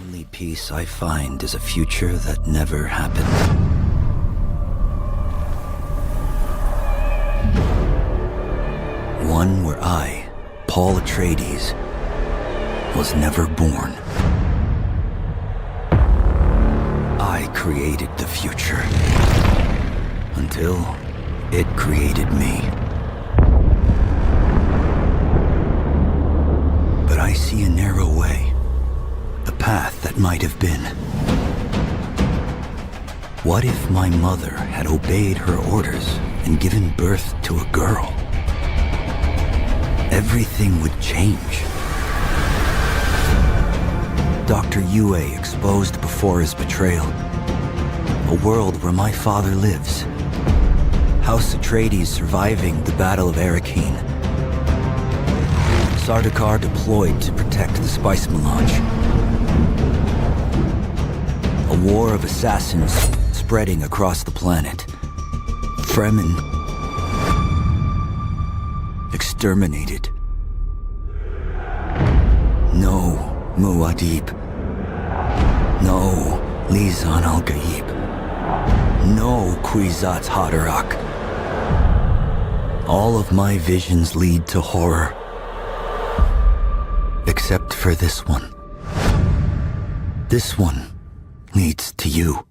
Only peace I find is a future that never happened. One where I, Paul Atreides, was never born. I created the future until it created me. But I see a narrow way, a path that might have been. What if my mother had obeyed her orders and given birth to a girl? Everything would change. Dr. Yue exposed before his betrayal. A world where my father lives. House Atreides surviving the Battle of Arrakeen. Sardaukar deployed to protect the spice melange. A war of assassins spreading across the planet. Fremen exterminated. No Muad'Dib. No Lisan al-Gaib. No Kwisatz Haderach. All of my visions lead to horror. Except for this one. This one leads to you.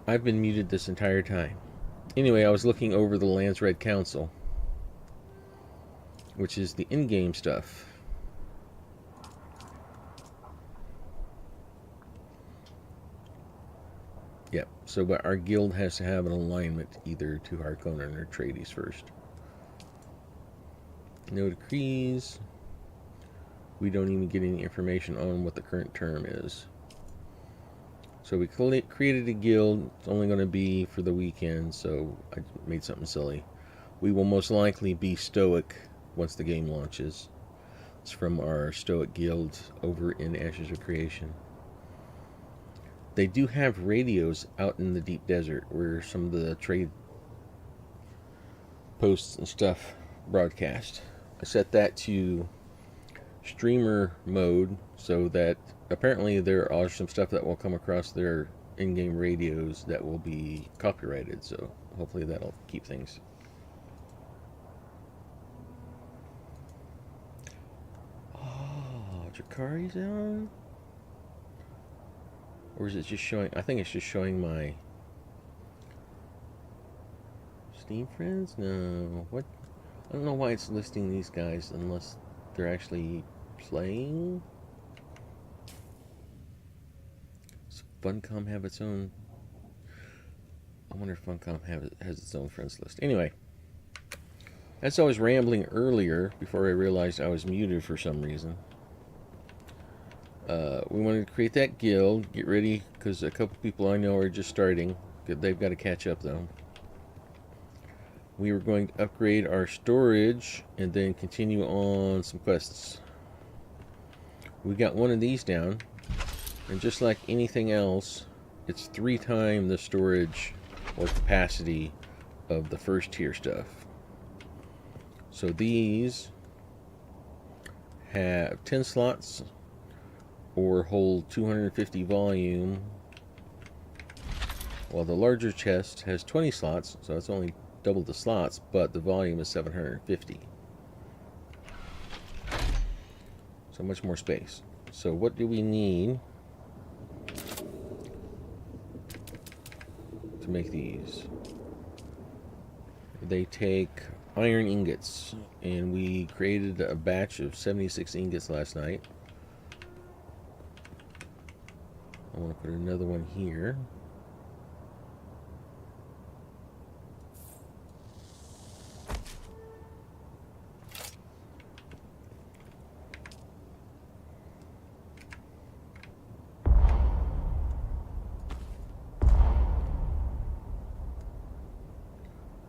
I've been muted this entire time. Anyway, I was looking over the Lands Red Council, which is the in-game stuff. Yep, so but our guild has to have an alignment either to Harkonnen or Atreides first. No decrees. We don't even get any information on what the current term is. So we created a guild. It's only going to be for the weekend, so I made something silly. We will most likely be Stoic once the game launches. It's from our Stoic guild over in Ashes of Creation. They do have radios out in the deep desert where some of the trade posts and stuff broadcast. I set that to streamer mode so that apparently there are some stuff that will come across their in-game radios that will be copyrighted, so hopefully that'll keep things. Oh, Drakari's on? Or is it just showing? I think it's just showing my Steam friends? No. What? I don't know why it's listing these guys unless they're actually playing. Does Funcom have its own? I wonder if Funcom has its own friends list. Anyway, as I was rambling earlier, before I realized I was muted for some reason, we wanted to create that guild, get ready, because a couple people I know are just starting. They've got to catch up, though. We were going to upgrade our storage and then continue on some quests. We got one of these down, and just like anything else, it's 3 times the storage or capacity of the first tier stuff. So these have 10 slots or hold 250 volume, while the larger chest has 20 slots, so it's only double the slots, but the volume is 750. So much more space. So what do we need to make these? They take iron ingots, and we created a batch of 76 ingots last night. I want to put another one here.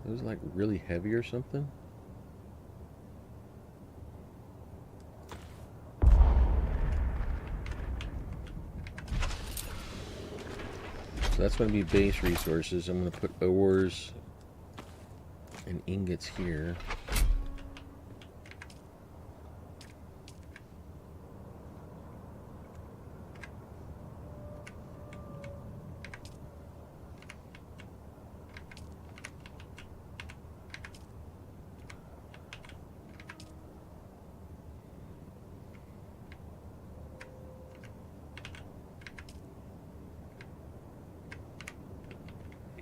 It was like really heavy or something. So that's going to be base resources. I'm going to put ores and ingots here.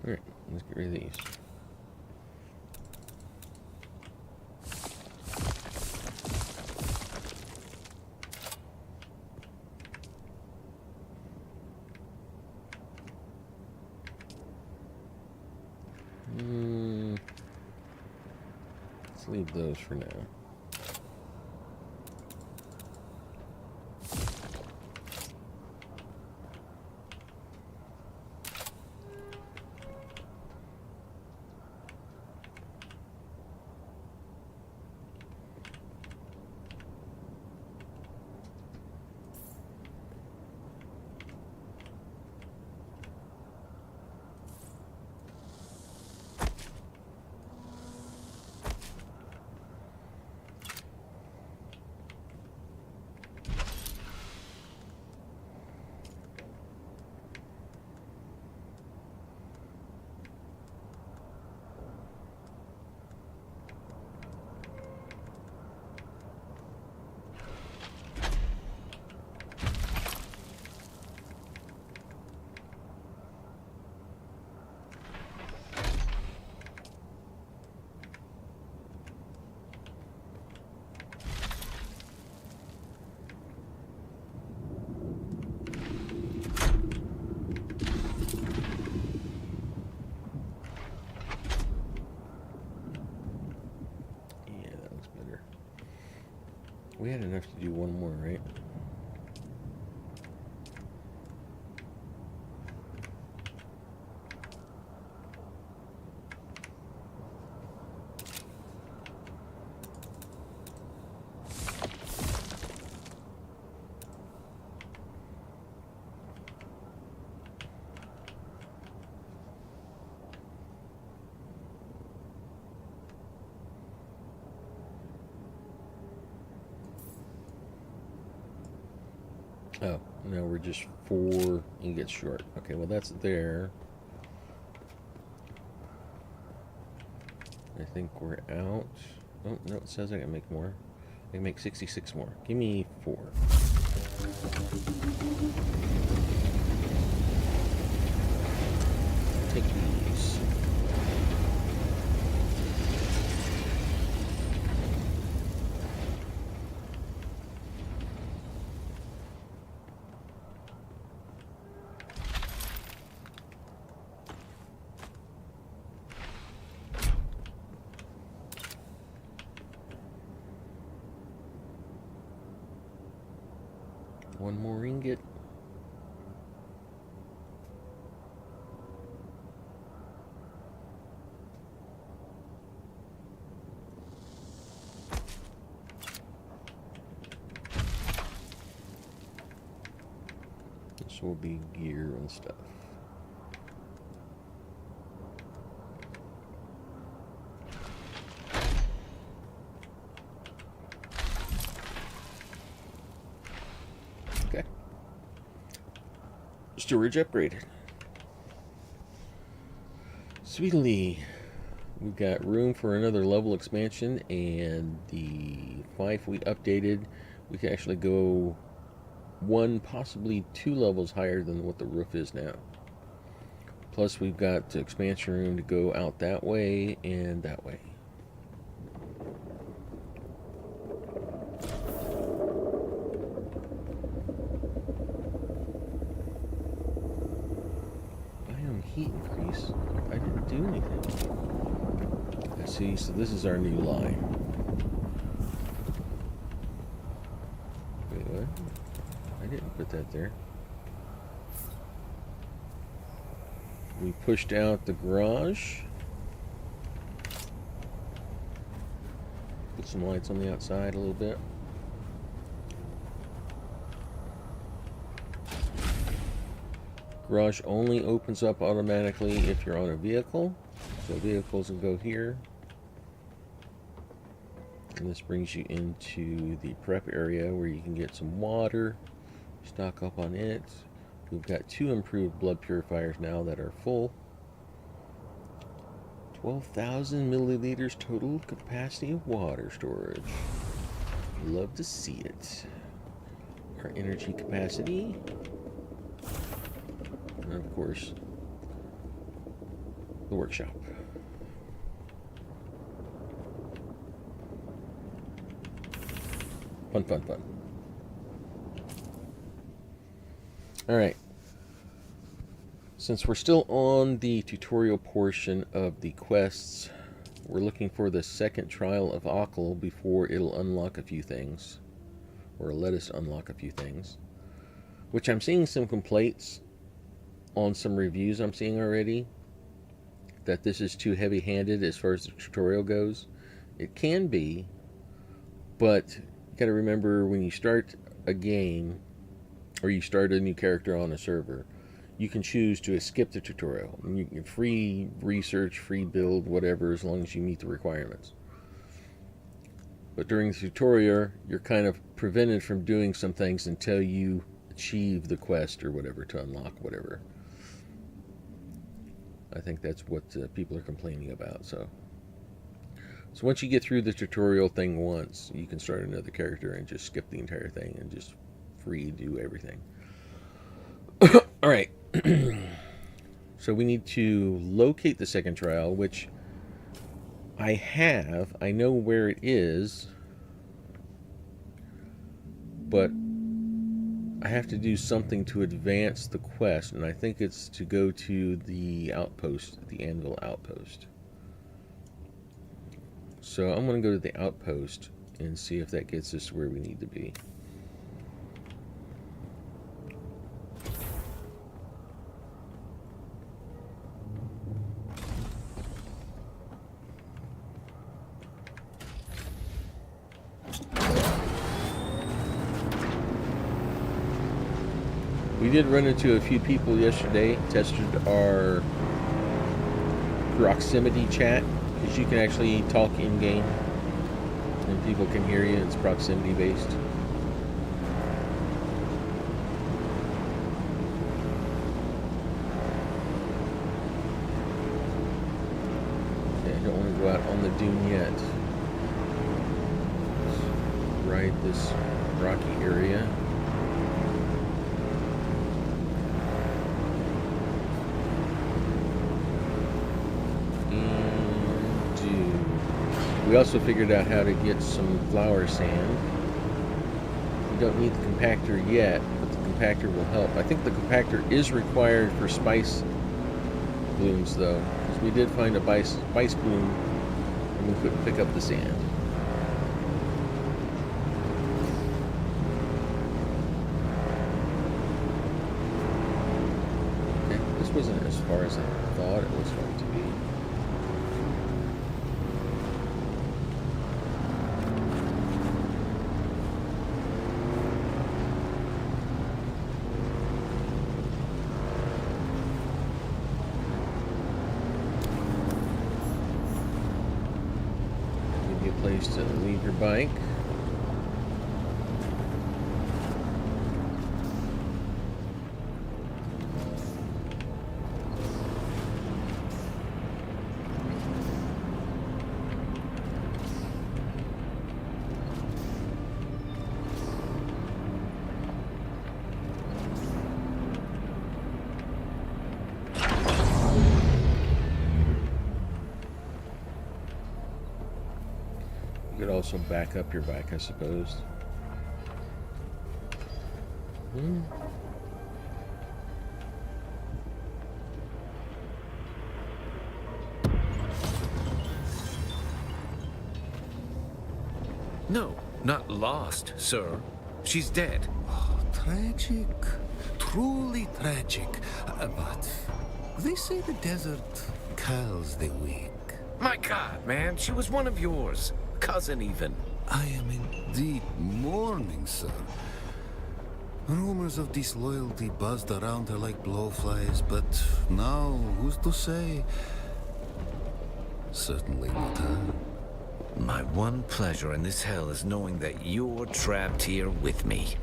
Alright, let's get rid of these. Let's leave those for now. We had enough to do one more, right? Oh, no, we're just 4 ingots short. Okay, well that's there. I think we're out. Oh, no, it says I can make more. I can make 66 more. Give me 4. Take these. One more ingot. This will be gear and stuff. Okay. Storage upgraded. Sweetly. We've got room for another level expansion, and the 5 we updated, we can actually go 1, possibly 2 levels higher than what the roof is now. Plus we've got expansion room to go out that way and that way. Biome heat increase. I didn't do anything. I see, so this is our new line. Wait, what? I didn't put that there. We pushed out the garage. Put some lights on the outside a little bit. Garage only opens up automatically if you're on a vehicle. So vehicles will go here. And this brings you into the prep area where you can get some water, stock up on it. We've got 2 improved blood purifiers now that are full. 12,000 milliliters total capacity of water storage. Love to see it. Our energy capacity. And of course, the workshop. Fun, fun, fun. Alright. Since we're still on the tutorial portion of the quests, we're looking for the second trial of Akal before it'll unlock a few things. Or let us unlock a few things. Which I'm seeing some complaints on some reviews I'm seeing already. That this is too heavy-handed as far as the tutorial goes. It can be, but you gotta remember when you start a game or you start a new character on a server, you can choose to skip the tutorial. You can free research, free build, whatever, as long as you meet the requirements. But during the tutorial, you're kind of prevented from doing some things until you achieve the quest or whatever to unlock whatever. I think that's what people are complaining about. So once you get through the tutorial thing once, you can start another character and just skip the entire thing and just free do everything. All right. So we need to locate the second trial, which I have. I know where it is, but I have to do something to advance the quest, and I think it's to go to the outpost, the Anvil outpost. So I'm going to go to the outpost, and see if that gets us where we need to be. We did run into a few people yesterday, tested our proximity chat, because you can actually talk in-game and people can hear you. It's proximity based. Okay, I don't want to go out on the dune yet. Let's ride this rocky area. We also figured out how to get some flower sand. We don't need the compactor yet, but the compactor will help. I think the compactor is required for spice blooms, though, because we did find a spice bloom and we couldn't pick up the sand. Okay, this wasn't as far as I thought it was going to be. Place to leave your bike. You could also back up your bike, I suppose. No, not lost, sir. She's dead. Oh, tragic. Truly tragic. But they say the desert calls the weak. My God, man, she was one of yours. Cousin, even. I am in deep mourning, sir. Rumors of disloyalty buzzed around her like blowflies, but now, who's to say? Certainly not her. My one pleasure in this hell is knowing that you're trapped here with me.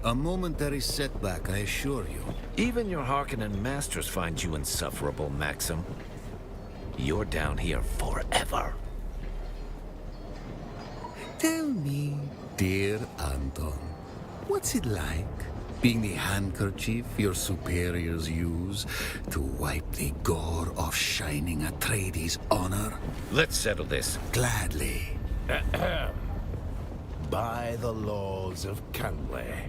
A momentary setback, I assure you. Even your Harkonnen masters find you insufferable, Maxim. You're down here forever. Tell me, dear Anton, what's it like being the handkerchief your superiors use to wipe the gore off Shining Atreides' honor? Let's settle this. Gladly. By the laws of Canley.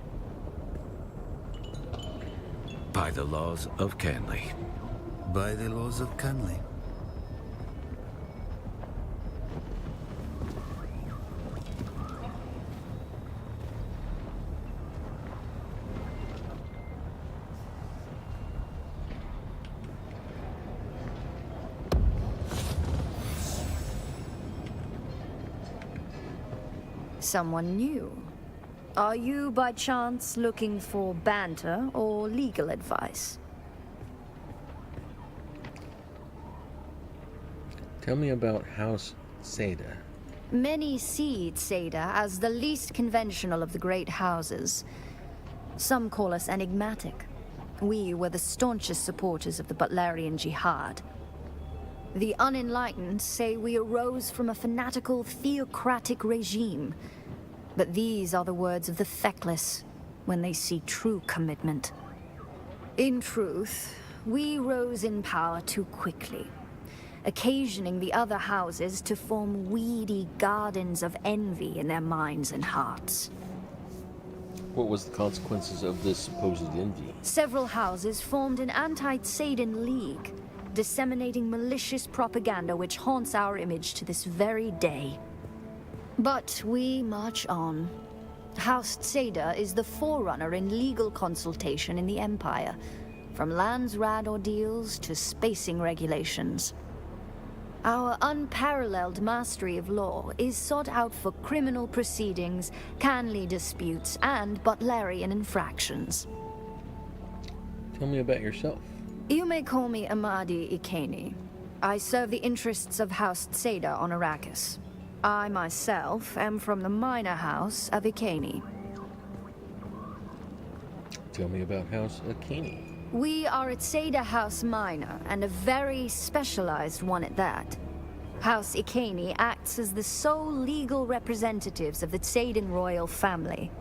By the laws of Canley. By the laws of Canley. Someone new. Are you, by chance, looking for banter or legal advice? Tell me about House Seda. Many see Seda as the least conventional of the great houses. Some call us enigmatic. We were the staunchest supporters of the Butlerian Jihad. The unenlightened say we arose from a fanatical theocratic regime. But these are the words of the feckless when they see true commitment. In truth, we rose in power too quickly, occasioning the other houses to form weedy gardens of envy in their minds and hearts. What was the consequences of this supposed envy? Several houses formed an anti-Tsadan league, disseminating malicious propaganda which haunts our image to this very day. But we march on. House Tseda is the forerunner in legal consultation in the Empire, from lands rad ordeals to spacing regulations. Our unparalleled mastery of law is sought out for criminal proceedings, Canley disputes, and Butlerian infractions. Tell me about yourself. You may call me Amadi Ikeni. I serve the interests of House Tseda on Arrakis. I myself am from the minor house of Ikeni. Tell me about House Akini. We are a Tseda House Minor, and a very specialized one at that. House Ikeni acts as the sole legal representatives of the Tsedan royal family.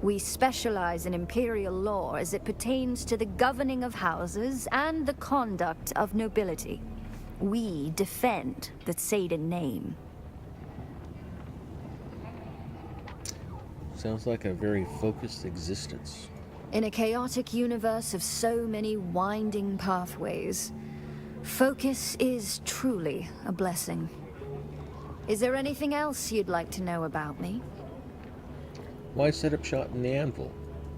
We specialize in imperial law as it pertains to the governing of houses and the conduct of nobility. We defend the Tsedan name. Sounds like a very focused existence. In a chaotic universe of so many winding pathways, focus is truly a blessing. Is there anything else you'd like to know about me? Why set up shop in the Anvil?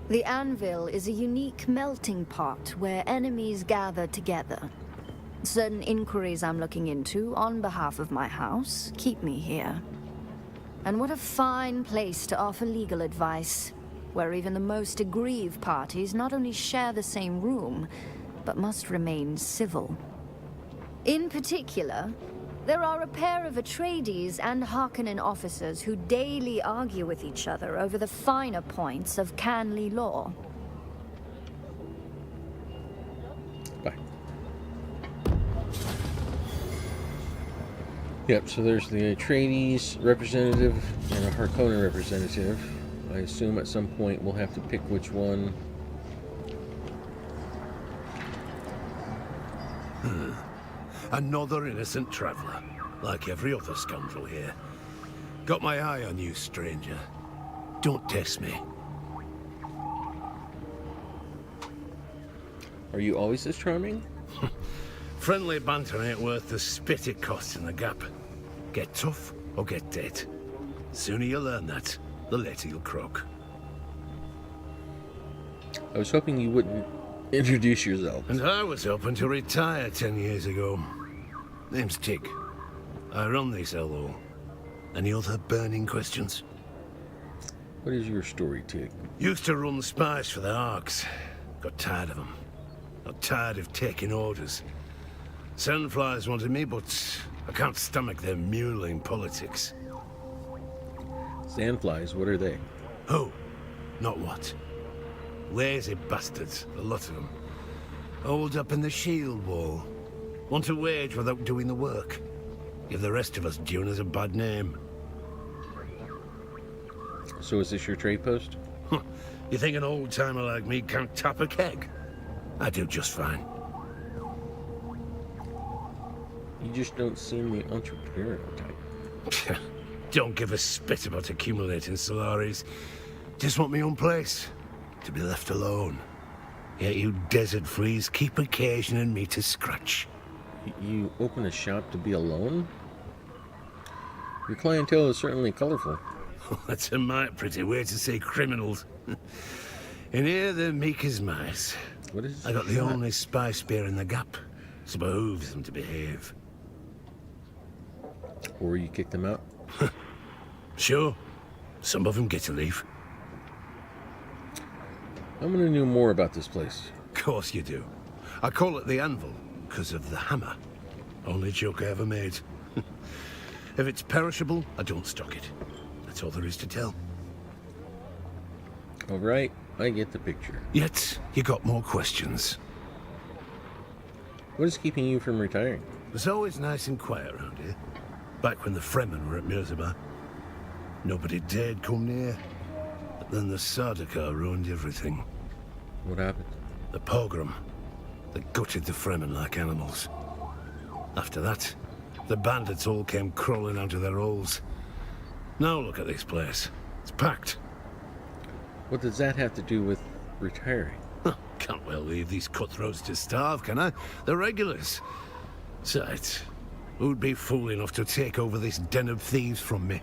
The Anvil is a unique melting pot where enemies gather together. Certain inquiries I'm looking into on behalf of my house keep me here. And what a fine place to offer legal advice, where even the most aggrieved parties not only share the same room, but must remain civil. In particular, there are a pair of Atreides and Harkonnen officers who daily argue with each other over the finer points of Canley law. Bye. Yep, so there's the Atreides representative and a Harkonnen representative. I assume at some point we'll have to pick which one. Another innocent traveler, like every other scoundrel here. Got my eye on you, stranger. Don't test me. Are you always this charming? Friendly banter ain't worth the spit it costs in the gap. Get tough or get dead. Sooner you learn that, the later you'll croak. I was hoping you wouldn't introduce yourself. And I was hoping to retire 10 years ago. Name's Tig. I run this LO. Any other burning questions? What is your story, Tig? Used to run spies for the Arks. Got tired of them. Got tired of taking orders. Sandflies wanted me, but I can't stomach their muling politics. Sandflies, what are they? Who? Not what. Lazy bastards, a lot of them. Holed up in the shield wall. Want to wage without doing the work. Give the rest of us Duners a bad name. So is this your trade post? You think an old-timer like me can't tap a keg? I do just fine. You just don't seem the entrepreneurial type. Don't give a spit about accumulating Solaris. Just want my own place. To be left alone. Yet you desert fleas keep occasioning me to scratch. You open a shop to be alone? Your clientele is certainly colorful. That's a mighty pretty way to say criminals. In here, they're meek as mice. What is I got the only spy spear in the gap. So behooves them to behave. Or you kick them out? Sure. Some of them get to leave. I'm gonna know more about this place. Of course you do. I call it the Anvil, because of the hammer. Only joke I ever made. If it's perishable, I don't stock it. That's all there is to tell. All right, I get the picture. Yet, you got more questions. What is keeping you from retiring? It was always nice and quiet around here. Back when the Fremen were at Mirzabah. Nobody dared come near. But then the Sardaukar ruined everything. What happened? The pogrom. They gutted the Fremen like animals. After that, the bandits all came crawling out of their holes. Now look at this place. It's packed. What does that have to do with retiring? Can't well leave these cutthroats to starve, can I? They're regulars. Besides, who'd be fool enough to take over this den of thieves from me?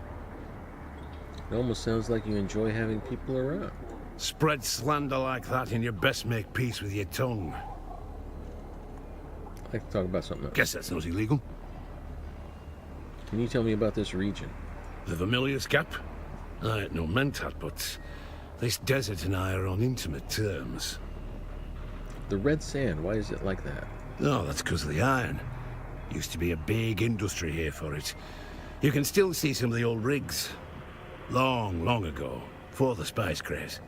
It almost sounds like you enjoy having people around. Spread slander like that and you best make peace with your tongue. I'd like to talk about something else. Guess that's not illegal. Can you tell me about this region? The Vermilius Gap? I ain't no mentat, but this desert and I are on intimate terms. The red sand, why is it like that? Oh, that's because of the iron. Used to be a big industry here for it. You can still see some of the old rigs. Long, long ago, before the spice craze.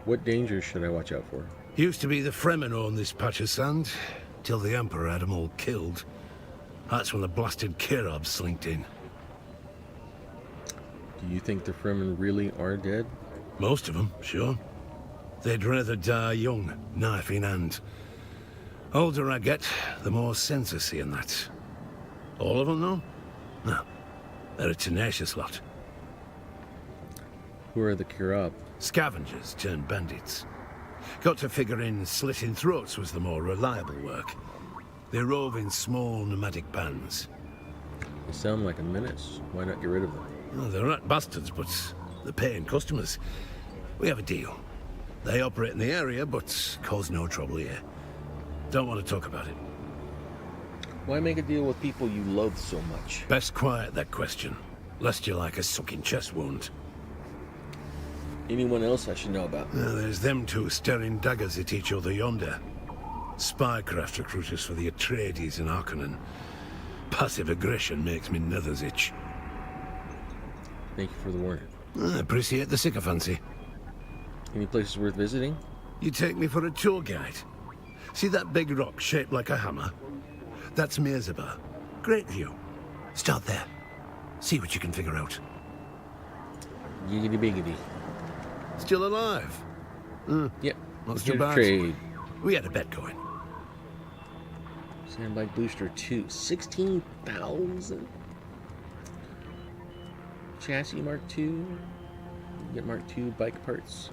What dangers should I watch out for? Used to be the Fremen owned this patch of sand, till the Emperor had them all killed. That's when the blasted Kirobs slinked in. Do you think the Fremen really are dead? Most of them, sure. They'd rather die young, knife in hand. Older I get, the more sense I see in that. All of them, though? No. They're a tenacious lot. Who are the Kirab? Scavengers turned bandits. Got to figure in slitting throats was the more reliable work. They rove in small nomadic bands. They sound like a menace. Why not get rid of them? Well, they're not bastards, but they're paying customers. We have a deal. They operate in the area, but cause no trouble here. Don't want to talk about it. Why make a deal with people you loathe so much? Best quiet that question, lest you like a sucking chest wound. Anyone else I should know about? There's them two staring daggers at each other yonder. Spycraft recruiters for the Atreides in Harkonnen. Passive aggression makes me nethers itch. Thank you for the warning. I appreciate the sycophancy. Any places worth visiting? You take me for a tour guide. See that big rock shaped like a hammer? That's Mirzabar. Great view. Start there. See what you can figure out. Giggity biggity. Still alive? Yep. Not Here too to bad. trade. We had a bet going. Sandbike booster 2. 16,000. Chassis Mark II. Get Mark II bike parts.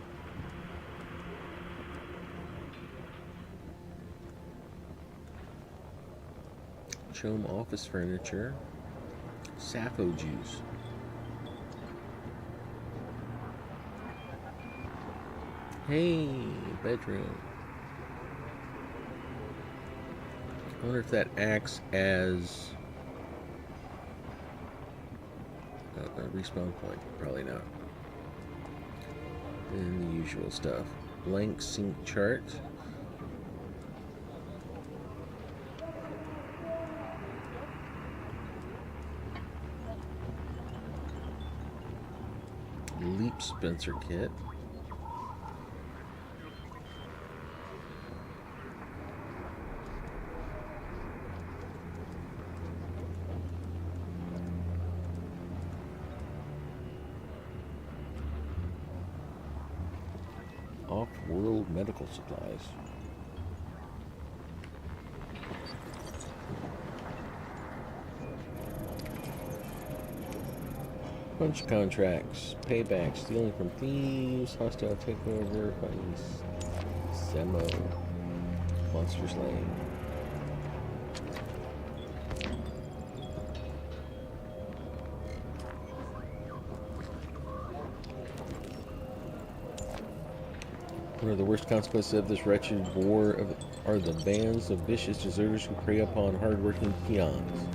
Chome office furniture. Sappho juice. Hey, bedroom. I wonder if that acts as a respawn point. Probably not. And the usual stuff. Blank sync chart. Leap Spencer kit. Off-world medical supplies. Punch contracts, payback, stealing from thieves, hostile takeover, funds, Zemo, monster slaying. One of the worst consequences of this wretched war are the bands of vicious deserters who prey upon hard-working peons.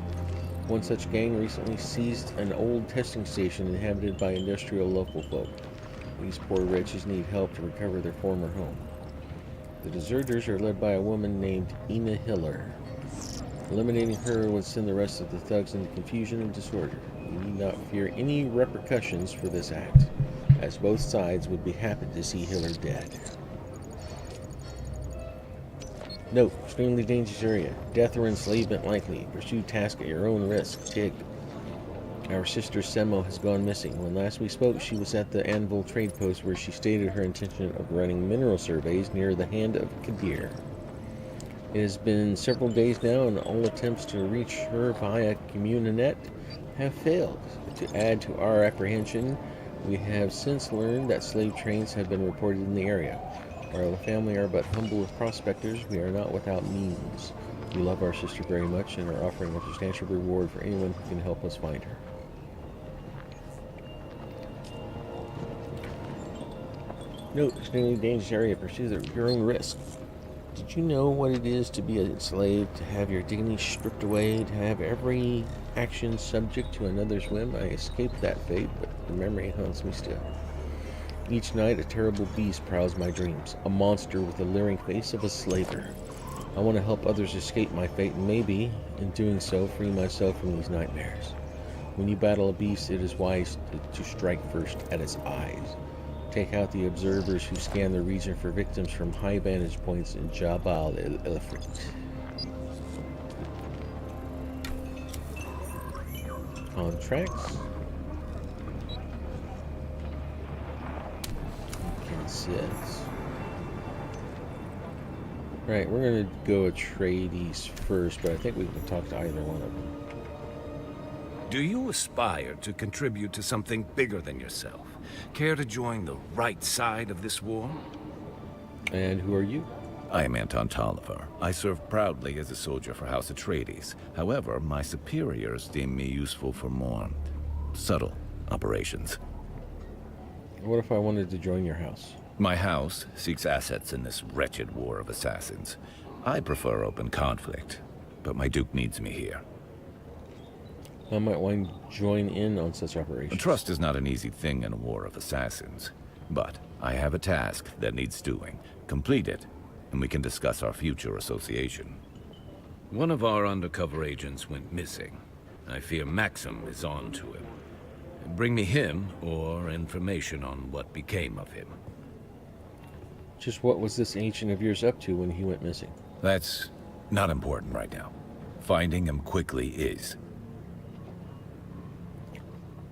One such gang recently seized an old testing station inhabited by industrial local folk. These poor wretches need help to recover their former home. The deserters are led by a woman named Ina Hiller. Eliminating her would send the rest of the thugs into confusion and disorder. You need not fear any repercussions for this act, as both sides would be happy to see Hiller dead. Note, extremely dangerous area. Death or enslavement likely. Pursue task at your own risk. Tig. Our sister Semo has gone missing. When last we spoke, she was at the Anvil trade post where she stated her intention of running mineral surveys near the Hand of Kadir. It has been several days now, and all attempts to reach her via Communinet have failed. To add to our apprehension, we have since learned that slave trains have been reported in the area. While the family are but humble as prospectors, we are not without means. We love our sister very much and are offering a substantial reward for anyone who can help us find her. Note, extremely dangerous area. Pursue at your own risk. Did you know what it is to be a slave, to have your dignity stripped away, to have every action subject to another's whim? I escaped that fate, but the memory haunts me still. Each night, a terrible beast prowls my dreams, a monster with the leering face of a slaver. I want to help others escape my fate, and maybe, in doing so, free myself from these nightmares. When you battle a beast, it is wise to strike first at its eyes. Take out the observers who scan the region for victims from high vantage points in Jabal el-Ifrit. Contracts. Consents. Right, we're going to go Atreides first, but I think we can talk to either one of them. Do you aspire to contribute to something bigger than yourself? Care to join the right side of this war? And who are you? I am Anton Tolliver. I serve proudly as a soldier for House Atreides. However, my superiors deem me useful for more subtle operations. What if I wanted to join your house? My house seeks assets in this wretched war of assassins. I prefer open conflict, but my Duke needs me here. I might want to join in on such operations. Trust is not an easy thing in a war of assassins. But I have a task that needs doing. Complete it, and we can discuss our future association. One of our undercover agents went missing. I fear Maxim is on to him. Bring me him, or information on what became of him. Just what was this ancient of yours up to when he went missing? That's not important right now. Finding him quickly is.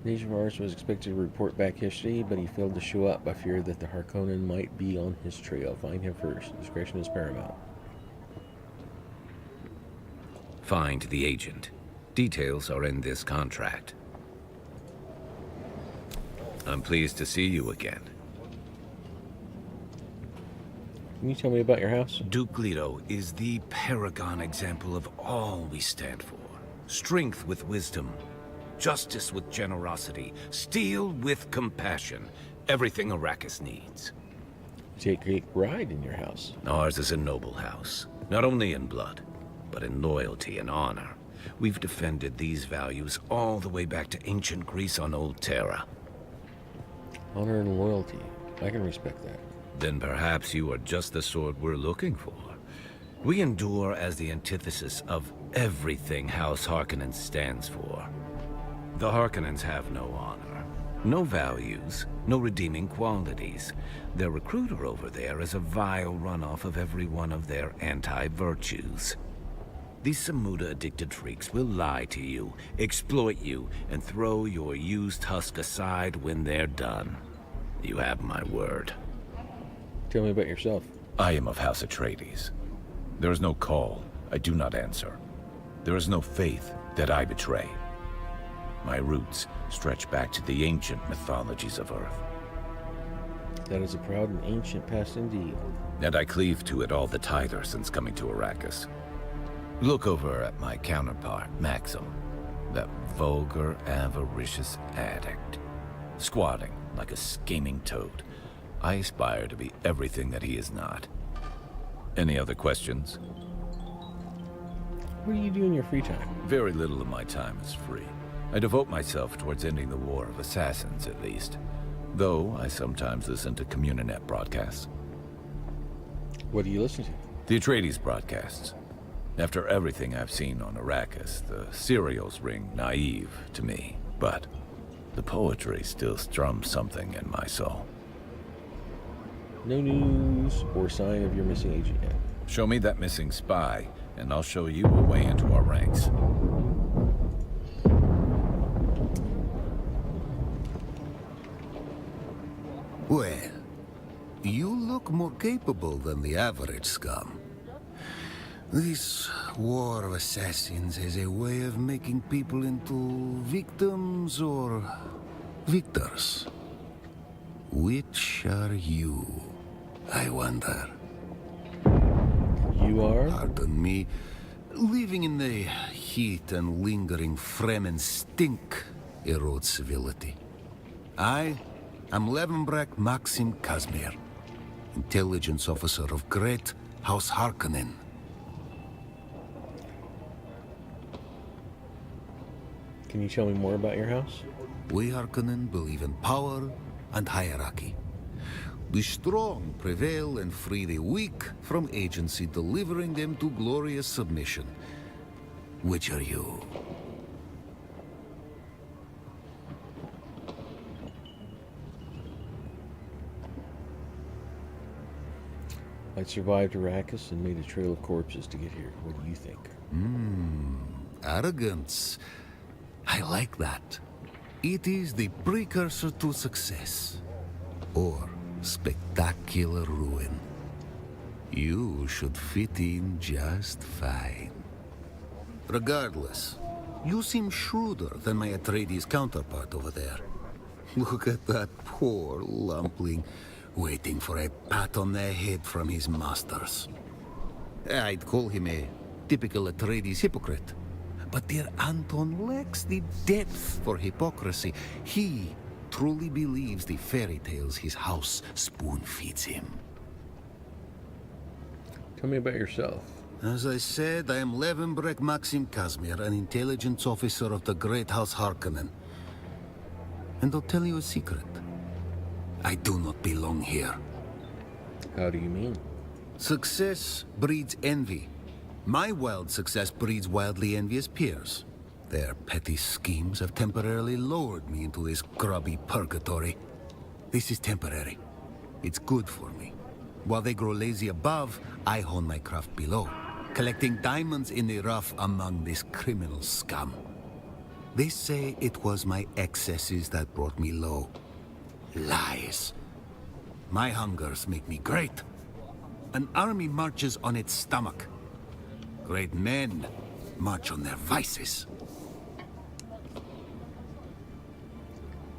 Nation of ours was expected to report back history, but he failed to show up. I fear that the Harkonnen might be on his trail. Find him first. Discretion is paramount. Find the agent. Details are in this contract. I'm pleased to see you again. Can you tell me about your house? Duke Leto is the paragon example of all we stand for. Strength with wisdom. Justice with generosity, steel with compassion. Everything Arrakis needs. You take great pride in your house. Ours is a noble house, not only in blood, but in loyalty and honor. We've defended these values all the way back to ancient Greece on Old Terra. Honor and loyalty. I can respect that. Then perhaps you are just the sort we're looking for. We endure as the antithesis of everything House Harkonnen stands for. The Harkonnens have no honor, no values, no redeeming qualities. Their recruiter over there is a vile runoff of every one of their anti-virtues. These Samuda-addicted freaks will lie to you, exploit you, and throw your used husk aside when they're done. You have my word. Tell me about yourself. I am of House Atreides. There is no call I do not answer. There is no faith that I betray. My roots stretch back to the ancient mythologies of Earth. That is a proud and ancient past indeed. And I cleave to it all the tighter since coming to Arrakis. Look over at my counterpart, Maxim. That vulgar, avaricious addict. Squatting like a scheming toad. I aspire to be everything that he is not. Any other questions? What do you do in your free time? Very little of my time is free. I devote myself towards ending the war of assassins, at least. Though I sometimes listen to Communinet broadcasts. What do you listen to? The Atreides broadcasts. After everything I've seen on Arrakis, the serials ring naive to me. But the poetry still strums something in my soul. No news or sign of your missing agent yet. Show me that missing spy, and I'll show you a way into our ranks. Well, you look more capable than the average scum. This war of assassins is a way of making people into victims or victors. Which are you, I wonder? You are? Pardon me. Living in the heat and lingering Fremen stink erodes civility. I am Levenbrecht Maxim Kazmir, intelligence officer of Great House Harkonnen. Can you tell me more about your house? We Harkonnen believe in power and hierarchy. The strong prevail and free the weak from agency, delivering them to glorious submission. Which are you? I survived Arrakis and made a trail of corpses to get here. What do you think? Arrogance. I like that. It is the precursor to success. Or spectacular ruin. You should fit in just fine. Regardless, you seem shrewder than my Atreides counterpart over there. Look at that poor lumpling, waiting for a pat on the head from his masters. I'd call him a typical Atreides hypocrite. But dear Anton lacks the depth for hypocrisy. He truly believes the fairy tales his house spoon-feeds him. Tell me about yourself. As I said, I am Levenbrek Maxim Kazmir, an intelligence officer of the Great House Harkonnen. And I'll tell you a secret. I do not belong here. How do you mean? Success breeds envy. My wild success breeds wildly envious peers. Their petty schemes have temporarily lowered me into this grubby purgatory. This is temporary. It's good for me. While they grow lazy above, I hone my craft below, collecting diamonds in the rough among this criminal scum. They say it was my excesses that brought me low. Lies. My hungers make me great. An army marches on its stomach. Great men march on their vices.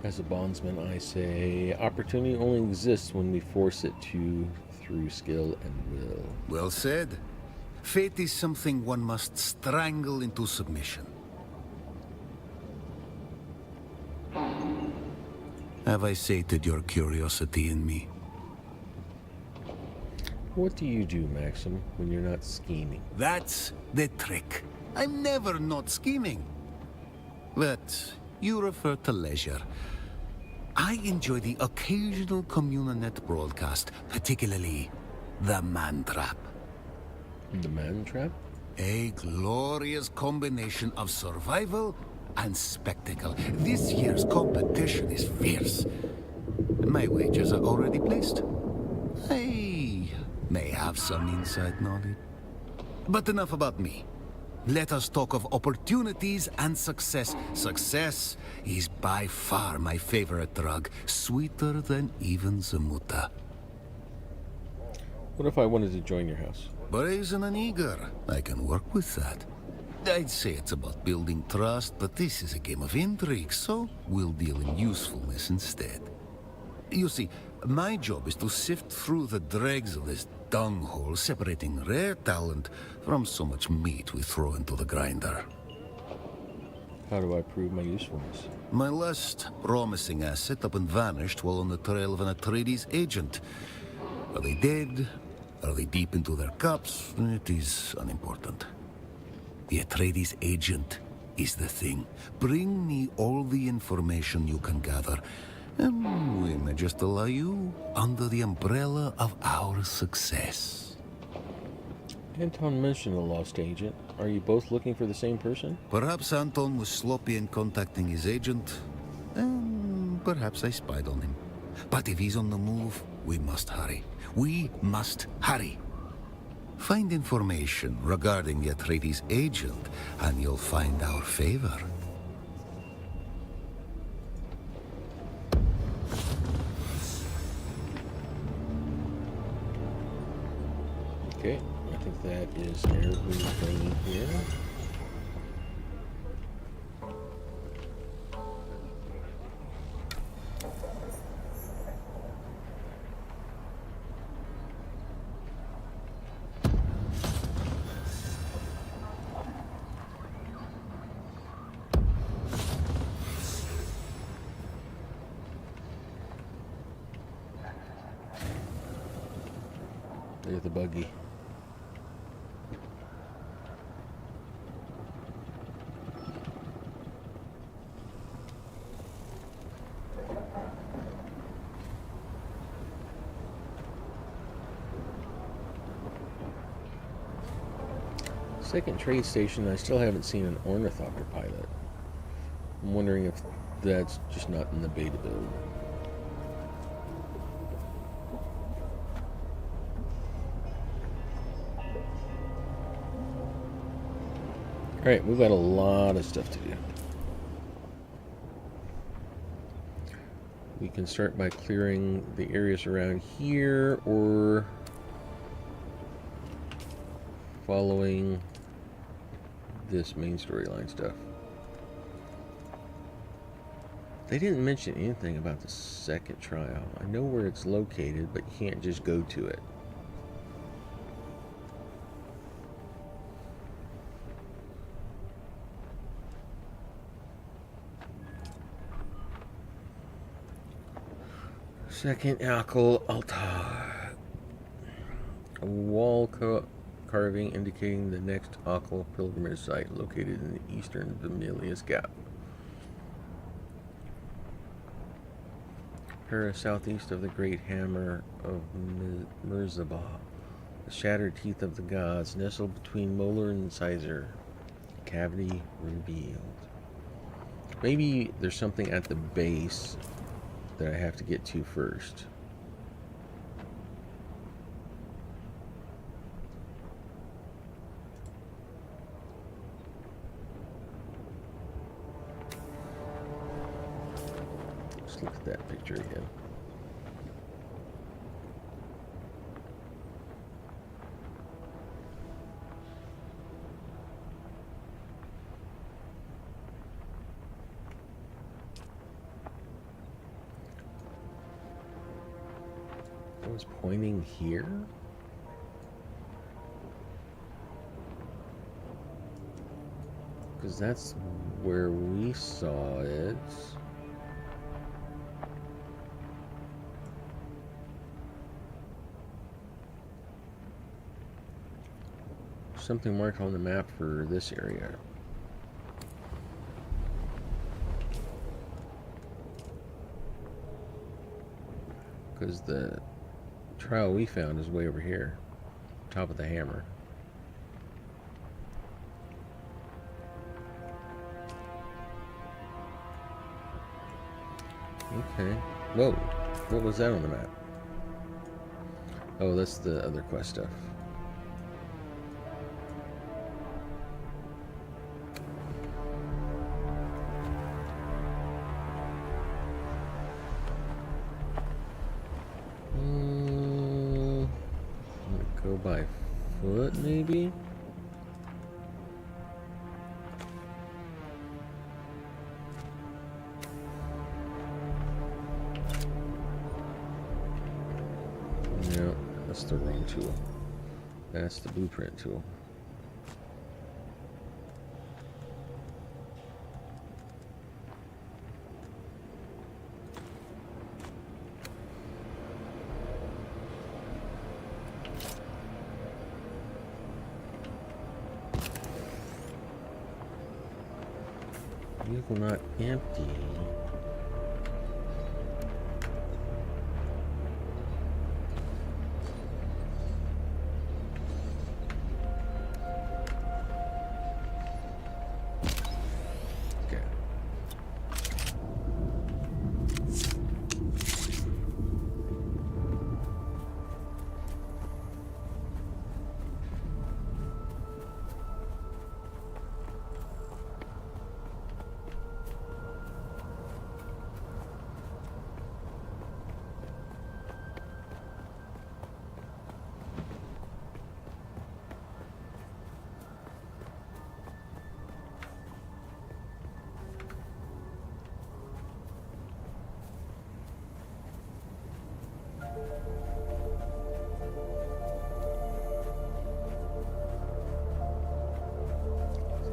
As a bondsman, I say, opportunity only exists when we force it to through skill and will. Well said. Fate is something one must strangle into submission. Have I sated your curiosity in me? What do you do, Maxim, when you're not scheming? That's the trick. I'm never not scheming. But you refer to leisure. I enjoy the occasional Communanet broadcast, particularly the Man Trap. The man trap? A glorious combination of survival and spectacle. This year's competition is fierce. My wagers are already placed. I may have some inside knowledge. But enough about me. Let us talk of opportunities and success. Success is by far my favorite drug, sweeter than even Zamuta. What if I wanted to join your house? Brazen and eager. I can work with that. I'd say it's about building trust, but this is a game of intrigue, so we'll deal in usefulness instead. You see, my job is to sift through the dregs of this dunghole, separating rare talent from so much meat we throw into the grinder. How do I prove my usefulness? My last promising asset up and vanished while on the trail of an Atreides agent. Are they dead? Are they deep into their cups? It is unimportant. The Atreides agent is the thing. Bring me all the information you can gather, and we may just allow you under the umbrella of our success. Anton mentioned a lost agent. Are you both looking for the same person? Perhaps Anton was sloppy in contacting his agent, and perhaps I spied on him. But if he's on the move, we must hurry. We must hurry. Find information regarding the Atreides agent, and you'll find our favor. Okay, I think that is everything here. There's the buggy. Second trade station, I still haven't seen an ornithopter pilot. I'm wondering if that's just not in the beta build. Alright, we've got a lot of stuff to do. We can start by clearing the areas around here, or following this main storyline stuff. They didn't mention anything about the second trial. I know where it's located, but you can't just go to it. Second alcohol altar. A wall carving indicating the next Akal pilgrimage site located in the eastern Vermilius Gap. Paris southeast of the Great Hammer of Mirzabah. The shattered teeth of the gods nestled between molar and incisor. Cavity revealed. Maybe there's something at the base that I have to get to first. Let's look at that picture again. I was pointing here. Because that's where we saw it. Something marked on the map for this area. Because the trial we found is way over here, top of the hammer. Okay. Whoa. What was that on the map? Oh, that's the other quest stuff. Go by foot, maybe? No, that's the wrong tool. That's the blueprint tool. Vehicle not empty. Okay.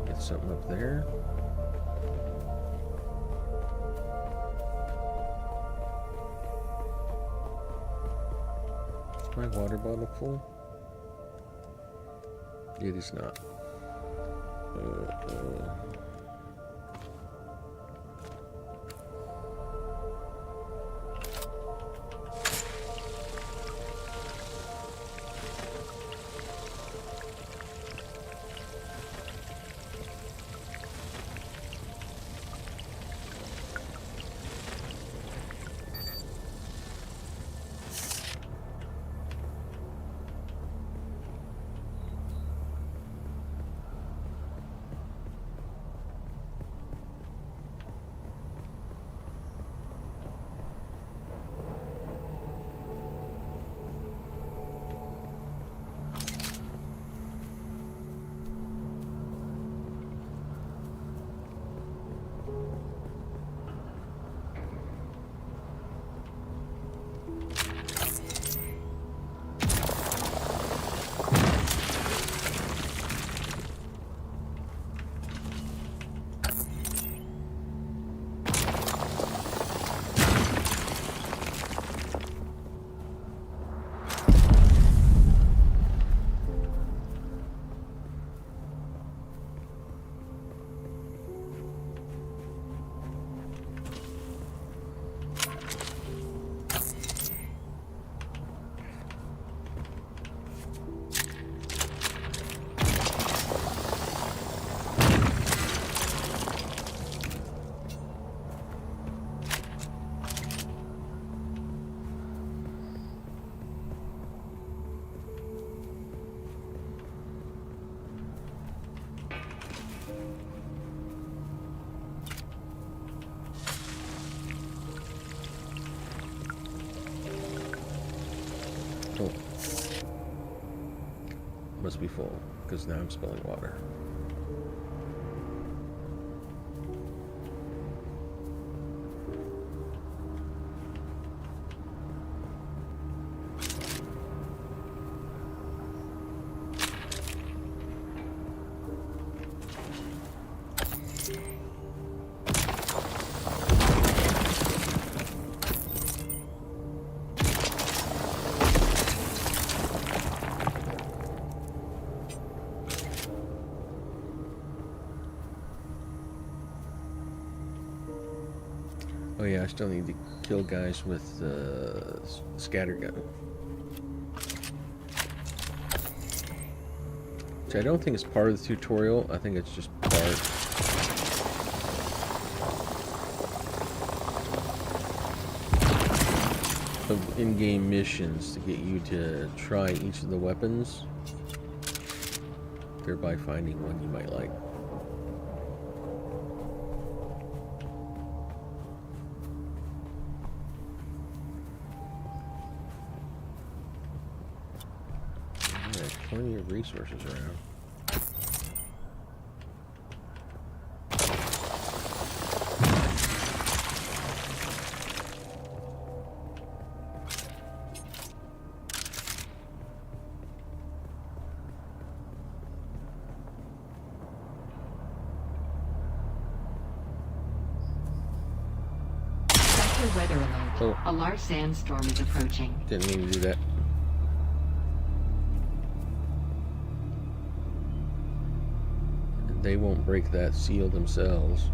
Get something up there. Is my water bottle full? It is not. Oh. Must be full, because now I'm spilling water. Oh yeah, I still need to kill guys with the scatter gun. Which I don't think is part of the tutorial. I think it's just part. Of in-game missions to get you to try each of the weapons, thereby finding one you might like. There's plenty of resources around. Weather alert. Oh. A large sandstorm is approaching. Didn't mean to do that. They won't break that seal themselves.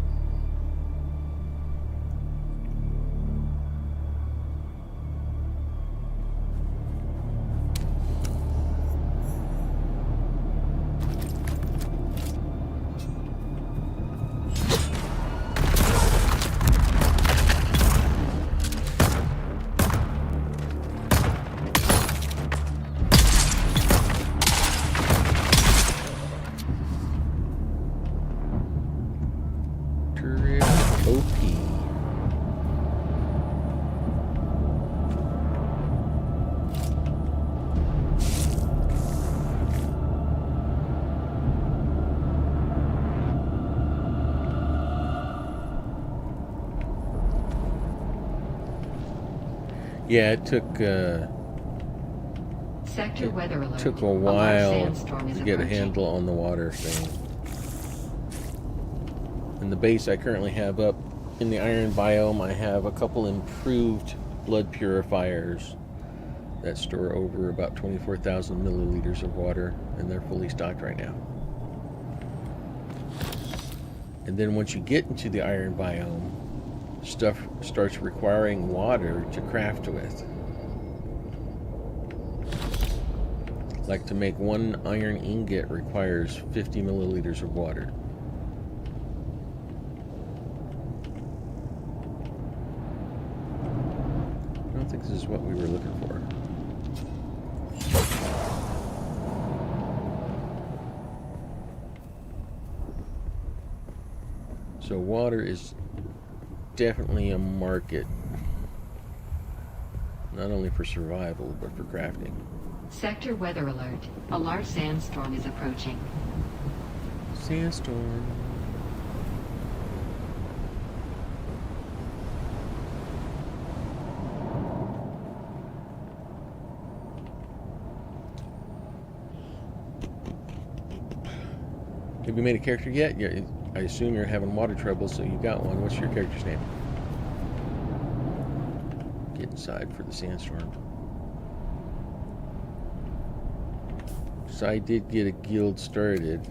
Yeah, it took Sector weather alert. took a large while sandstorm is to get a approaching. handle on the water thing. In the base I currently have up in the iron biome, I have a couple improved blood purifiers that store over about 24,000 milliliters of water, and they're fully stocked right now. And then once you get into the iron biome, stuff starts requiring water to craft with. Like to make one iron ingot requires 50 milliliters of water. I don't think this is what we were looking for. So water is definitely a market, not only for survival, but for crafting. Sector weather alert. A large sandstorm is approaching. Sandstorm. Have you made a character yet? Yeah, I assume you're having water trouble, so you got one. What's your character's name? Get inside for the sandstorm. So I did get a guild started.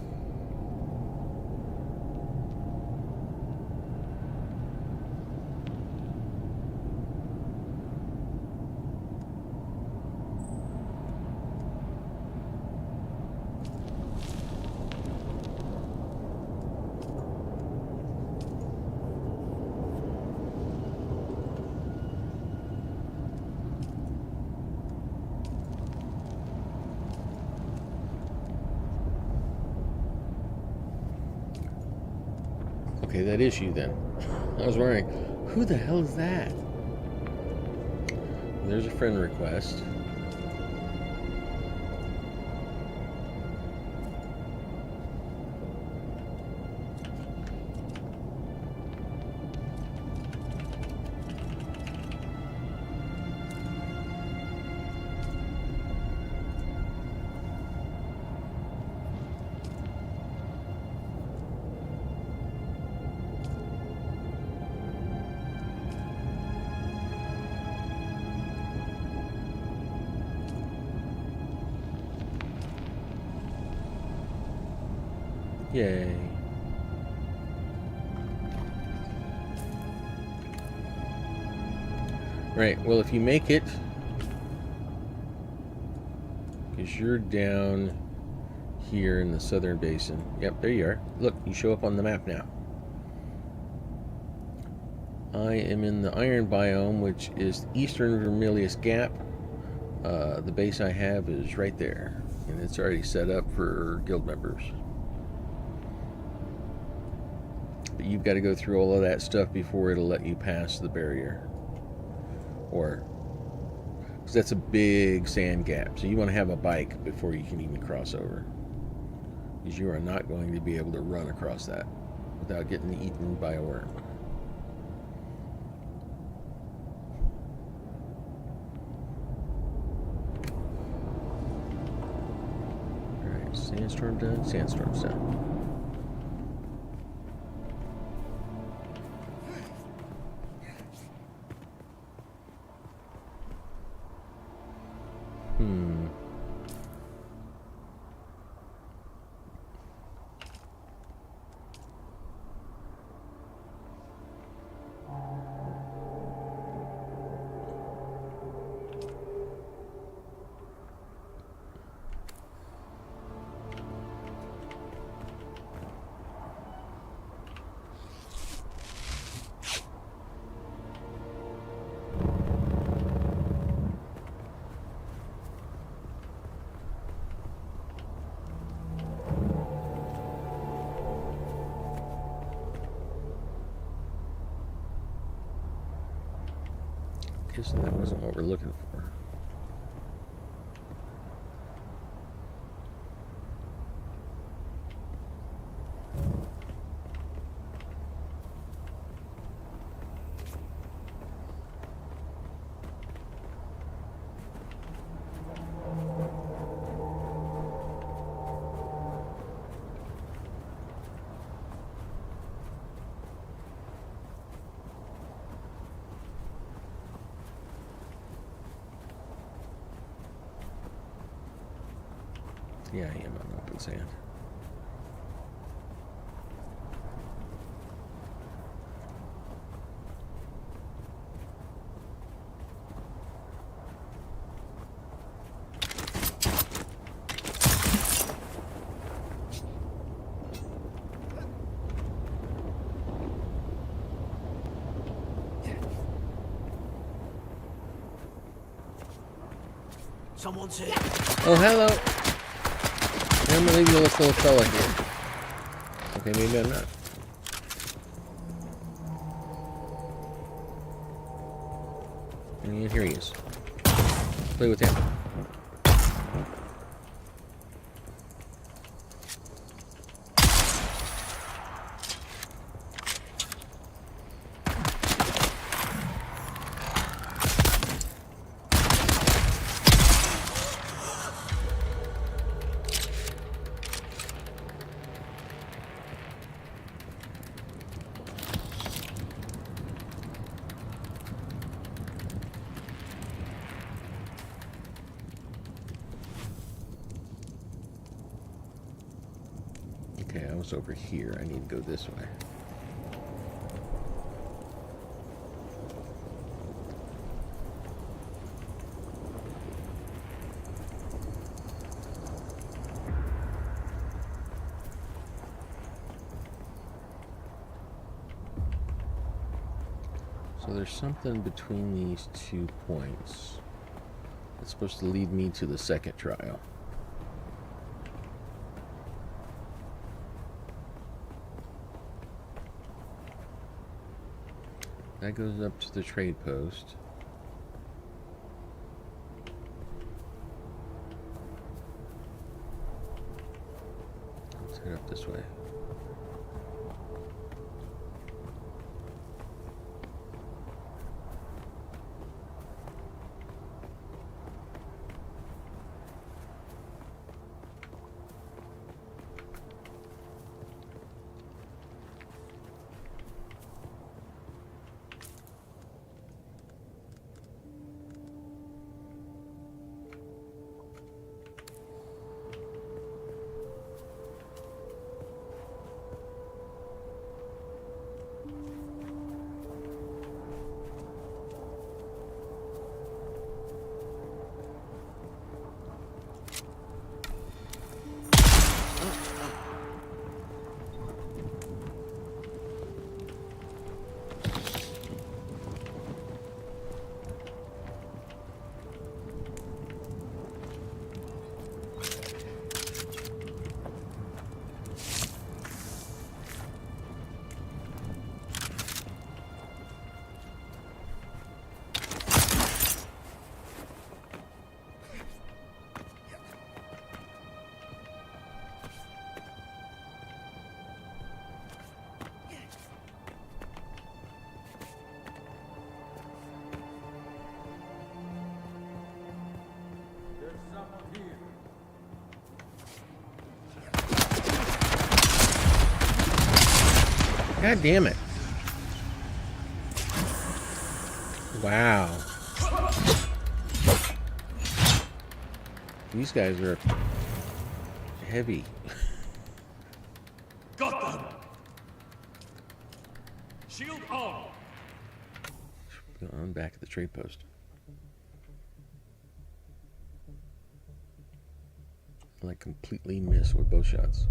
Okay, that is you then. I was wondering, who the hell is that? There's a friend request. Yay. Right, well, if you make it, because you're down here in the southern basin. Yep, there you are. Look, you show up on the map now. I am in the iron biome, which is eastern Vermilius Gap. The base I have is right there, and it's already set up for guild members. But you've got to go through all of that stuff before it'll let you pass the barrier. Or, because that's a big sand gap, so you want to have a bike before you can even cross over. Because you are not going to be able to run across that without getting eaten by a worm. Alright, sandstorm done, sandstorm's done. Guess that wasn't what we're looking for. Yeah, I am on open sand. Someone's here. Oh, hello. I'm gonna leave you this little fella here. Okay, maybe I'm not. And here he is. Play with him. Okay, I was over here. I need to go this way. So there's something between these 2 points that's supposed to lead me to the second trial. That goes up to the trade post. Let's head up this way. God damn it. Wow. These guys are heavy. Got them! Shield on! On back at the trade post. Like completely miss with both shots.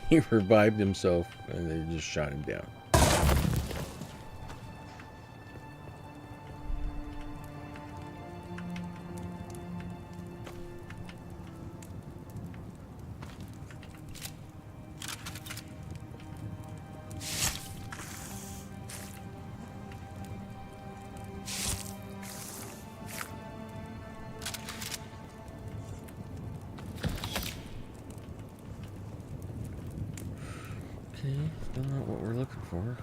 He revived himself and they just shot him down. Okay, still not what we're looking for.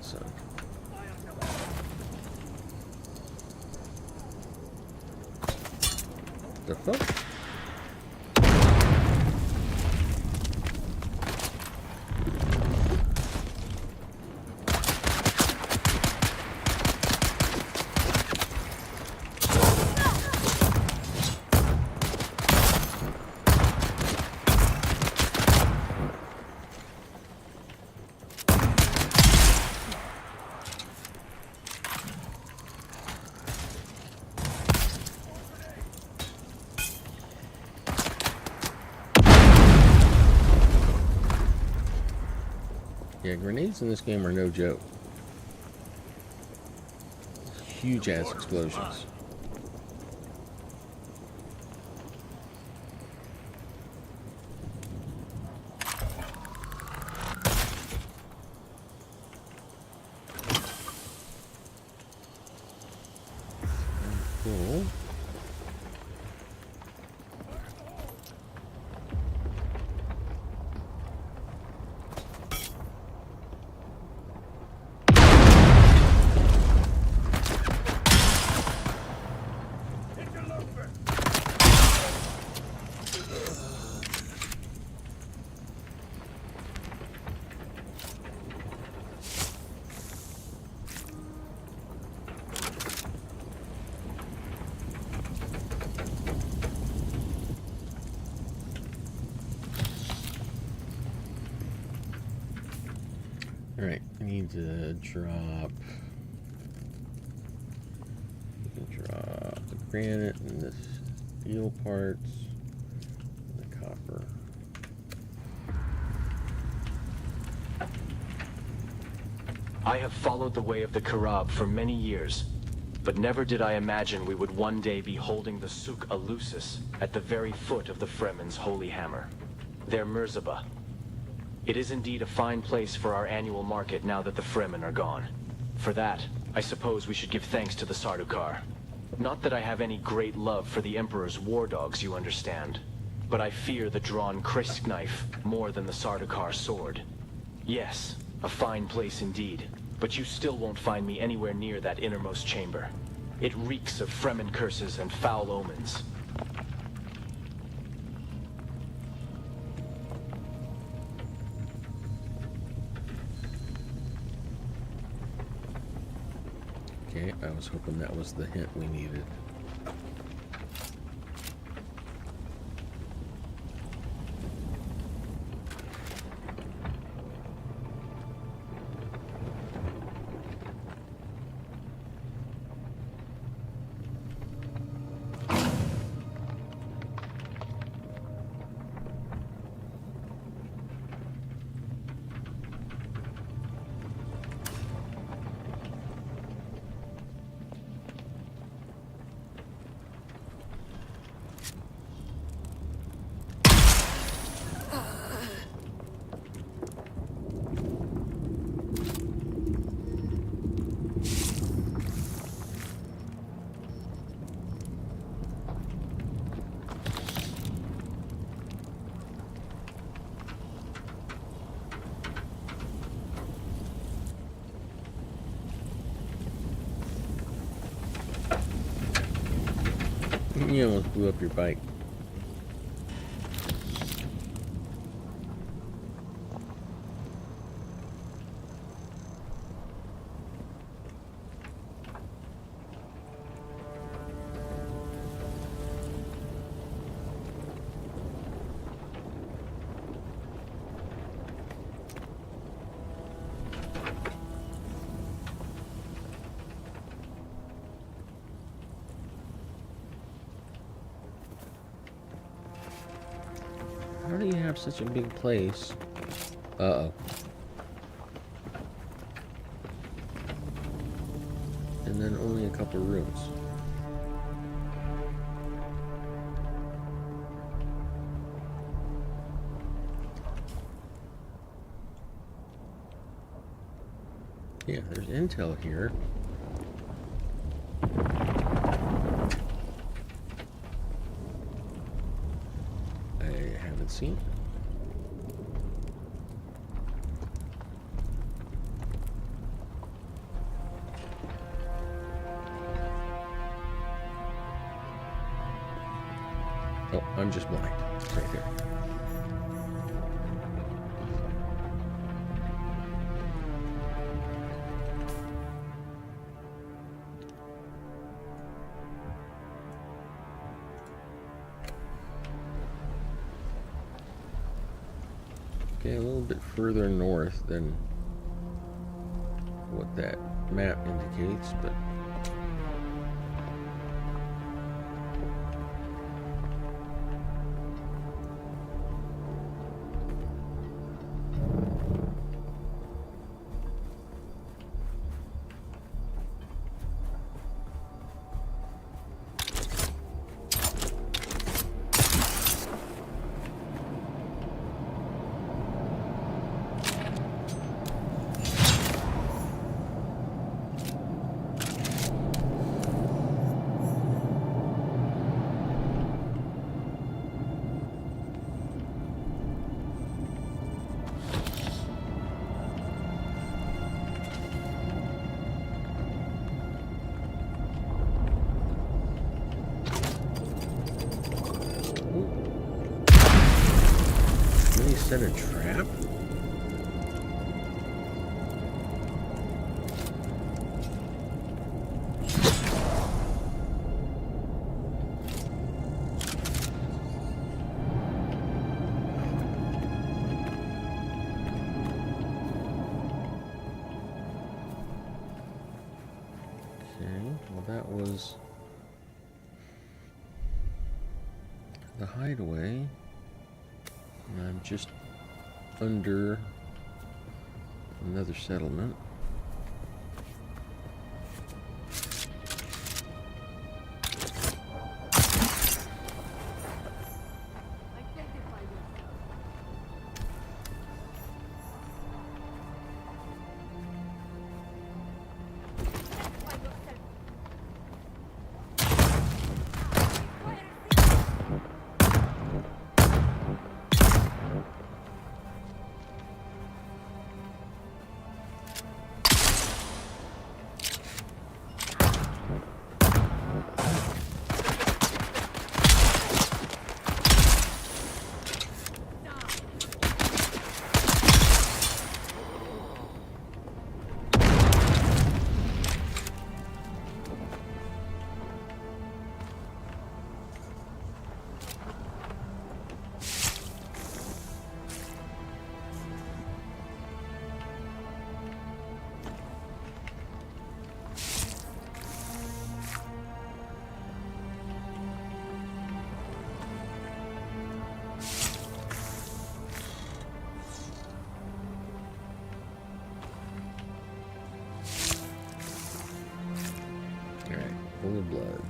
So. The fuck? Yeah, grenades in this game are no joke. Huge ass explosions. Cool. Alright, I need to drop the granite and the steel parts and the copper. I have followed the way of the Karab for many years, but never did I imagine we would one day be holding the Suk Alusis at the very foot of the Fremen's holy hammer, their Merzaba. It is indeed a fine place for our annual market now that the Fremen are gone. For that, I suppose we should give thanks to the Sardaukar. Not that I have any great love for the Emperor's war dogs, you understand, but I fear the drawn Krisk knife more than the Sardaukar sword. Yes, a fine place indeed, but you still won't find me anywhere near that innermost chamber. It reeks of Fremen curses and foul omens. Okay, I was hoping that was the hint we needed. You almost blew up your bike. How do you have such a big place? Uh-oh. And then only a couple rooms. Yeah, there's intel here. I haven't seen. Oh, I'm just blind. It's right there. Okay, a little bit further north than what that map indicates, but set a trap? Okay, well that was the hideaway. And I'm just under another settlement. Alright, full of blood.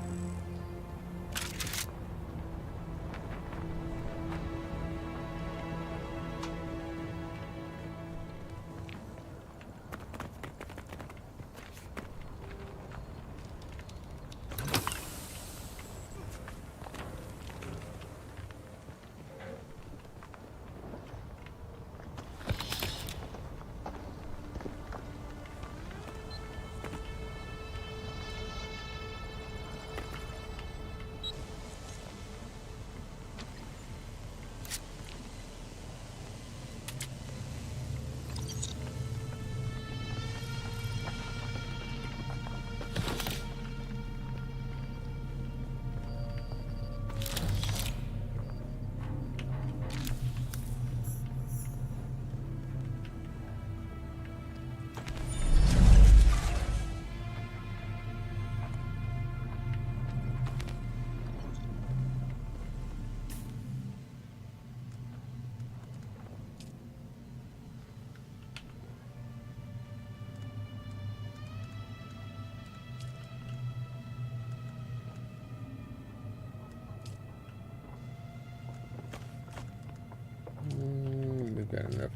got enough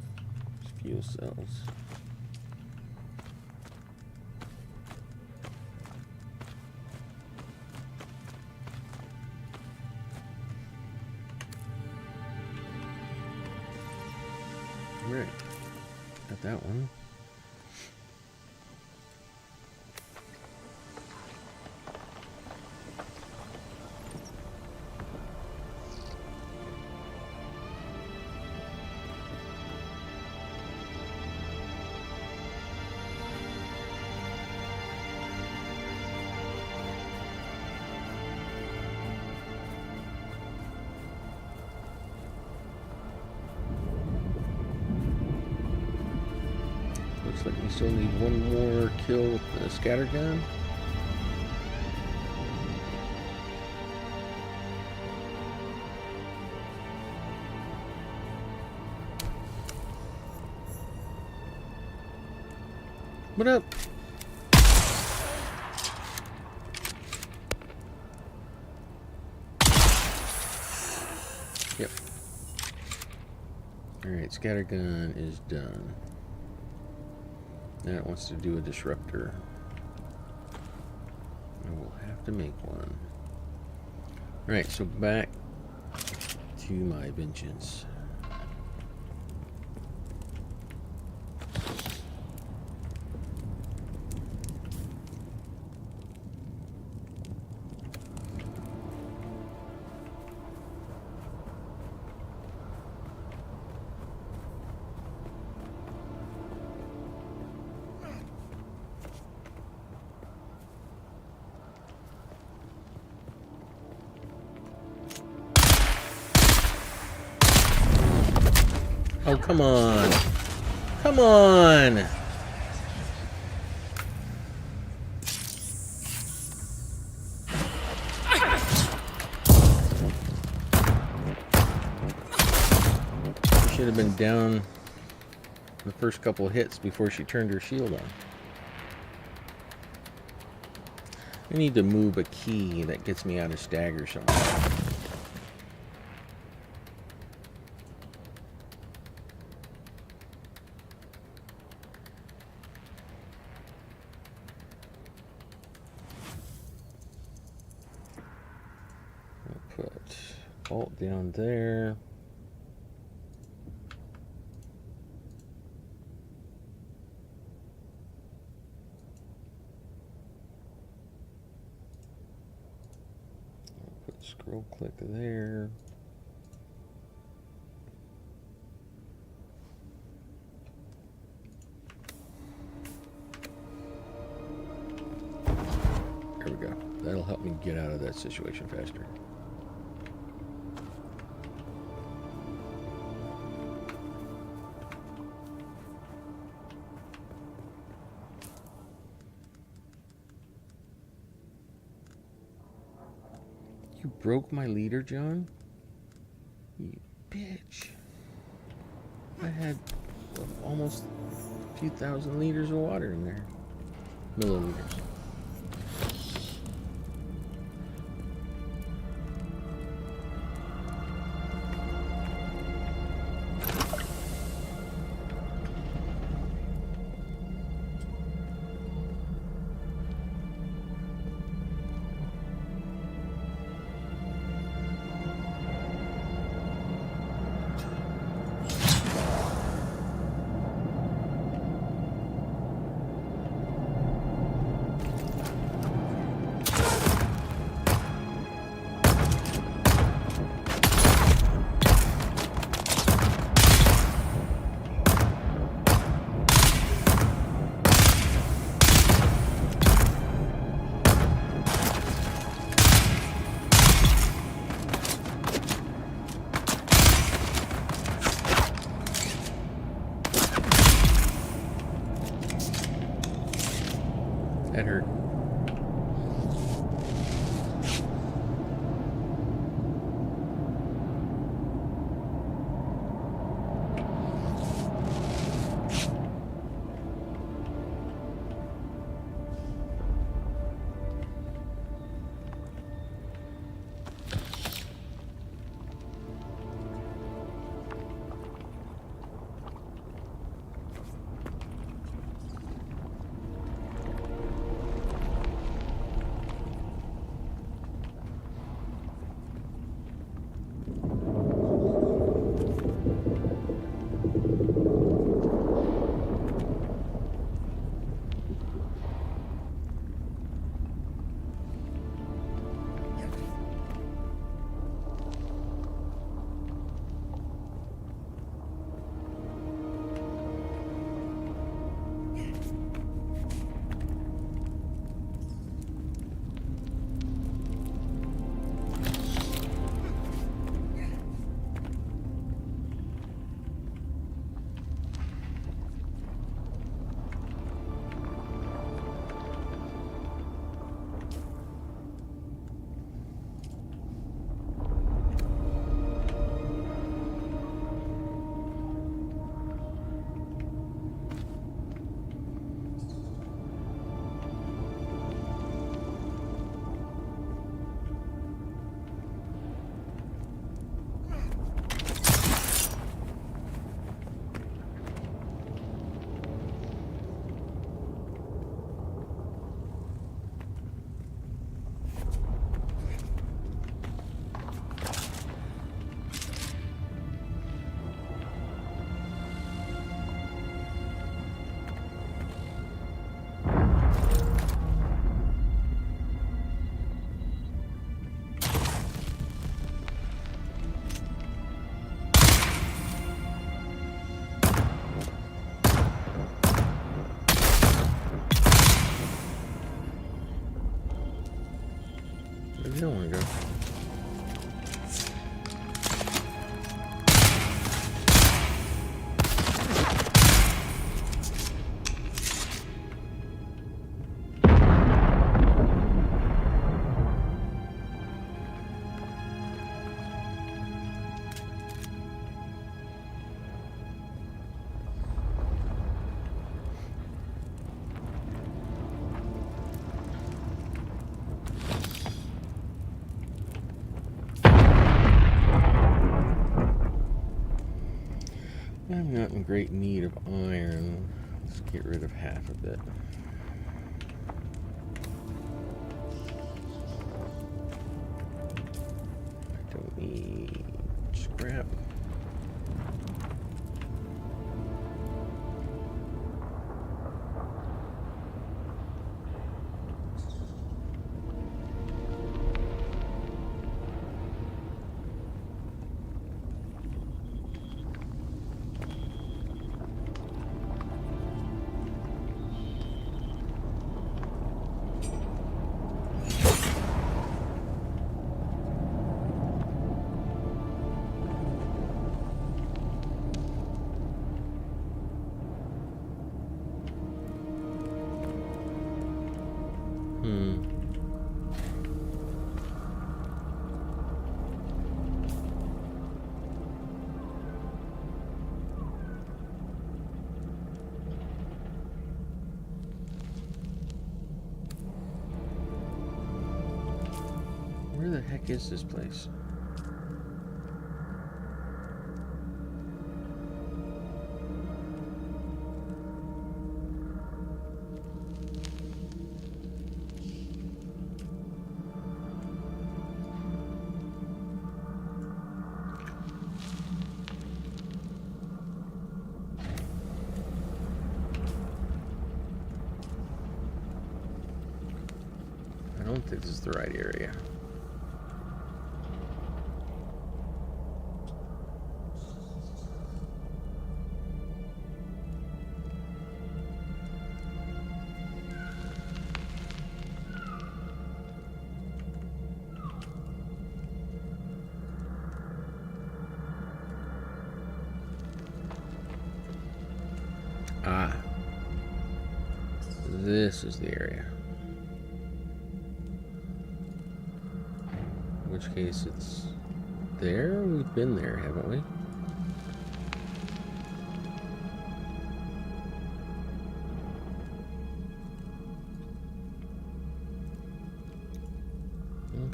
fuel cells. Right, got that one. Looks like we still need one more kill with the scattergun. What up? Yep. Alright, scattergun is done. Now it wants to do a disruptor. I will have to make one. Alright, so back to my vengeance. Oh, come on. Come on. Should have been down the first couple of hits before she turned her shield on. I need to move a key that gets me out of stagger somewhere. Bolt down there. I'll put scroll click there. There we go. That'll help me get out of that situation faster. You broke my leader, John? You bitch. I had almost a few thousand liters of water in there. Milliliters. Where do you want to go? I'm not in great need of iron. Let's get rid of half of it. I don't need scrap. Where the heck is this place? I don't think this is the right area. Ah, this is the area. In which case it's there. We've been there, haven't we?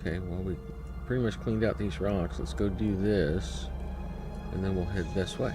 Okay, well, we pretty much cleaned out these rocks. Let's go do this, and then we'll head this way.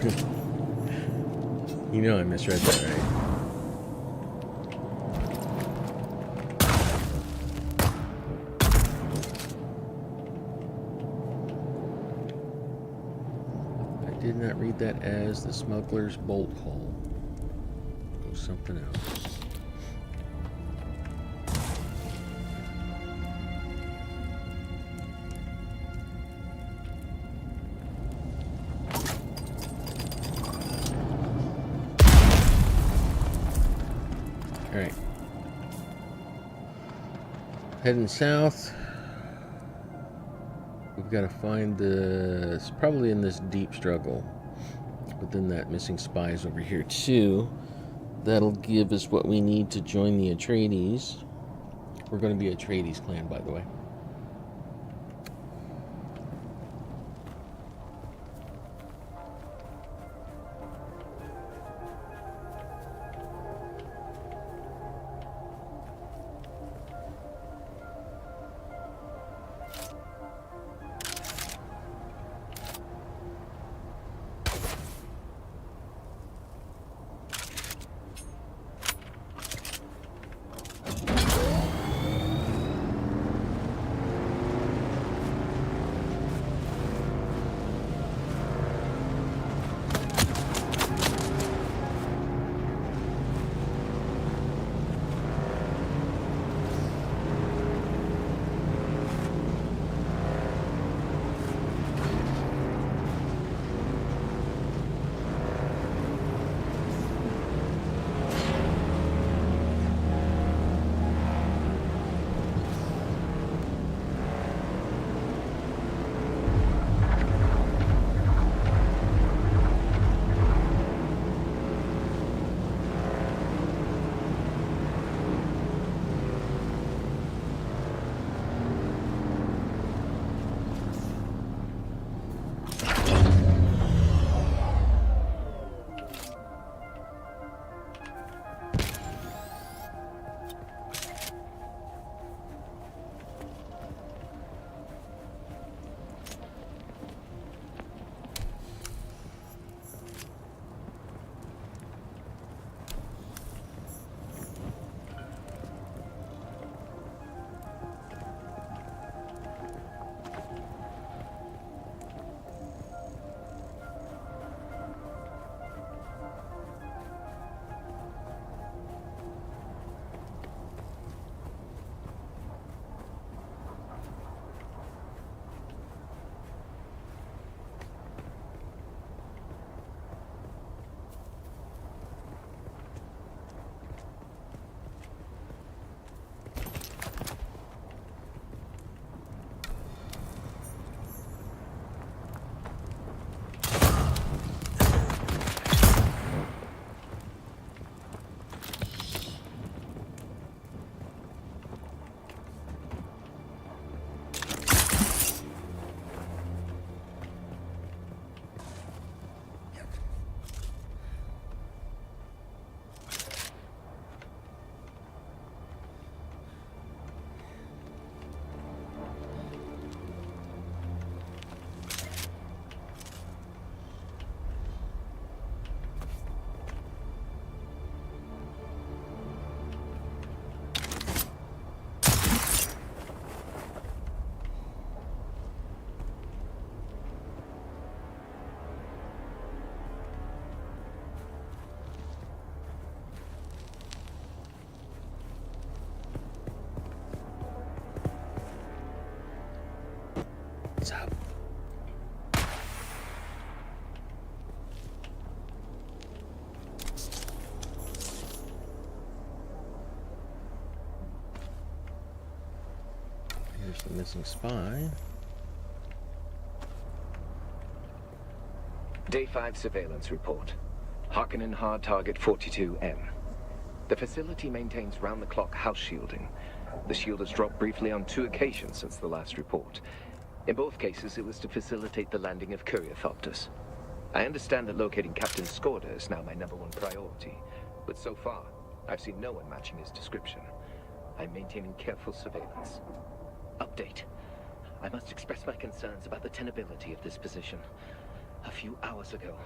You know I misread that, right? I did not read that as the smuggler's bolt hole. It was something else. Alright. Heading south. We've got to find the... It's probably in this deep struggle. But then that missing spy is over here too. That'll give us what we need to join the Atreides. We're going to be Atreides clan, by the way. What's up? Here's the missing spy. Day 5 surveillance report. Harkonnen hard target 42M. The facility maintains round-the-clock house shielding. The shield has dropped briefly on 2 occasions since the last report. In both cases, it was to facilitate the landing of Courier-thopters. I understand that locating Captain Skorda is now my #1 priority, but so far, I've seen no one matching his description. I'm maintaining careful surveillance. Update. I must express my concerns about the tenability of this position. A few hours ago,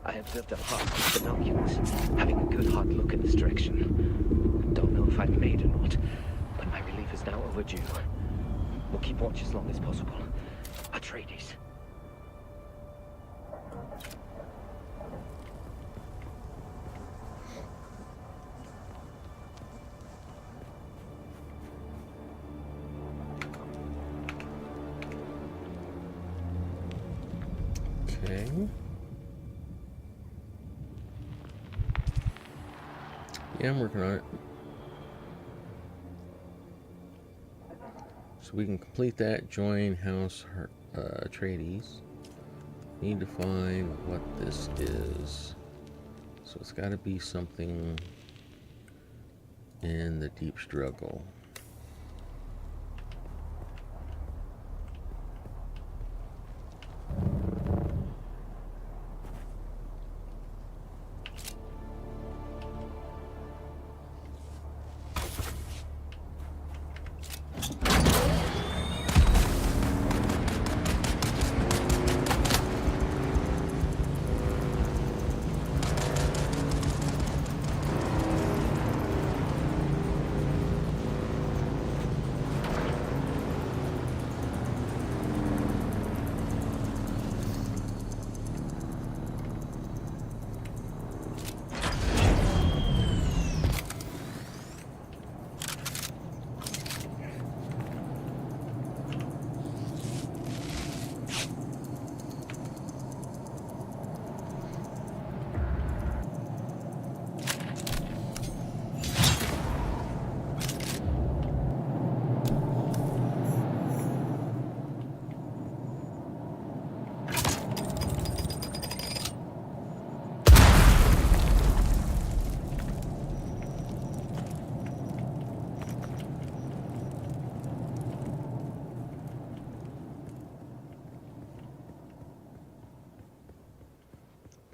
I observed a fox with binoculars, having a good hard look in this direction. Don't know if I've made or not, but my relief is now overdue. We'll keep watch as long as possible. Atreides. Okay. Yeah, I'm working on it. So we can complete that. Join House Atreides. Need to find what this is. So it's got to be something in the deep struggle.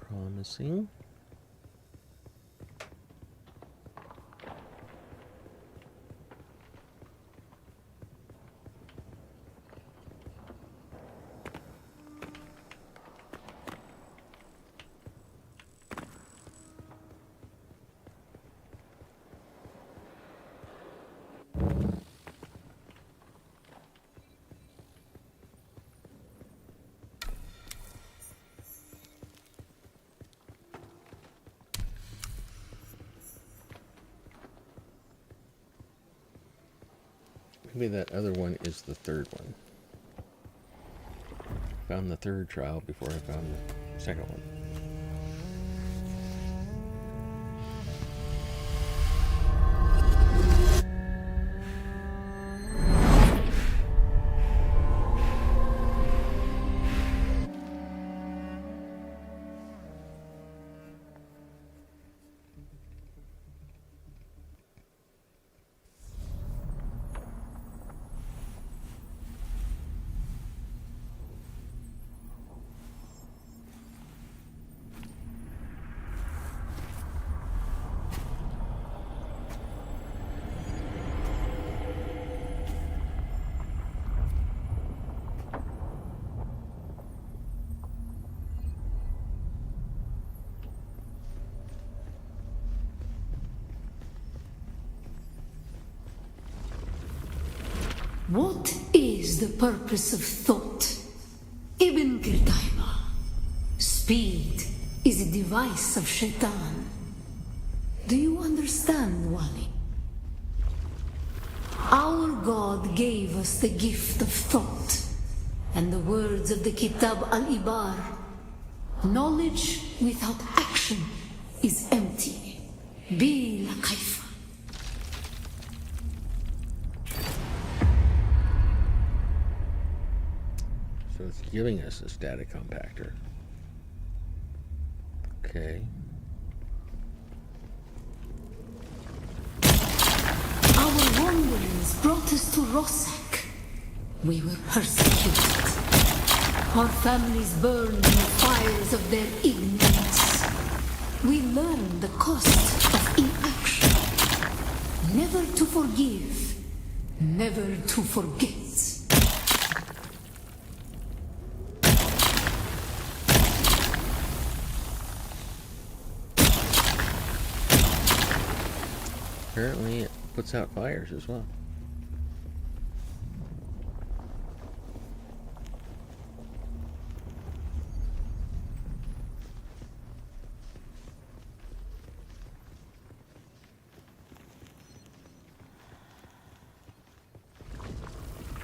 Promising. Maybe that other one is the third one. Found the third trial before I found the second one. What is the purpose of thought? Ibn Qutayba. Speed is a device of Shaitan. Do you understand, Wali? Our God gave us the gift of thought, and the words of the Kitab al-Ibar. Knowledge without action is empty. Bila kaifa. So it's giving us a static compactor. Okay. Our wanderings brought us to Rossak. We were persecuted. Our families burned in the fires of their ignorance. We learned the cost of inaction. Never to forgive, never to forget. apparently it puts out fires as well.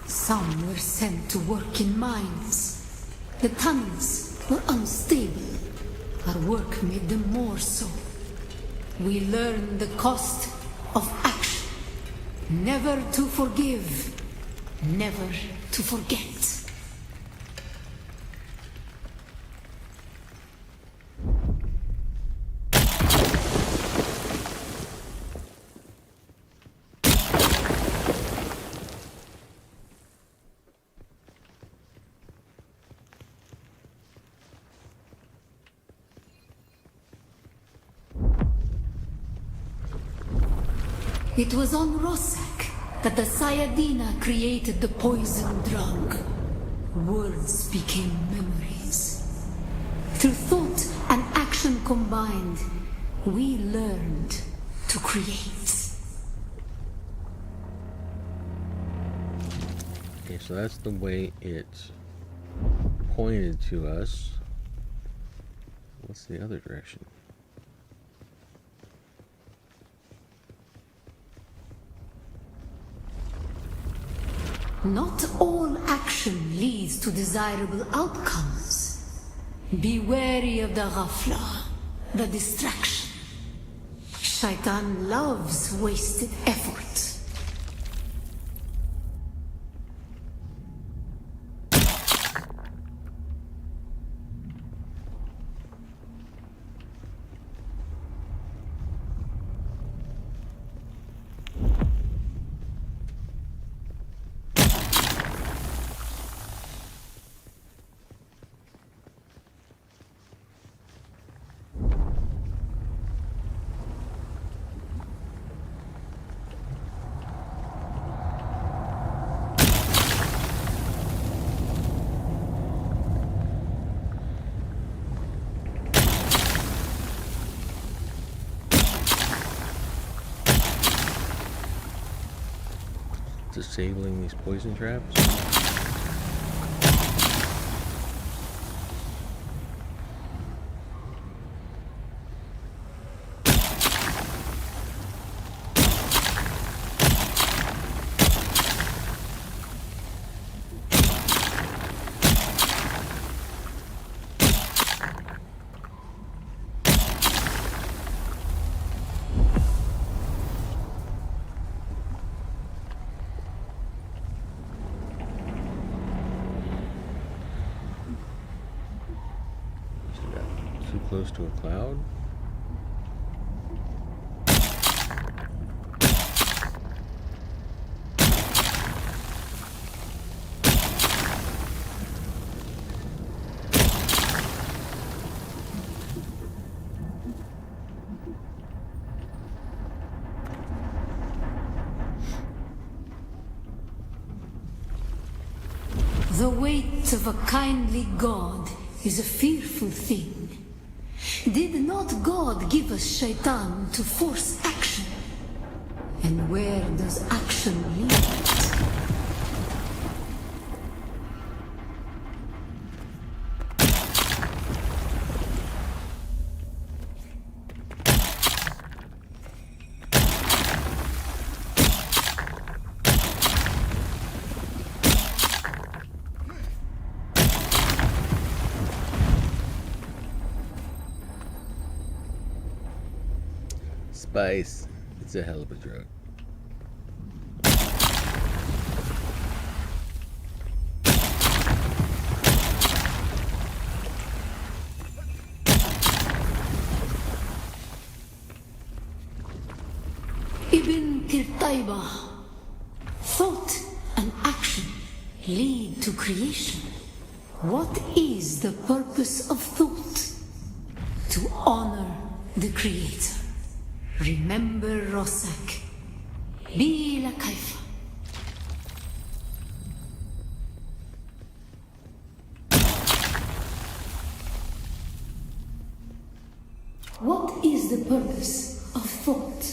Some were sent to work in mines. The tunnels were unstable. Our work made them more so. We learned the cost of action. Never to forgive. Never to forget. It was on Rossack that the Sayadina created the poison drug. Words became memories. Through thought and action combined, we learned to create. Okay, so that's the way it pointed to us. What's the other direction? Not all action leads to desirable outcomes. Be wary of the ghafla, the distraction. Shaitan loves wasted effort. Disabling these poison traps. Too close to a cloud. The weight of a kindly God is a fearful thing. Did not God give us Shaitan to force action? And where does action lead? Spice. It's a hell of a drug. Ibn Tirtaiba. Thought and action lead to creation. What is the purpose of thought? To honor the Creator. Remember Rossack. Bila kaifa. What is the purpose of thought?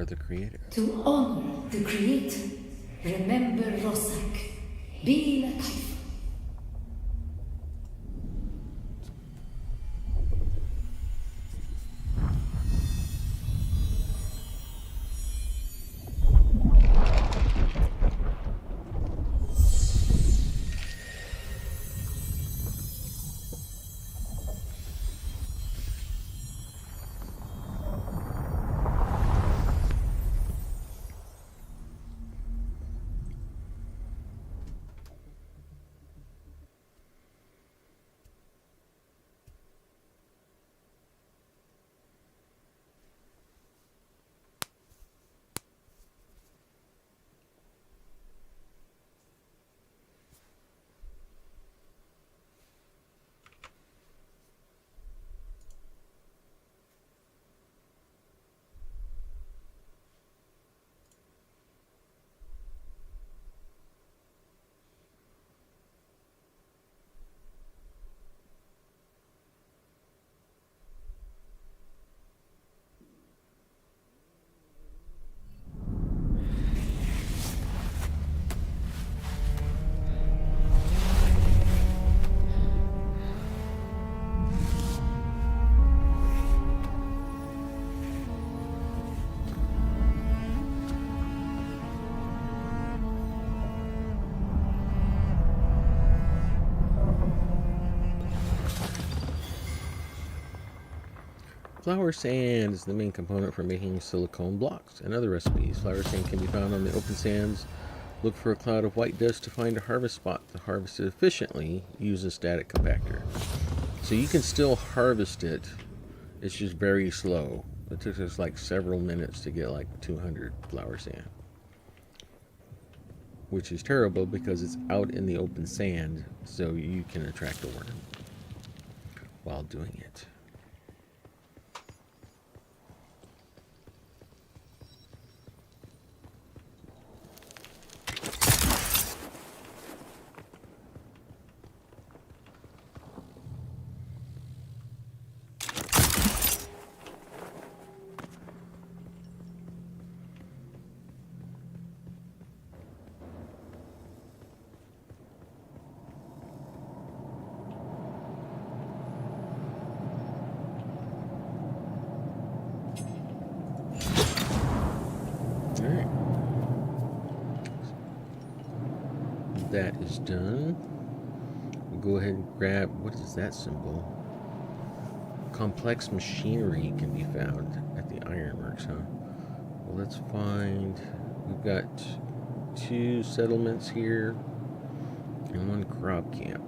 honor the creator. To honor the Creator, remember Rosak. Be like Haifa. Flower sand is the main component for making silicone blocks and other recipes. Flower sand can be found on the open sands. Look for a cloud of white dust to find a harvest spot. To harvest it efficiently, use a static compactor. So you can still harvest it. It's just very slow. It took us like several minutes to get like 200 flower sand. Which is terrible because it's out in the open sand, so you can attract a worm while doing it. That is done. We'll go ahead and grab, what is that symbol? Complex machinery can be found at the ironworks, huh? Well, let's find, we've got 2 settlements here and 1 crop camp.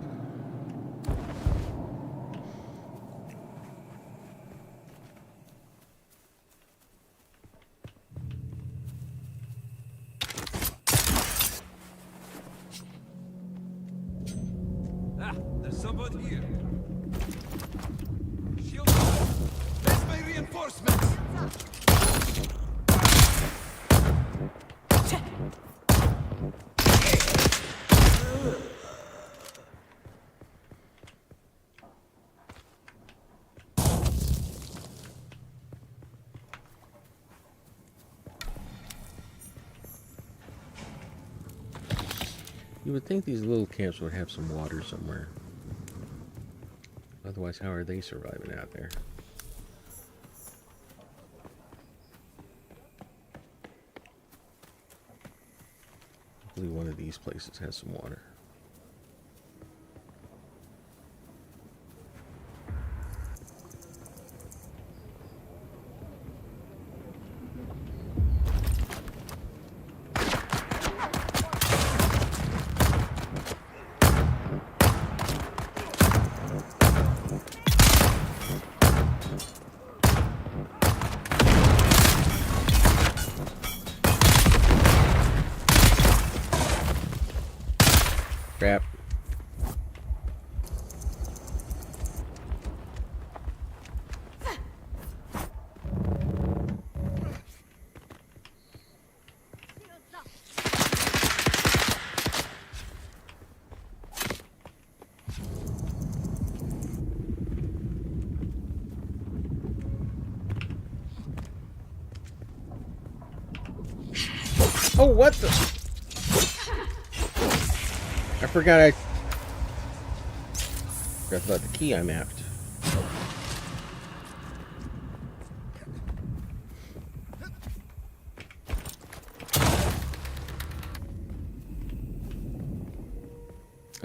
There's someone here. Shield up. That's my reinforcements. You would think these little camps would have some water somewhere. Otherwise, how are they surviving out there? Hopefully one of these places has some water. Oh, what the? I forgot I about the key I mapped.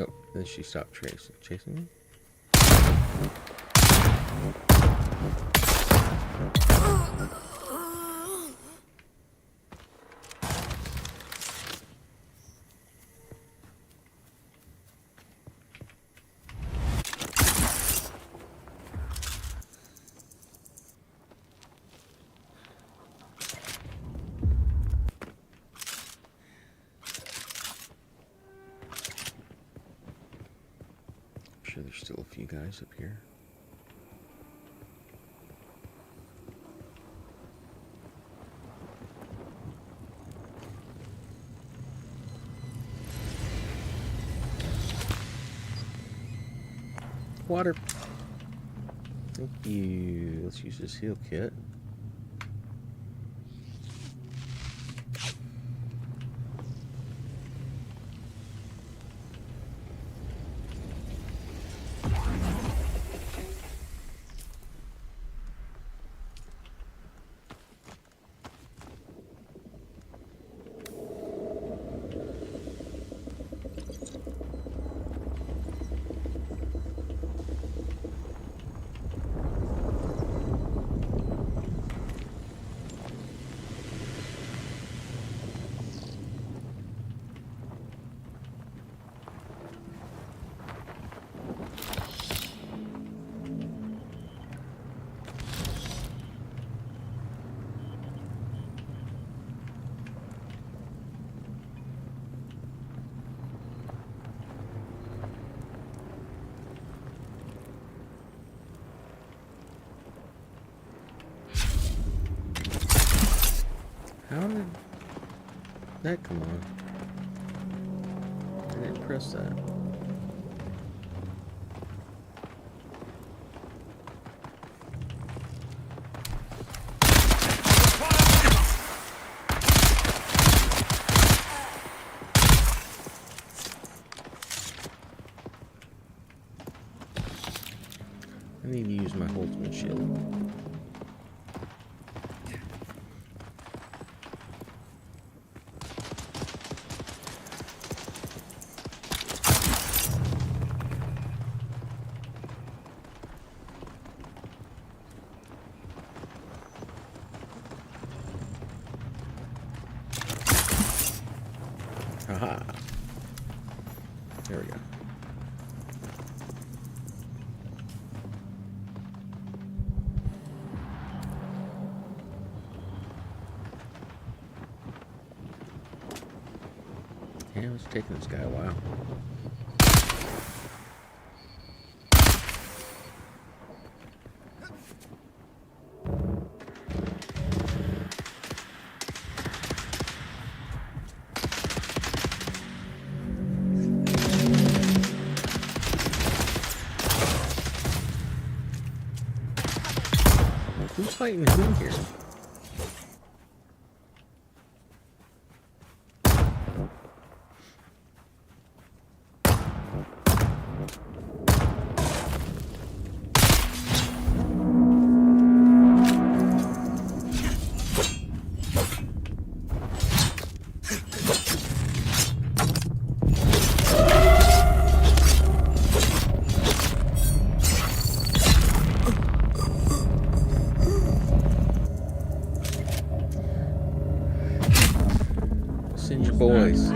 Oh, then she stopped chasing me. I'm sure there's still a few guys up here. Water. Thank you. Let's use this heal kit. How did that come on? I didn't press that. I need to use my Holtzman shield. Aha. There we go. Yeah, it's taking this guy a while. Who's fighting who here? Send your boys.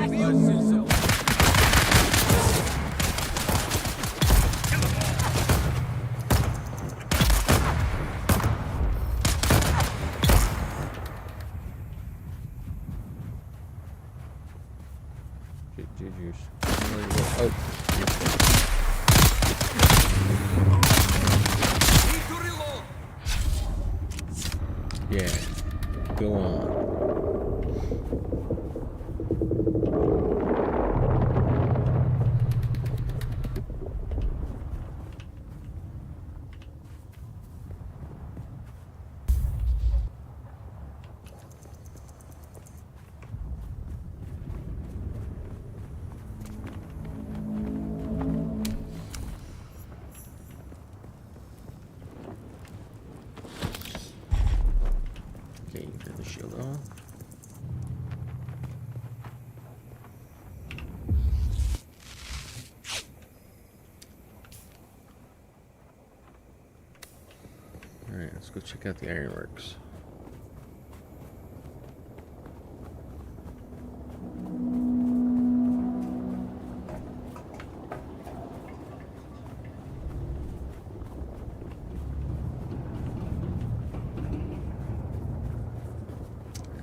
Juju's. Oh. Yeah. Go on. Alright, let's go check out the ironworks.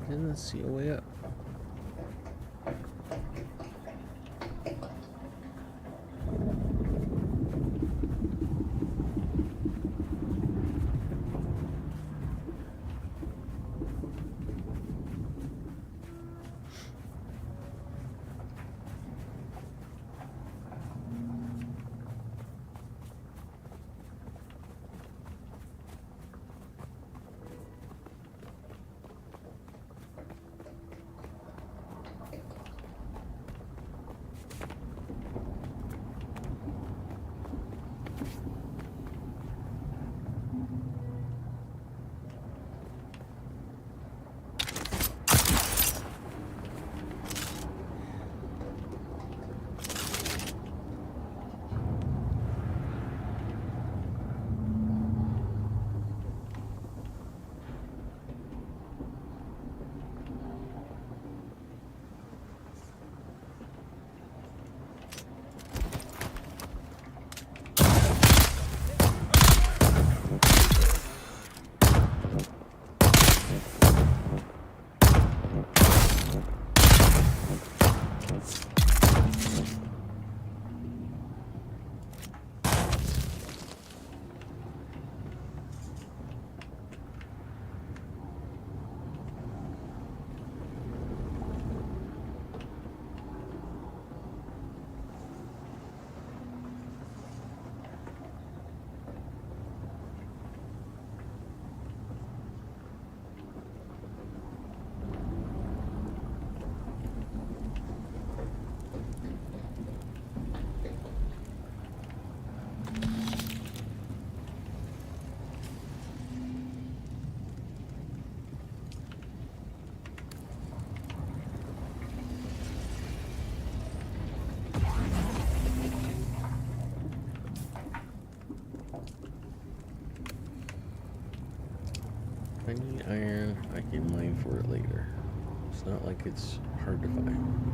I didn't see a way up. If I need iron, I can mine for it later. It's not like it's hard to find.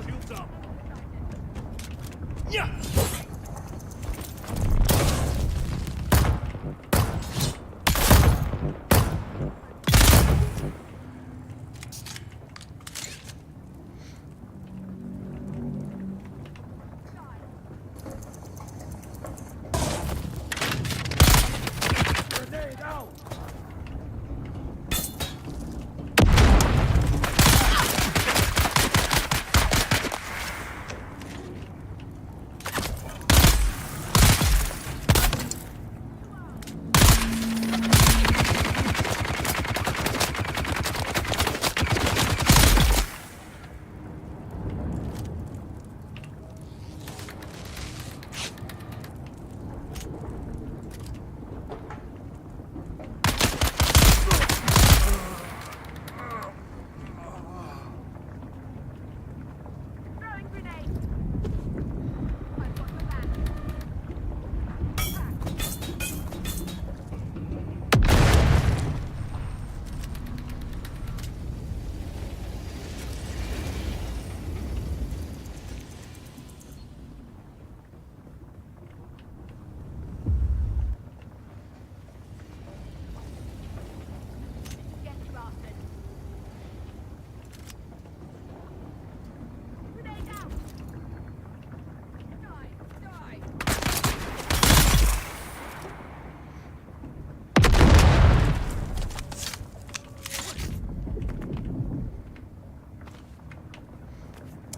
Shields up. Yeah. Grenade out.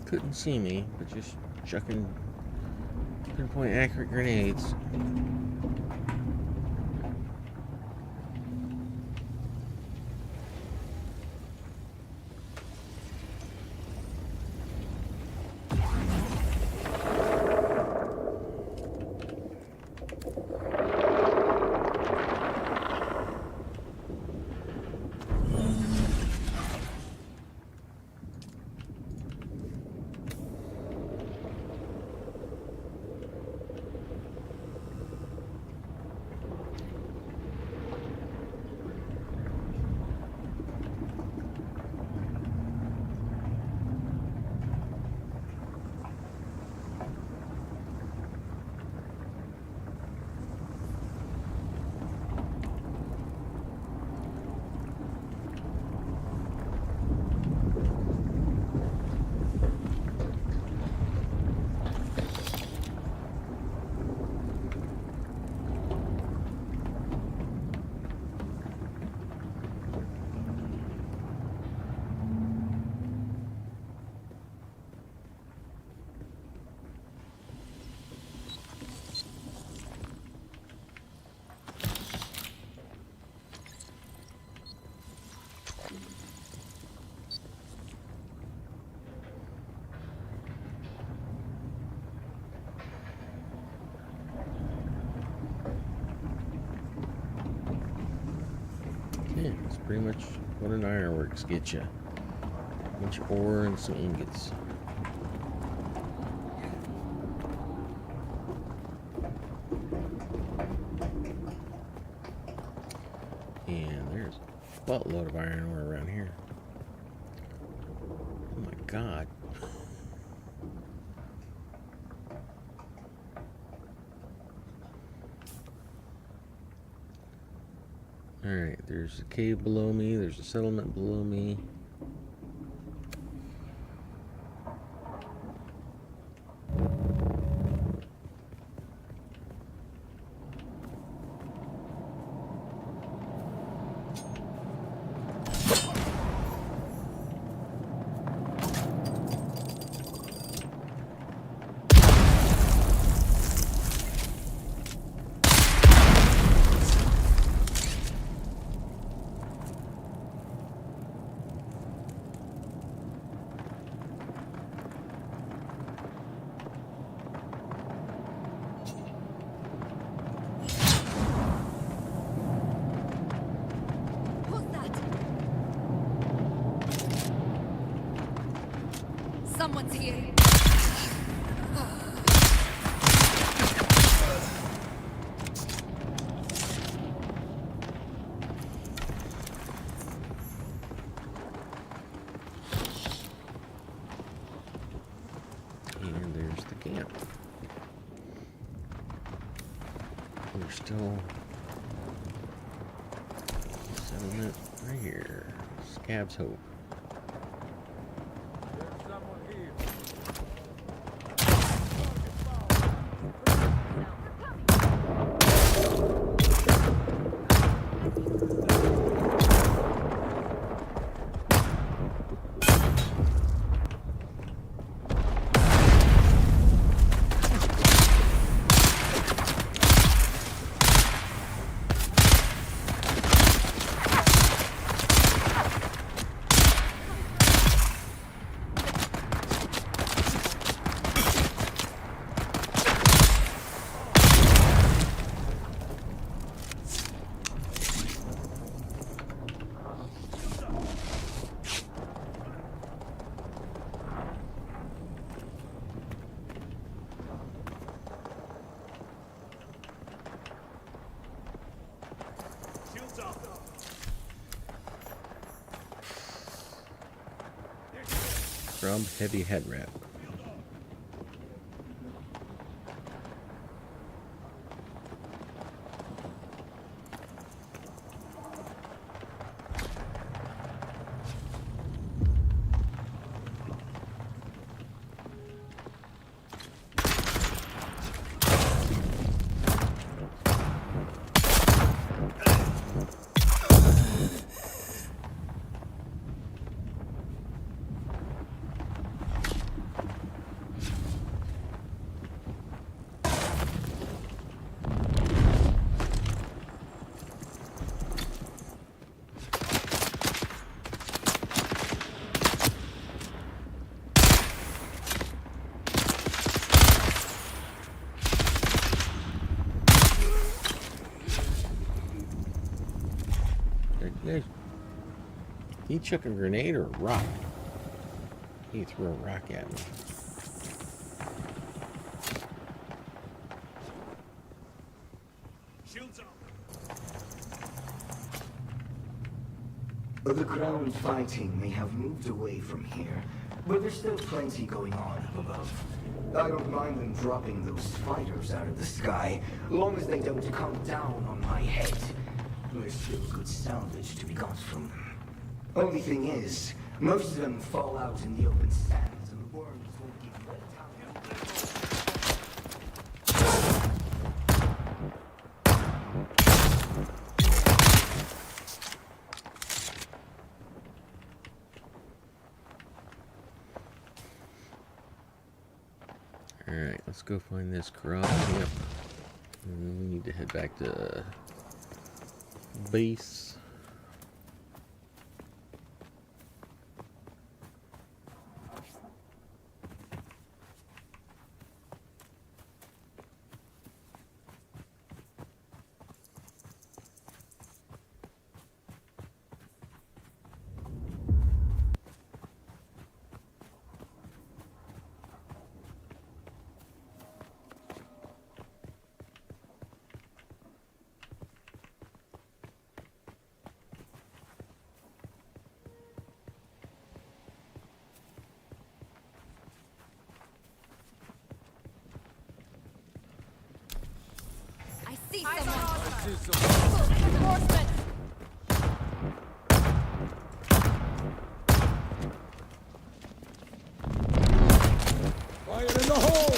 couldn't see me, but just chucking pinpoint accurate grenades. Yeah, it's pretty much what an ironworks gets you. A bunch of ore and some ingots. And there's a buttload of iron ore around here. Oh my god. Alright, there's a cave below me, there's a settlement below me. Someone's here. And there's the camp. We're still settlement right here. Scab's Hope. Grub heavy head wrap. He chuck a grenade or a rock? He threw a rock at me. Shields up. The ground fighting may have moved away from here, but there's still plenty going on up above. I don't mind them dropping those fighters out of the sky, long as they don't come down on my head. There's still good salvage to be got from them. Only thing is, most of them fall out in the open sands, and the worms won't give them Alright, let's go find this Karab camp. And we need to head back to base. Fire in the hole!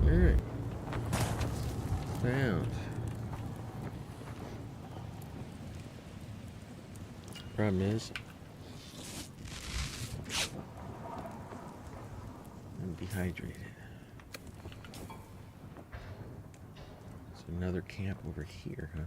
Alright. Found. Problem is, I'm dehydrated. There's another camp over here, huh?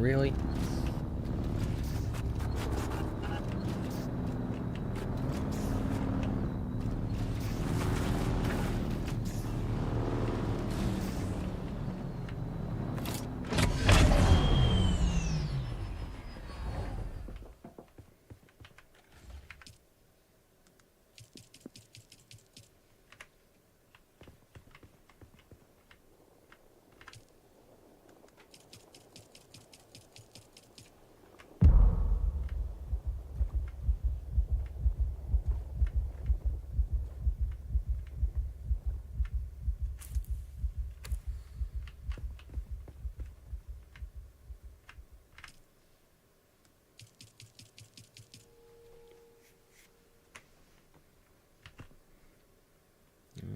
Really?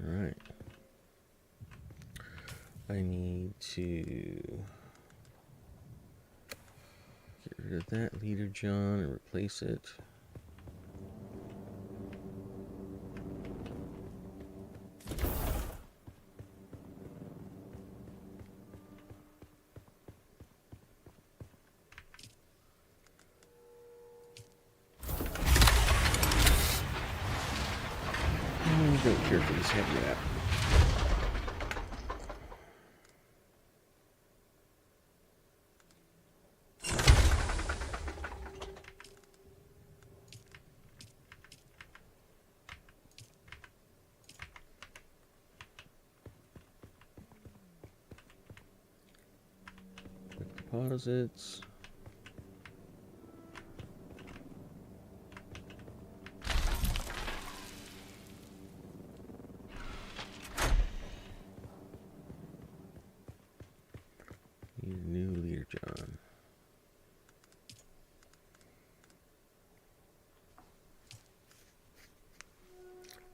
Alright. I need to get rid of that leader John and replace it. I don't care for this heavy wrap. Deposits. Need a new leader, John.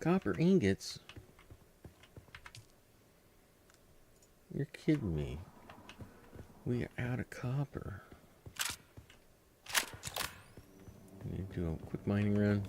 Copper ingots? You're kidding me. We are out of copper. Need to do a quick mining run.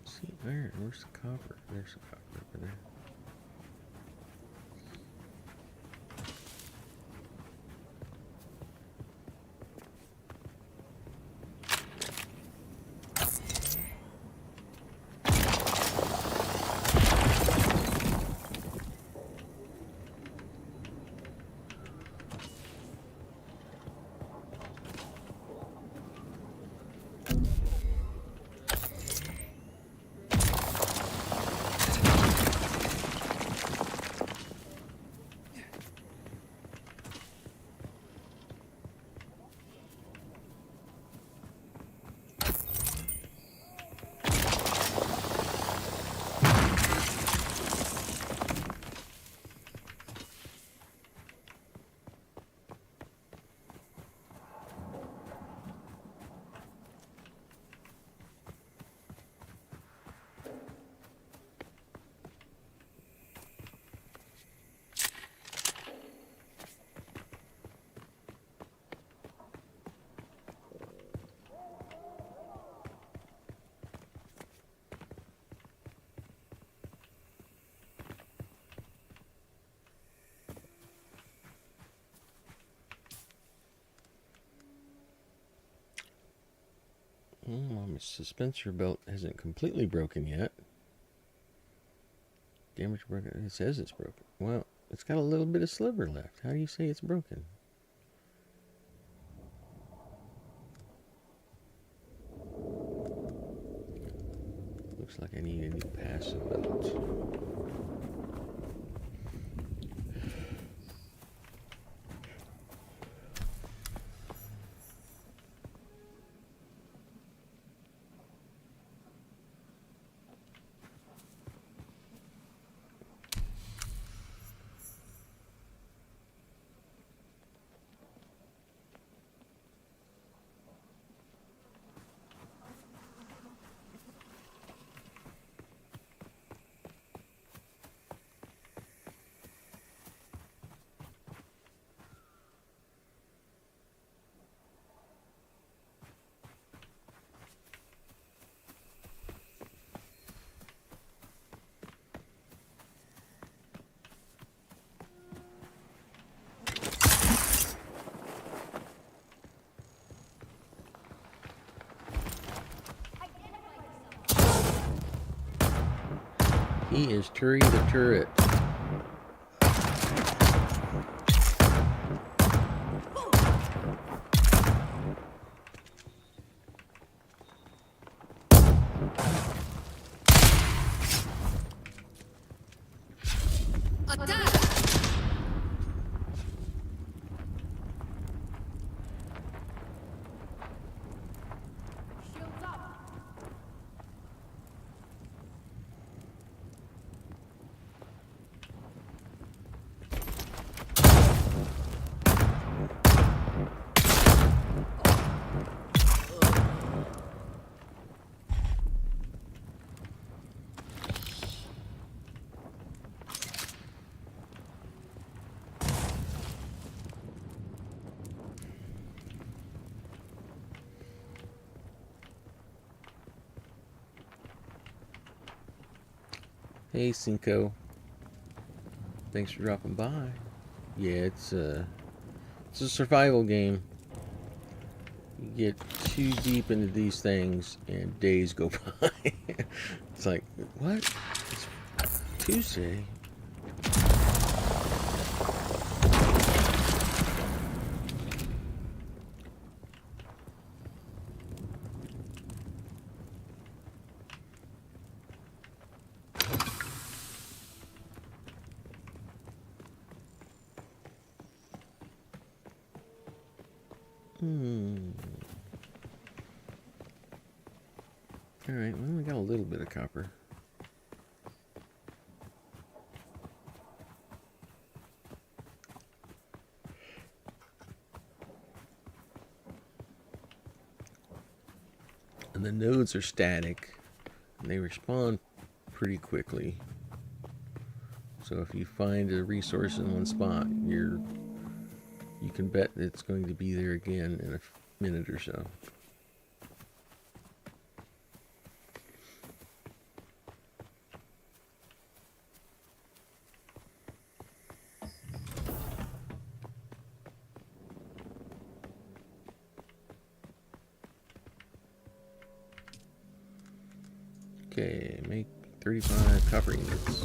See, where's the copper? There's the copper over there. My suspensor belt isn't completely broken yet. Damage broken. It says it's broken. Well, it's got a little bit of sliver left. How do you say it's broken? Looks like I need a new passive belt. He is Turi the Turret. Hey Cinco, thanks for dropping by. Yeah, it's a survival game. You get too deep into these things and days go by. It's like, what? It's Tuesday. Alright, well, we got a little bit of copper. And the nodes are static, and they respond pretty quickly. So if you find a resource in one spot, you can bet that it's going to be there again in a minute or so. Okay, make 35 copper units.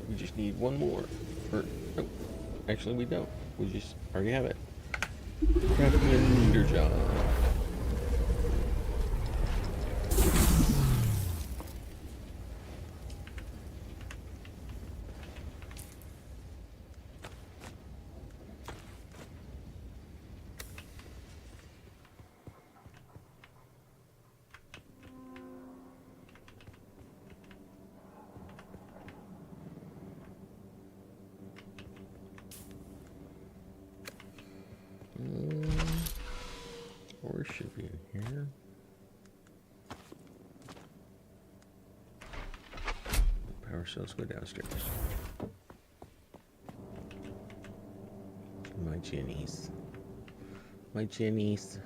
We just need one more. Or, nope, actually we don't. We just already have it. Crafting a leader job. Or should be in here. Power cells go downstairs. My jennies. My jennies.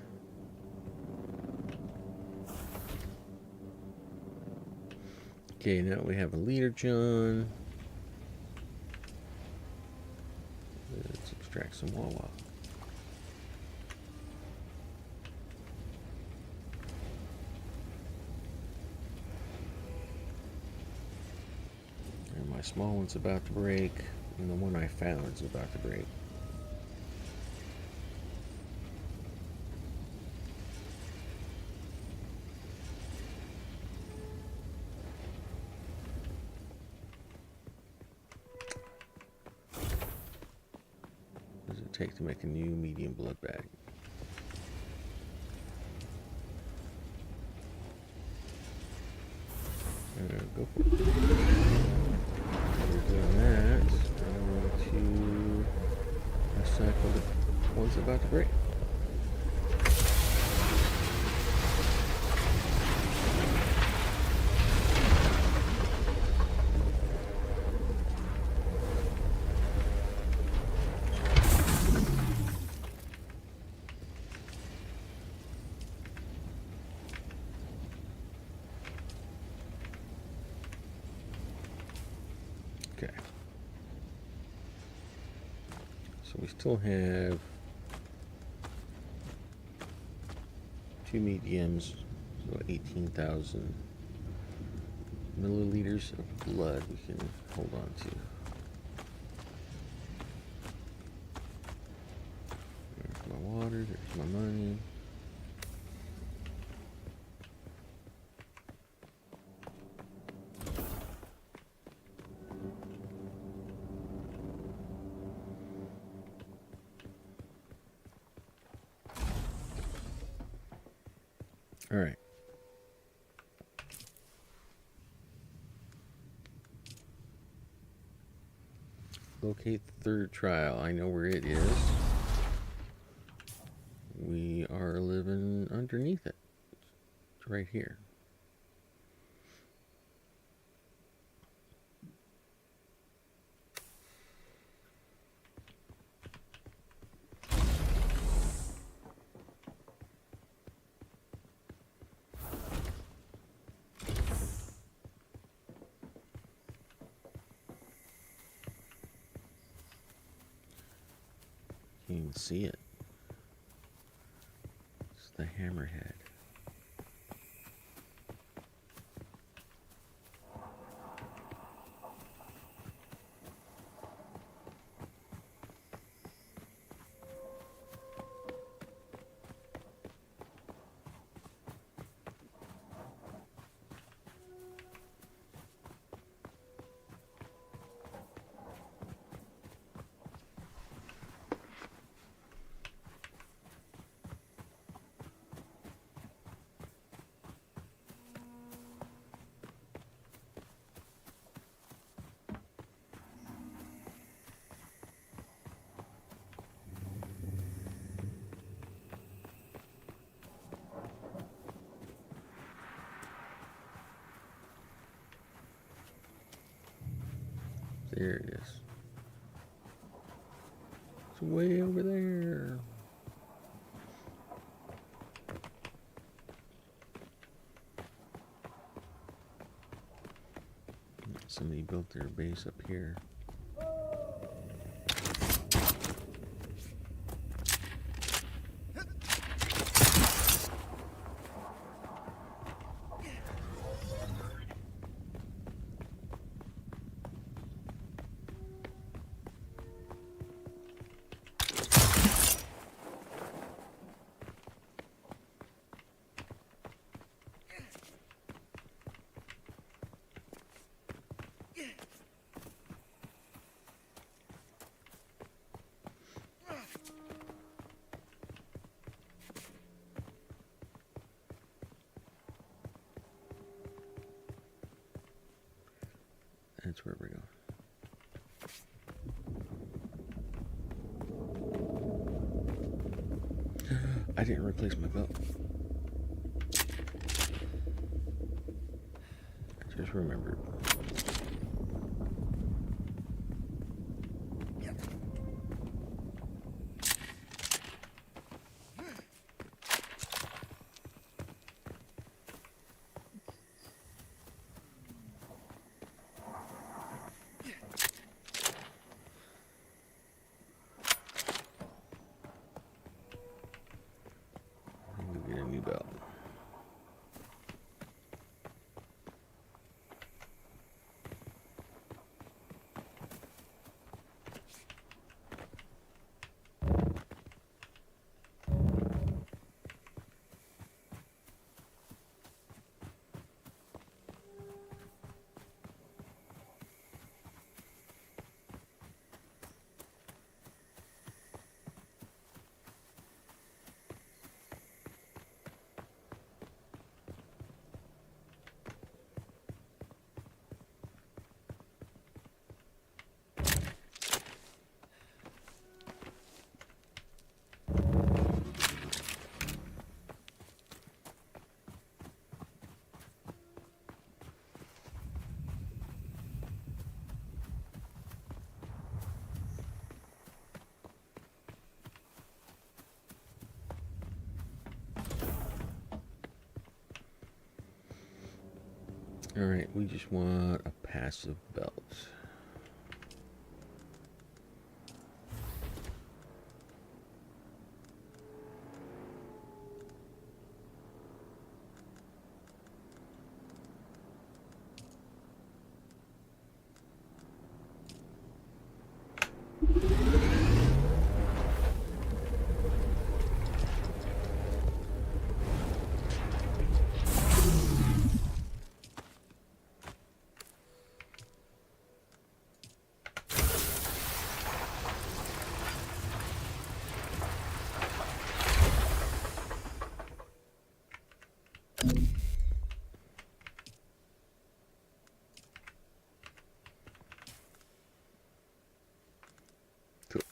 Okay, now we have a leader, John. Let's extract some Wawa. And my small one's about to break, and the one I found is about to break. What does it take to make a new medium blood bag? Go for it. We're doing that. I'm going to recycle the ones about to break. Okay. So we still have 2 mediums, so 18,000 milliliters of blood we can hold on to. There's my water, there's my money. All right. Locate the third trial. I know where it is. We are living underneath it. It's right here. You can see it. It's the hammerhead. There it is. It's way over there. Somebody built their base up here. That's where we're going. I didn't replace my belt. I just remembered. Alright, we just want a passive belt. Cool.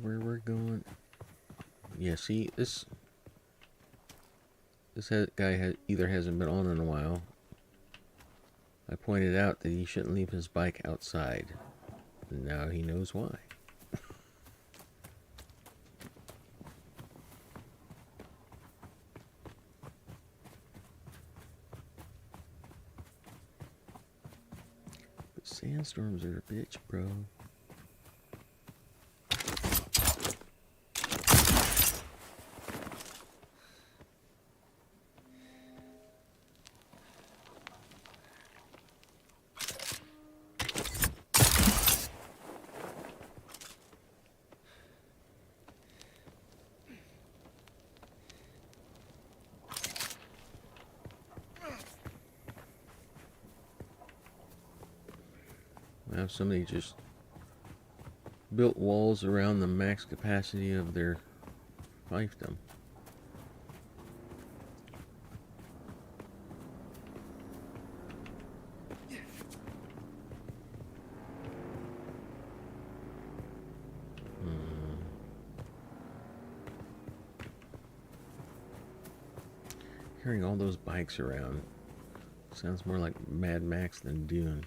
Where we're going. Yeah, see, this guy either hasn't been on in a while. I pointed out that he shouldn't leave his bike outside. And now he knows why. But sandstorms are a bitch, bro. Now somebody just built walls around the max capacity of their fiefdom. Carrying all those bikes around sounds more like Mad Max than Dune.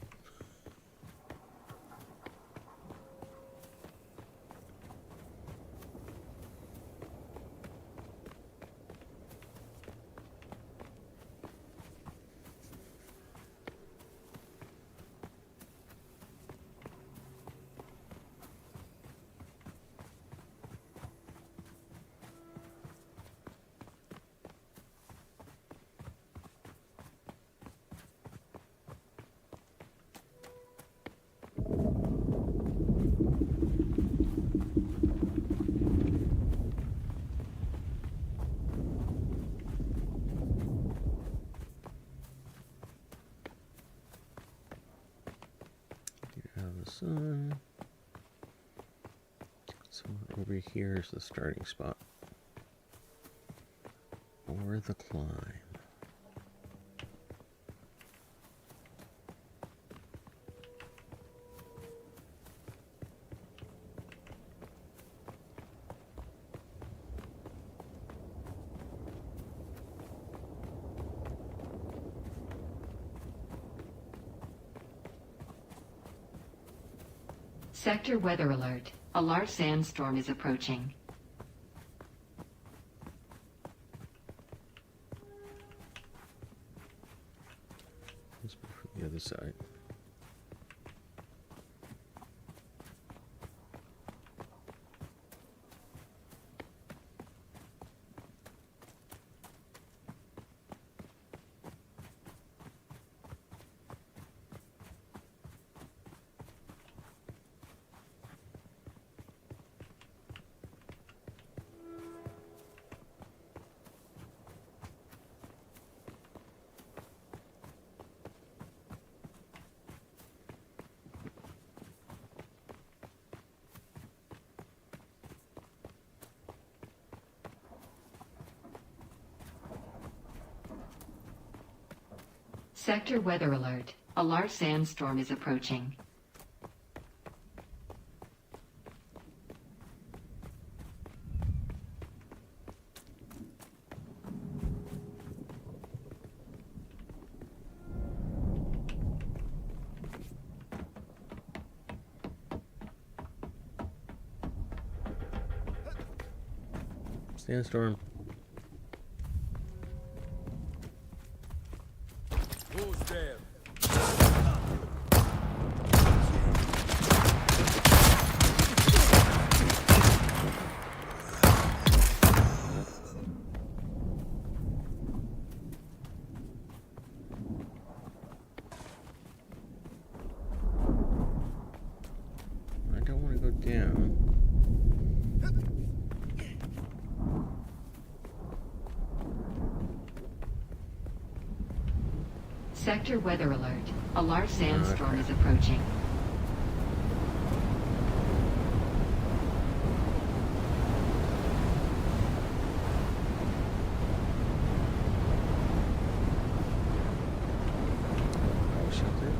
Sun. So over here is the starting spot. Or the climb. Sector weather alert. A large sandstorm is approaching. Let's go from the other side. Sector weather alert. A large sandstorm is approaching. Sandstorm. Who's there? I don't want to go down. Sector weather alert. A large sandstorm is approaching. Power shelter.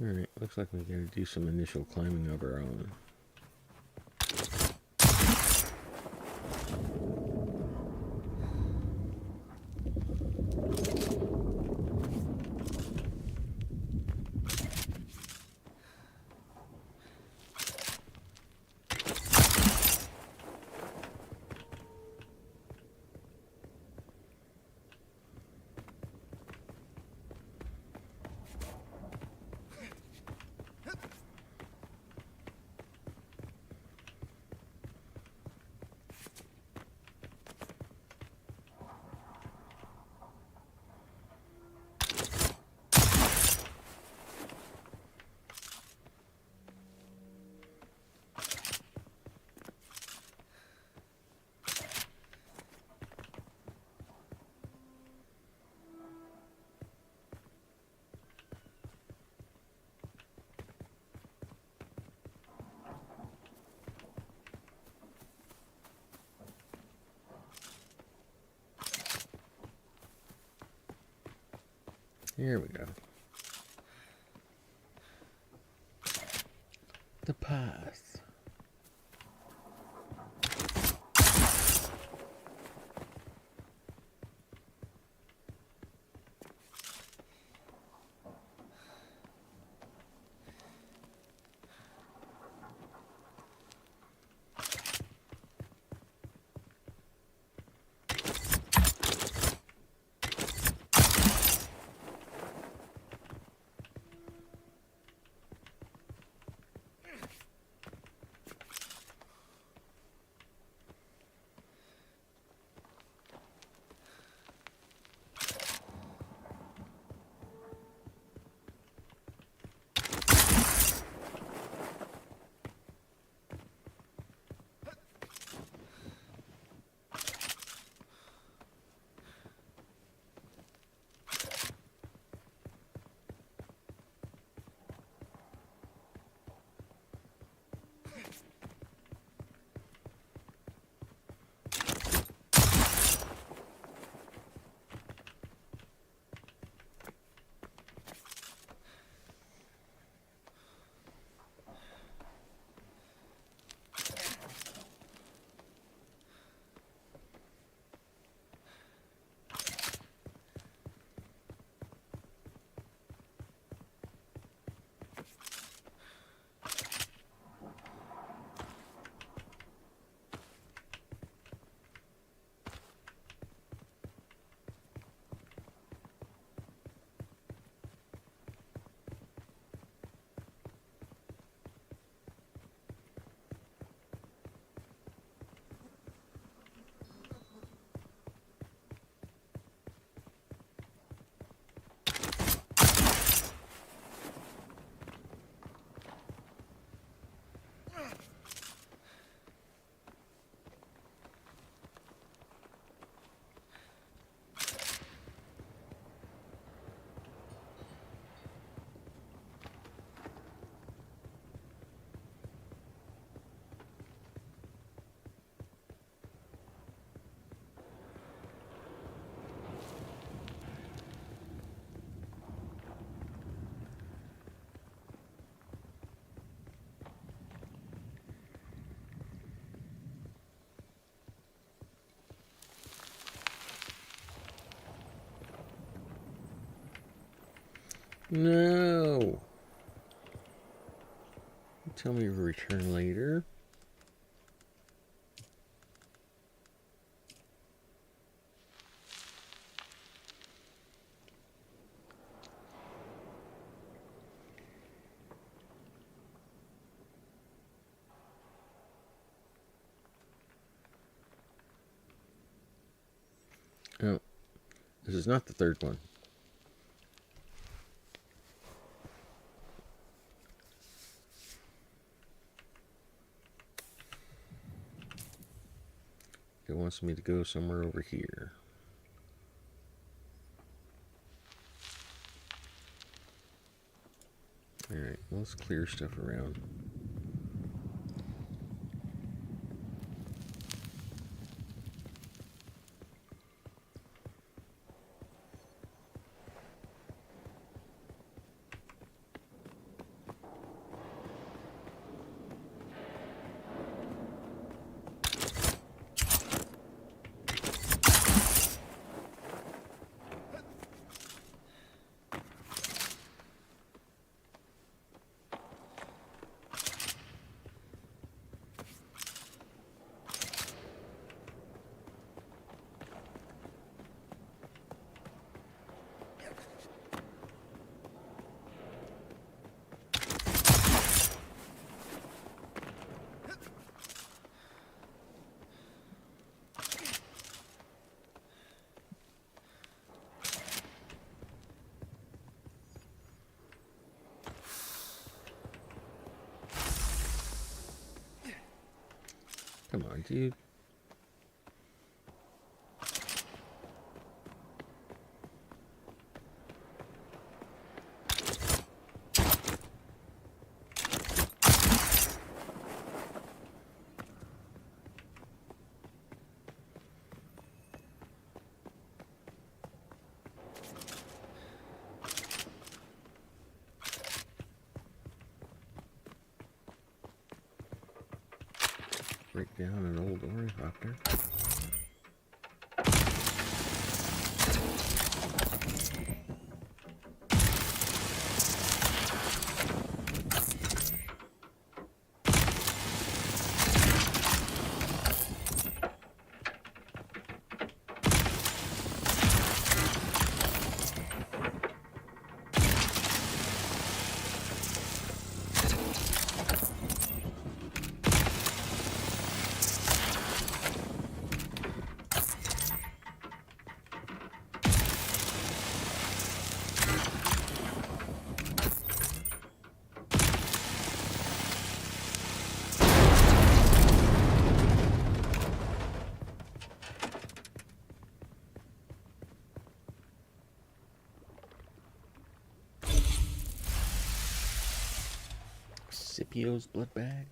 Alright, looks like we gotta do some initial climbing of our own. Here we go. The path. No. Tell me to return later. Oh, this is not the third one. It wants me to go somewhere over here. Alright, let's clear stuff around. Come on, dude. Break down an old ornithopter. Scipio's blood bag.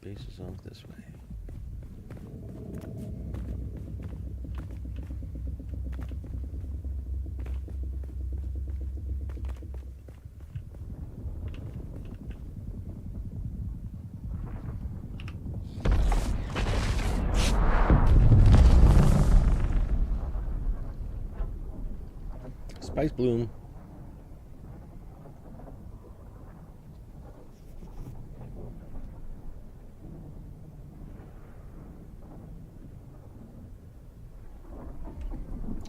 Base is off this way. Spice Bloom.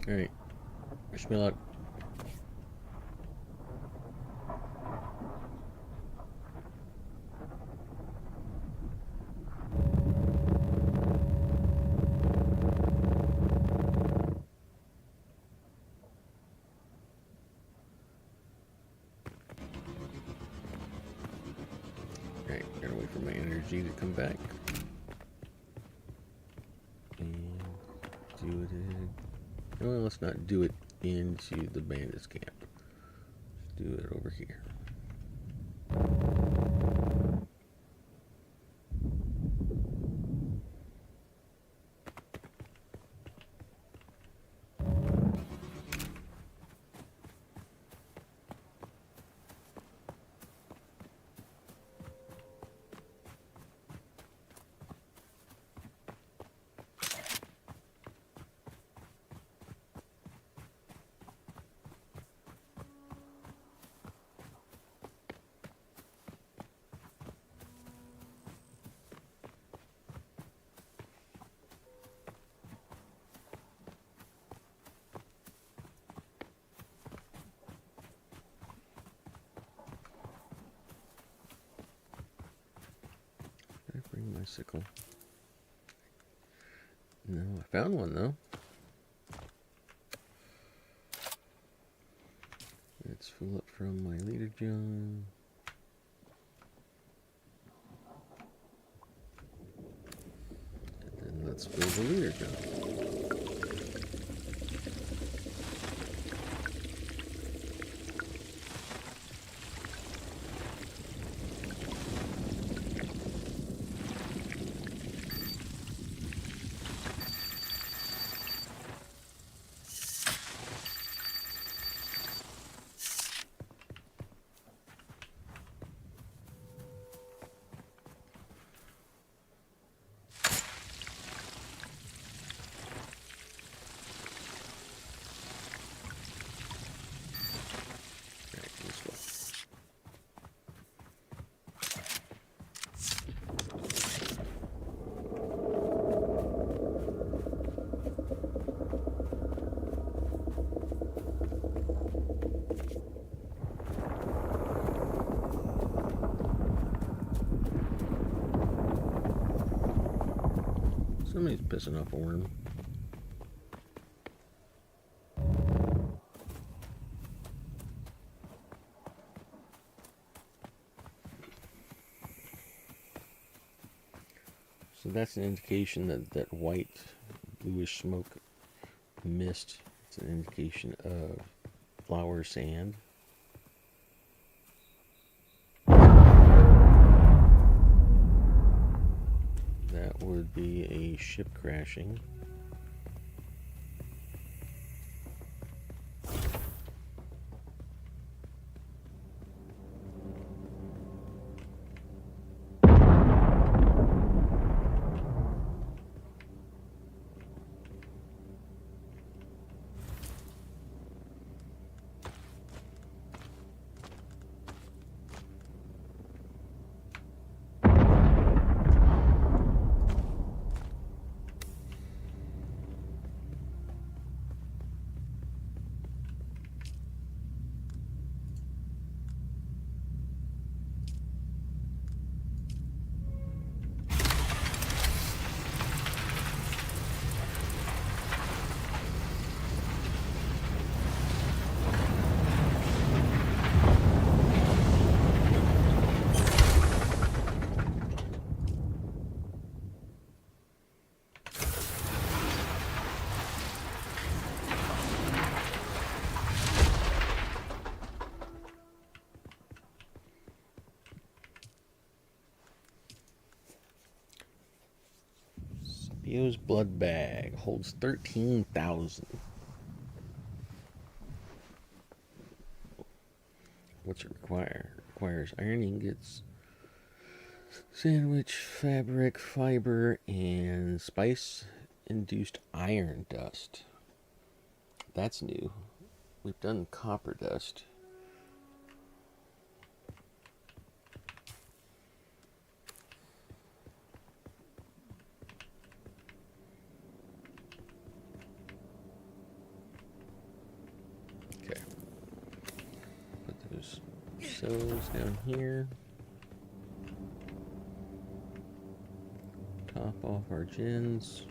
Alright. Wish me luck. Alright, gotta wait for my energy to come back. And do it. Well, let's not do it into the bandits camp. Let's do it over here. I bring my sickle? No, I found one though. Let's fill up from my leader John. And then let's fill the leader John. Somebody's pissing off a worm. So that's an indication that white, bluish smoke mist. It's an indication of flower sand. That would be a ship crashing. Bio's blood bag holds 13,000. What's it require? It requires iron ingots, sandwich, fabric, fiber, and spice-induced iron dust. That's new. We've done copper dust. Cells down here. Top off our gens.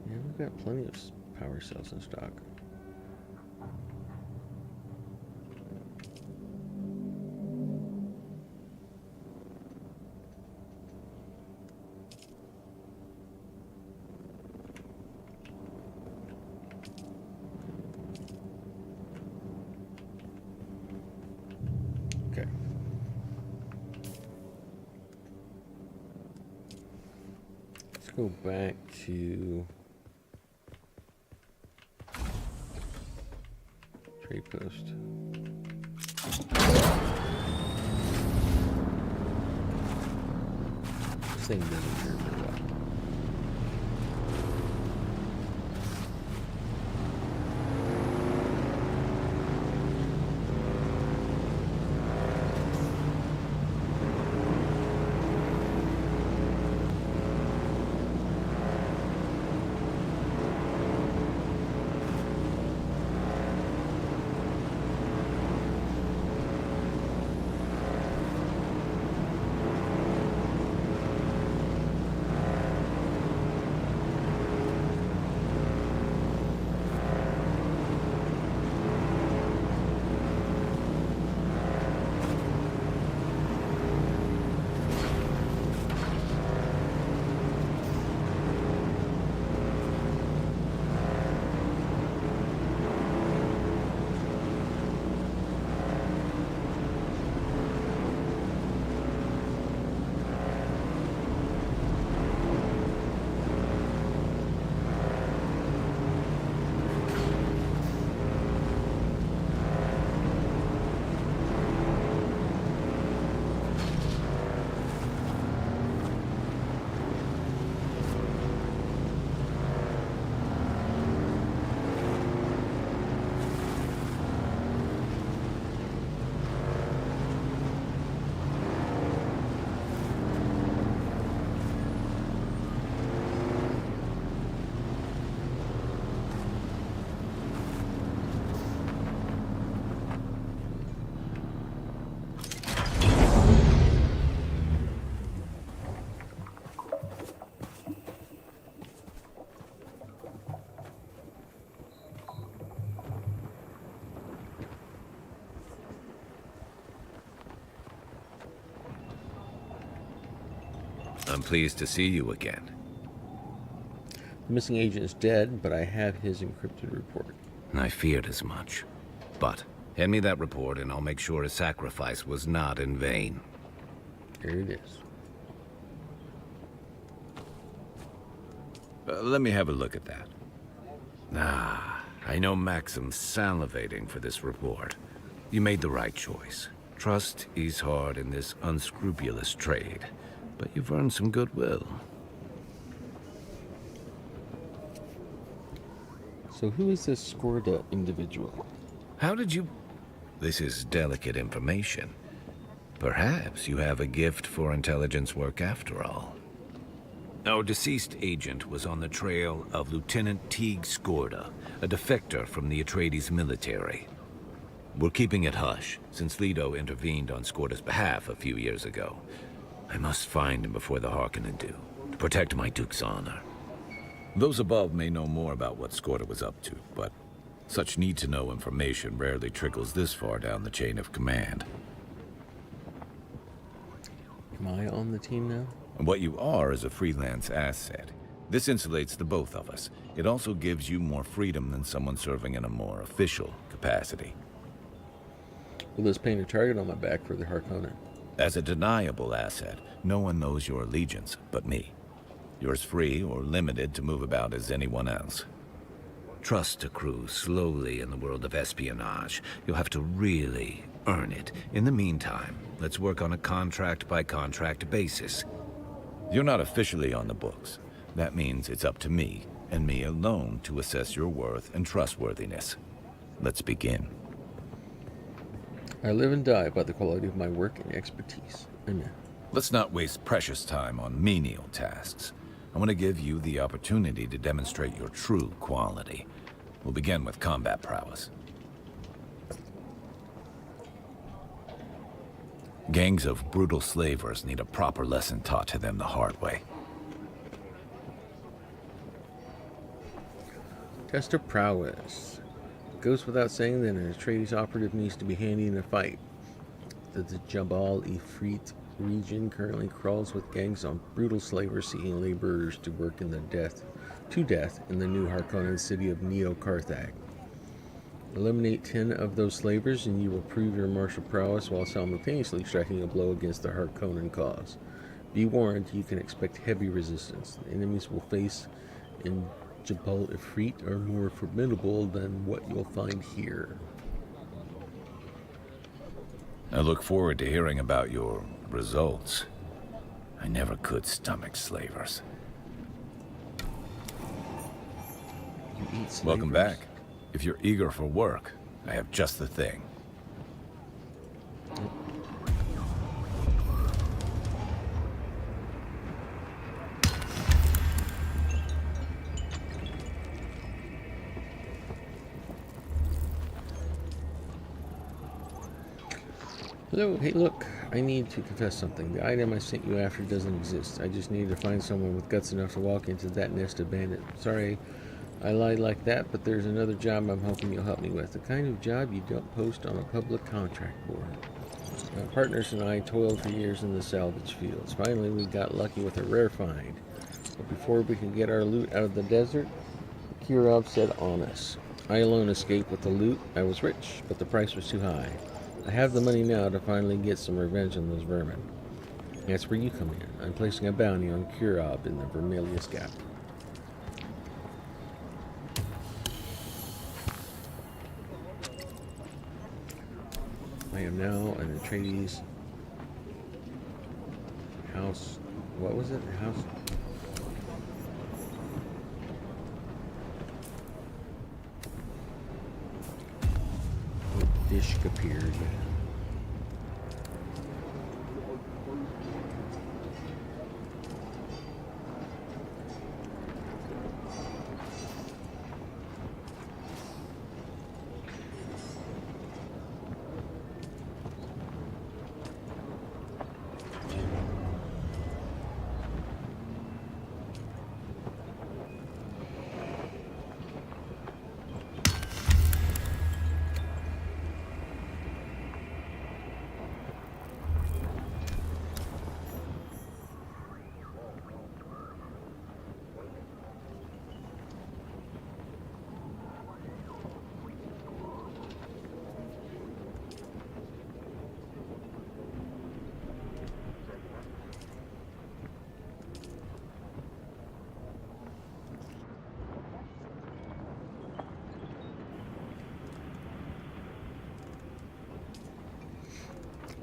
Yeah, we've got plenty of power cells in stock. Go back to trade post. This thing doesn't turn very well. I'm pleased to see you again. The missing agent is dead, but I have his encrypted report. I feared as much. But hand me that report and I'll make sure his sacrifice was not in vain. Here it is. Let me have a look at that. Ah, I know Maxim's salivating for this report. You made the right choice. Trust is hard in this unscrupulous trade, but you've earned some goodwill. So who is this Skorda individual? How did you... This is delicate information. Perhaps you have a gift for intelligence work after all. Our deceased agent was on the trail of Lieutenant Teague Skorda, a defector from the Atreides military. We're keeping it hush, since Leto intervened on Skorda's behalf a few years ago. I must find him before the Harkonnen do, to protect my Duke's honor. Those above may know more about what Skorda was up to, but such need-to-know information rarely trickles this far down the chain of command. Am I on the team now? What you are is a freelance asset. This insulates the both of us. It also gives you more freedom than someone serving in a more official capacity. Will this paint a target on my back for the Harkonnen? As a deniable asset, no one knows your allegiance but me. You're as free or limited to move about as anyone else. Trust accrues slowly in the world of espionage. You'll have to really earn it. In the meantime, let's work on a contract-by-contract basis. You're not officially on the books. That means it's up to me, and me alone, to assess your worth and trustworthiness. Let's begin. I live and die by the quality of my work and expertise. Amen. Let's not waste precious time on menial tasks. I want to give you the opportunity to demonstrate your true quality. We'll begin with combat prowess. Gangs of brutal slavers need a proper lesson taught to them the hard way. Test of prowess. It goes without saying that an Atreides operative needs to be handy in a fight. The Jabal Ifrit region currently crawls with gangs of brutal slavers seeking laborers to work to death in the new Harkonnen city of Neo-Carthag. Eliminate 10 of those slavers and you will prove your martial prowess while simultaneously striking a blow against the Harkonnen cause. Be warned, you can expect heavy resistance. The enemies will face in Jabal Ifrit are more formidable than what you'll find here. I look forward to hearing about your results. I never could stomach slavers. You eat slavers. Welcome back. If you're eager for work, I have just the thing. Hello, hey look, I need to confess something. The item I sent you after doesn't exist. I just need to find someone with guts enough to walk into that nest of bandits. Sorry, I lied like that, but there's another job I'm hoping you'll help me with. The kind of job you don't post on a public contract board. My partners and I toiled for years in the salvage fields. Finally, we got lucky with a rare find. But before we could get our loot out of the desert, Kirov said on us. I alone escaped with the loot. I was rich, but the price was too high. I have the money now to finally get some revenge on those vermin. That's where you come in. I'm placing a bounty on Kirov in the Vermilius Gap. I am now an Atreides house. What was it? House. Dish appeared.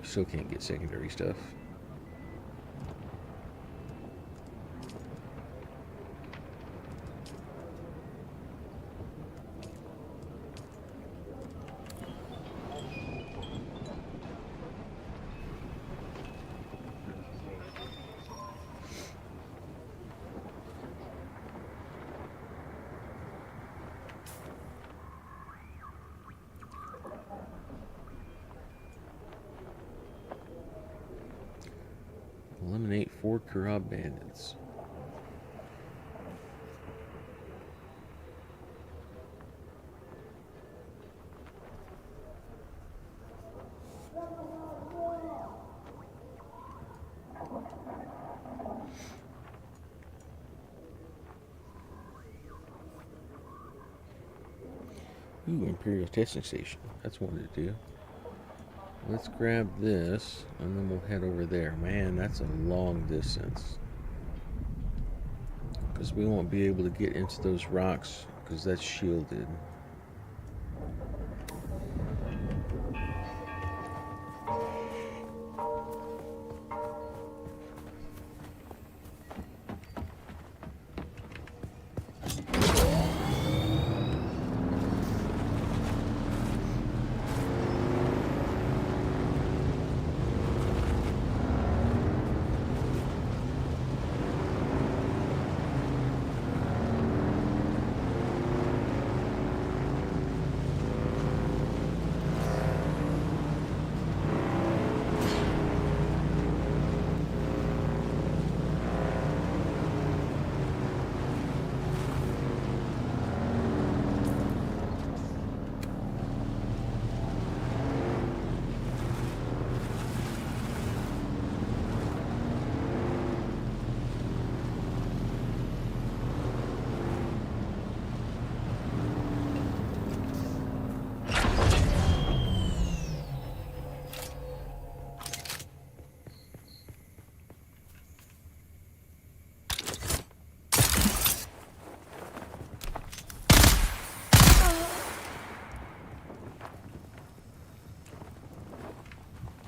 Still can't get secondary stuff. Eliminate 4 Karab bandits. Ooh, Imperial testing station. That's one to do. Let's grab this, and then we'll head over there. Man, that's a long distance. Because we won't be able to get into those rocks, because that's shielded.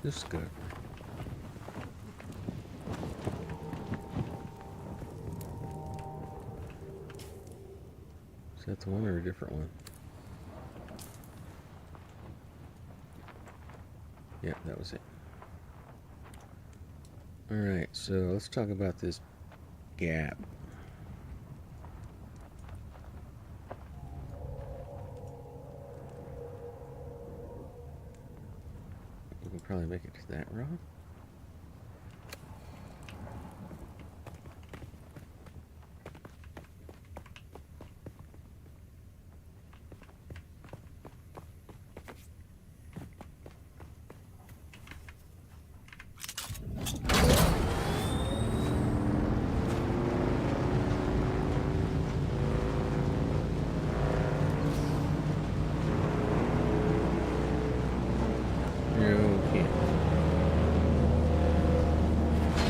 Discovery. Is that the one or a different one? Yeah, that was it. Alright, so let's talk about this gap. We can probably make it to that rock.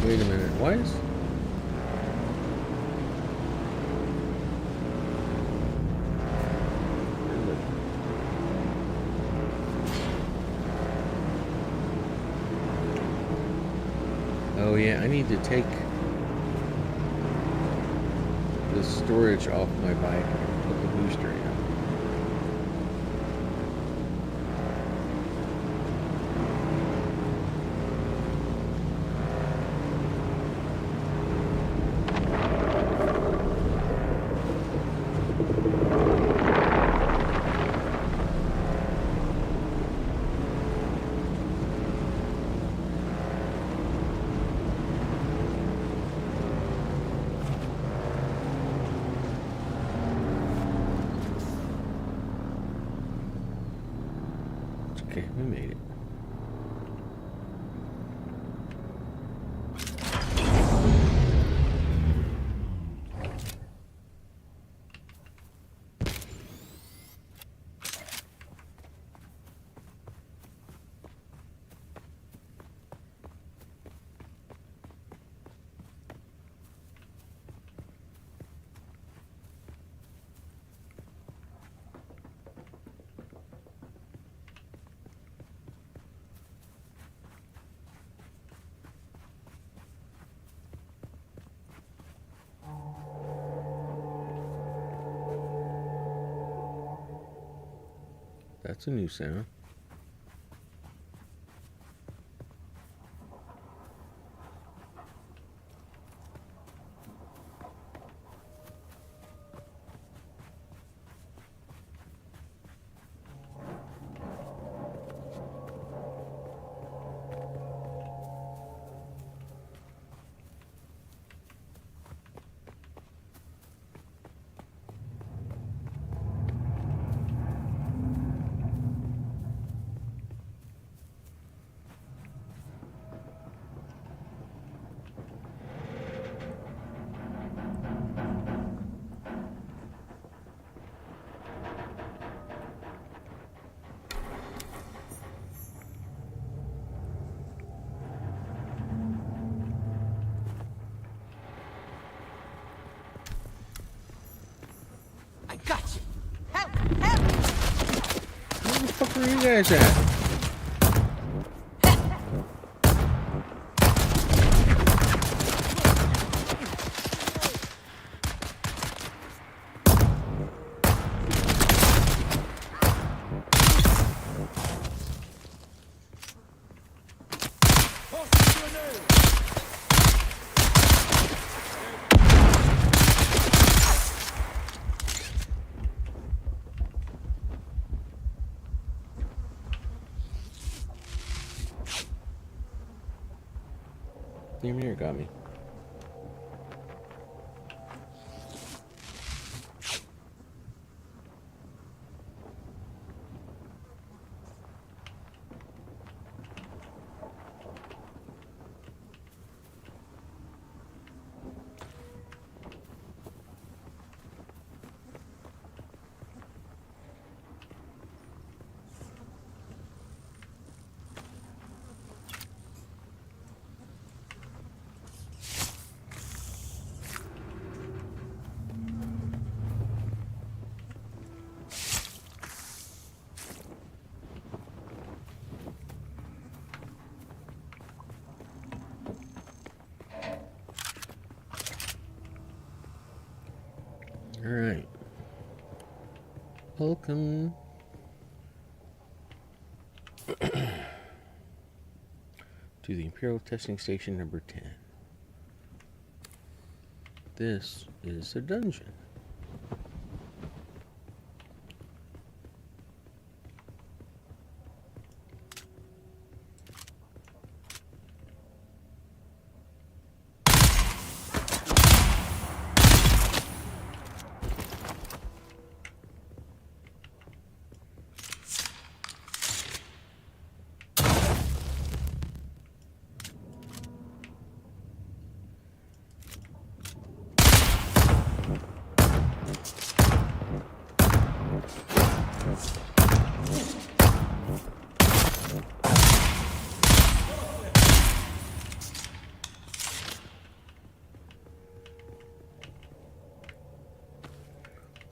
Wait a minute, why is... Oh yeah, I need to take the storage off my bike and put the booster in. Okay, we made it. That's a new sound. I got you. Help! Help! Where the fuck are you guys at? Damn near got me. Alright. Welcome to the Imperial Testing Station number 10. This is a dungeon.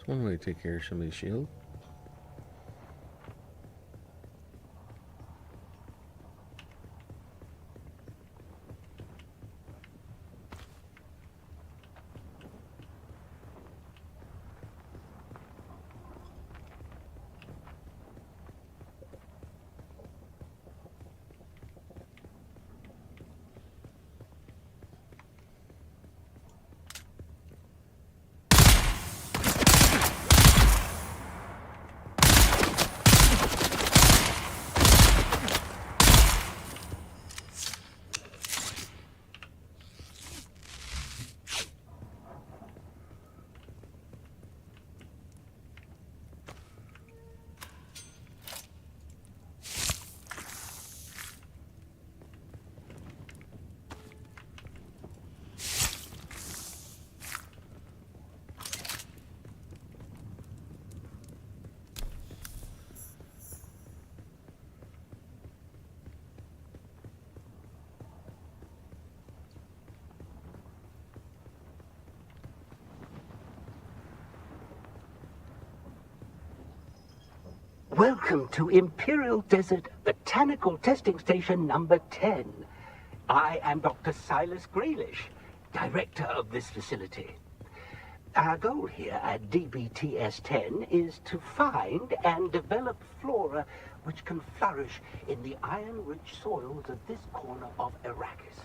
One way to take care of somebody's shield. Welcome to Imperial Desert Botanical Testing Station number 10. I am Dr. Silas Graylish, director of this facility. Our goal here at DBTS-10 is to find and develop flora which can flourish in the iron-rich soils of this corner of Arrakis.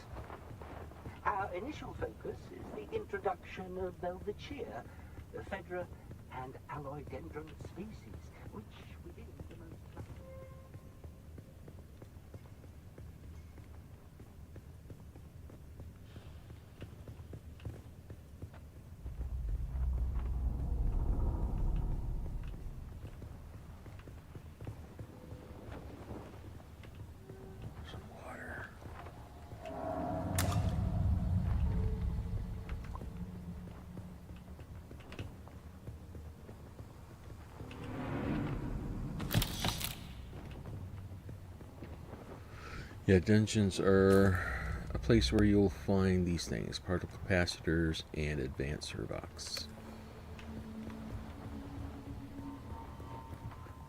Our initial focus is the introduction of Velvetia, Ephedra, and Aloidendron species, which within the most... Yeah, dungeons are a place where you'll find these things, particle capacitors and advanced servox.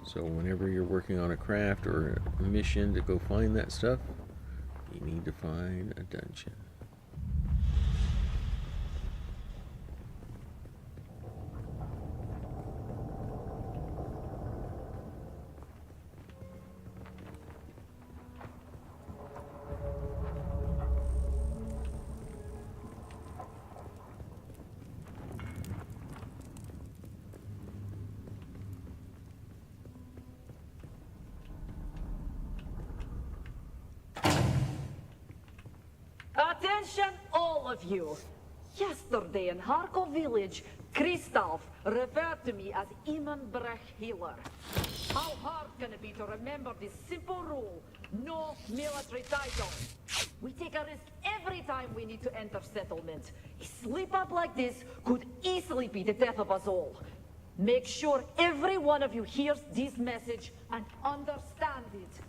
So whenever you're working on a craft or a mission to go find that stuff, you need to find a dungeon. Attention, all of you. Yesterday in Harkov village, Kristoff referred to me as Imanbrech Healer. How hard can it be to remember this simple rule? No military title. We take a risk every time we need to enter settlement. A slip-up like this could easily be the death of us all. Make sure every one of you hears this message and understands it.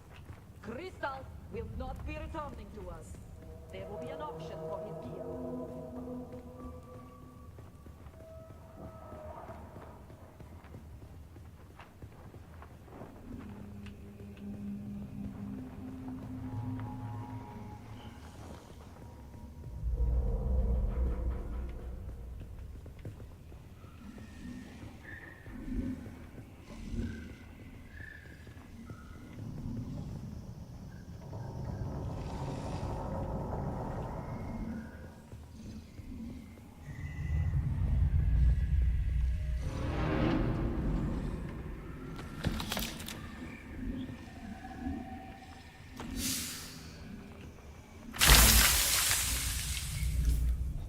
Kristoff will not be returning to us. There will be an option for his gear.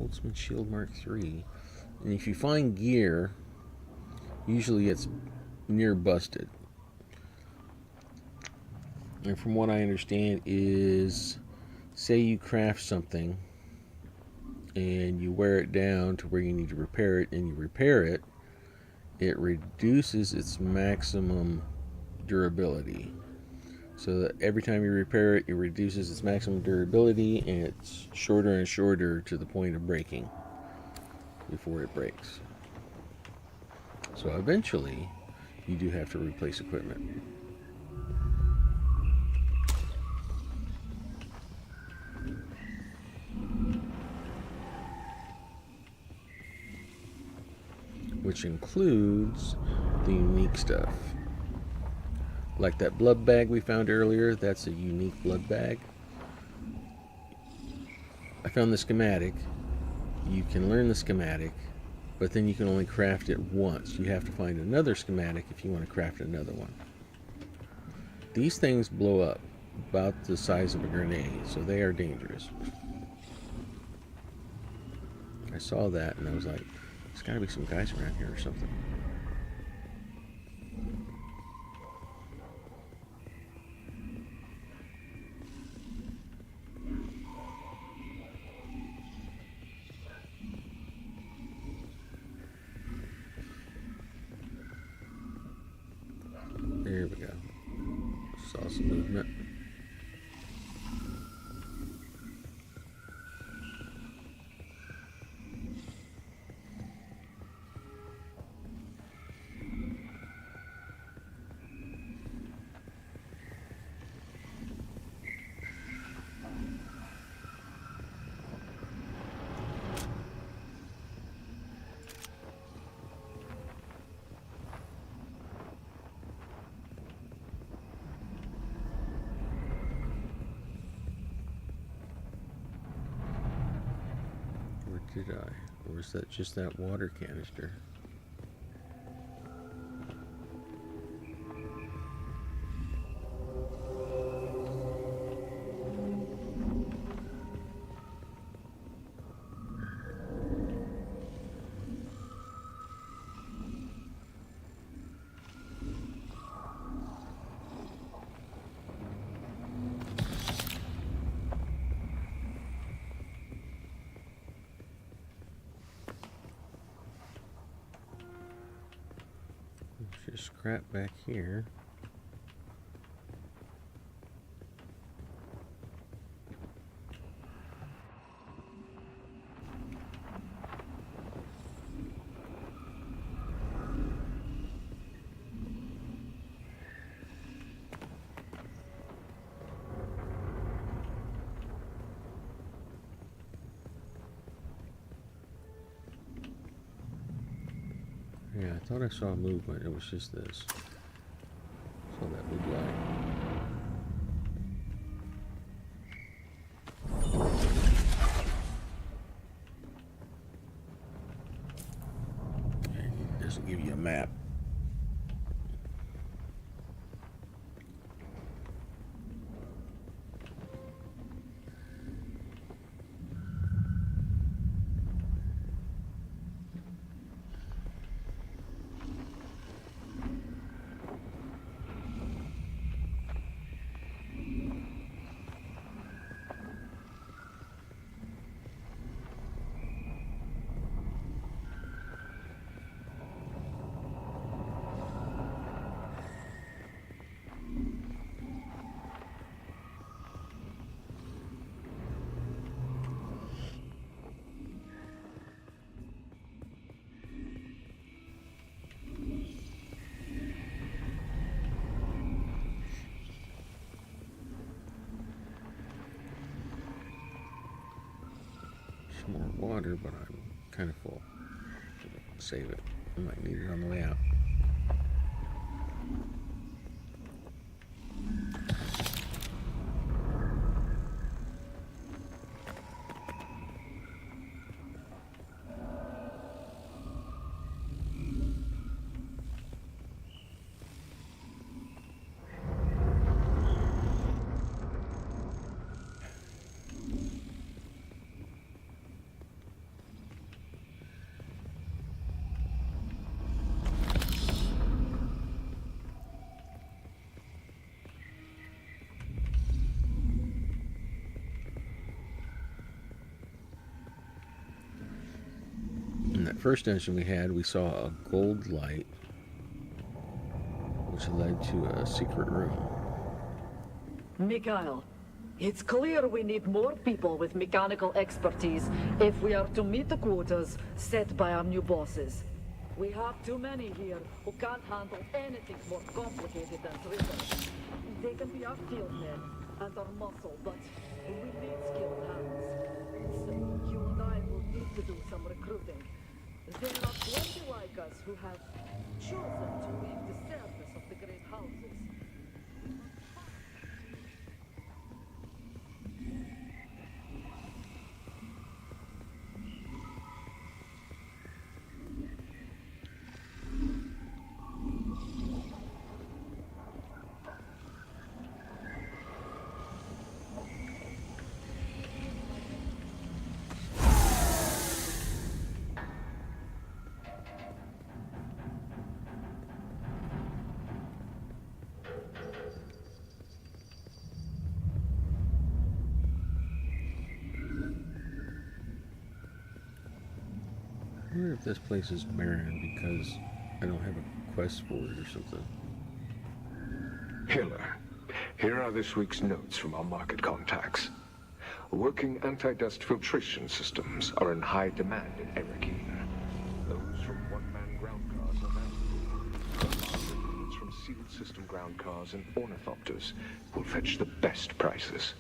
Holtzman Shield Mark III. And if you find gear, usually it's near busted. And from what I understand is, say you craft something and you wear it down to where you need to repair it and you repair it, it reduces its maximum durability. So that every time you repair it, it reduces its maximum durability and it's shorter and shorter to the point of breaking before it breaks. So eventually, you do have to replace equipment. Which includes the unique stuff. Like that blood bag we found earlier, that's a unique blood bag. I found the schematic. You can learn the schematic, but then you can only craft it once. You have to find another schematic if you want to craft another one. These things blow up about the size of a grenade, so they are dangerous. I saw that and I was like, there's got to be some guys around here or something. There we go. Saw some movement. did I? Or is that just that water canister? Just scrap back here. Yeah, I thought I saw movement. It was just this. Saw that big light. It doesn't give you a map. More water, but I'm kind of full. Save it. I might need it on the way out. In that first dungeon we had, we saw a gold light, which led to a secret room. Mikhail, it's clear we need more people with mechanical expertise if we are to meet the quotas set by our new bosses. We have too many here who can't handle anything more complicated than triggers. They can be our field men and our muscle, but we need skilled hands. So you and I will need to do some recruiting. There are plenty like us who have chosen to leave the service of the great houses. I wonder if this place is barren because I don't have a quest for it or something. Hiller, here are this week's notes from our market contacts. Working anti-dust filtration systems are in high demand in Erekine. Those from one-man ground cars are valuable. Units from sealed system ground cars and ornithopters will fetch the best prices.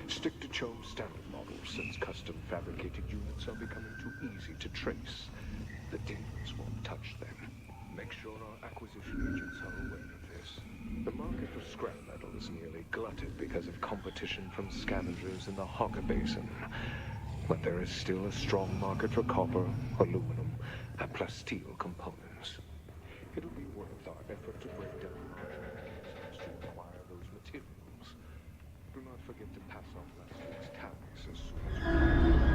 Stick to Chome's standard models, since custom fabricated units are becoming too easy to trace. The demons won't touch them. Make sure our acquisition agents are aware of this. The market for scrap metal is nearly glutted because of competition from scavengers in the Hawker Basin. But there is still a strong market for copper, aluminum, and plasteel components. It'll be worth our effort to break down mechanisms to acquire those materials. Do not forget to pass off last week's tallies as soon as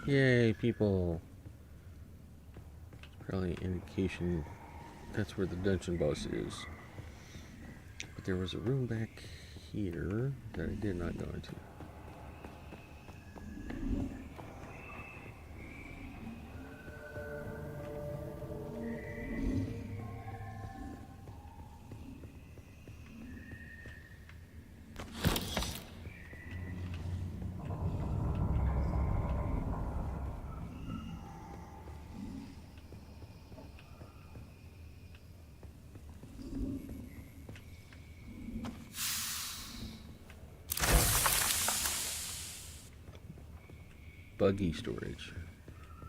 Yay, people. Probably an indication that's where the dungeon boss is. But there was a room back here that I did not go into. Buggy storage.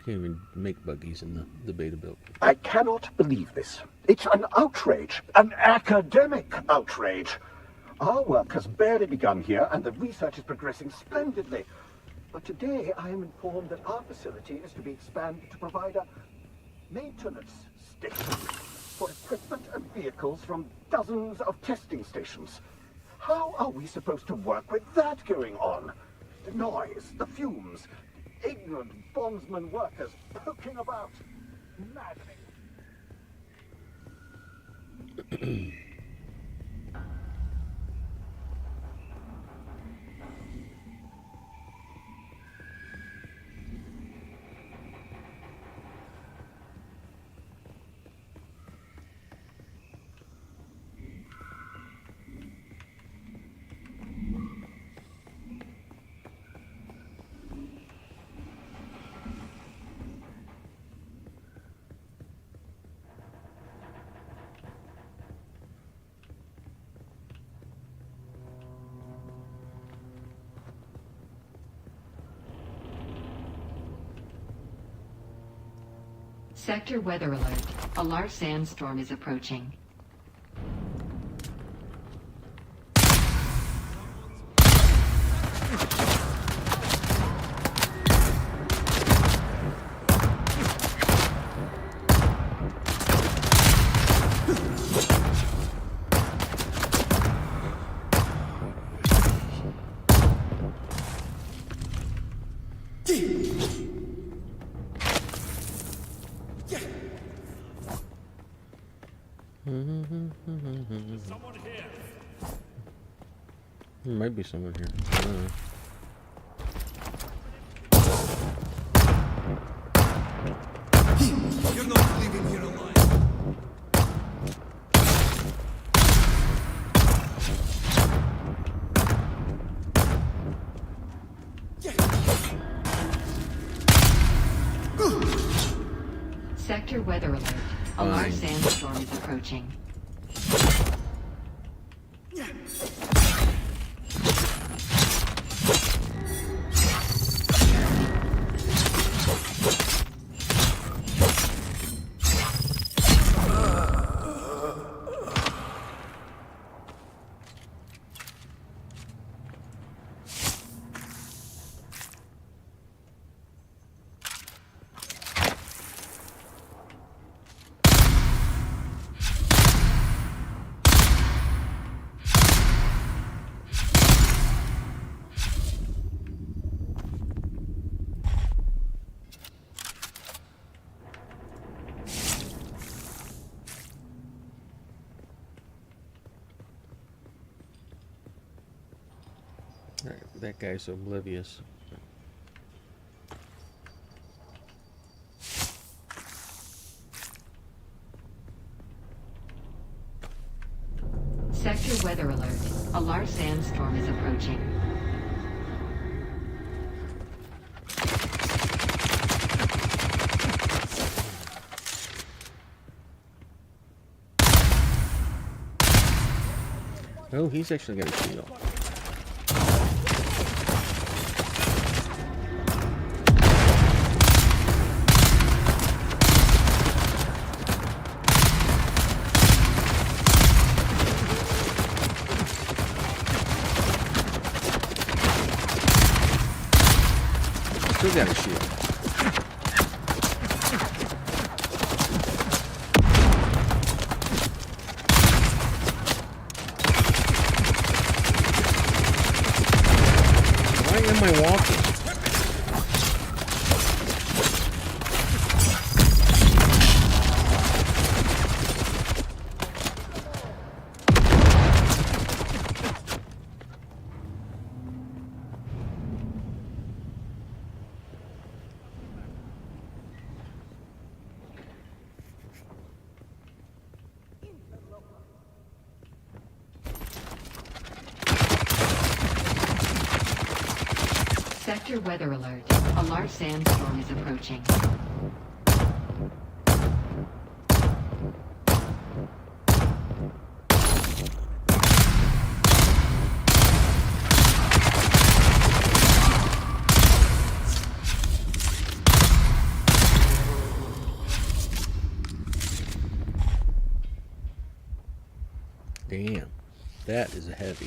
Can't even make buggies in the beta build. I cannot believe this. It's an outrage. An academic outrage. Our work has barely begun here, and the research is progressing splendidly. But today I am informed that our facility is to be expanded to provide a maintenance station for equipment and vehicles from dozens of testing stations. How are we supposed to work with that going on? The noise, the fumes, ignorant bondsman workers poking about. Maddening. Sector weather alert. A large sandstorm is approaching. There might be someone here. I don't know. You're not leaving here alive. Sector weather alert. A large sandstorm is approaching. That guy's oblivious. Sector weather alert. A large sandstorm is approaching. Oh, he's actually got a shield. Still got a shield. Why am I walking? Sector weather alert. A large sandstorm is approaching. Damn, that is a heavy.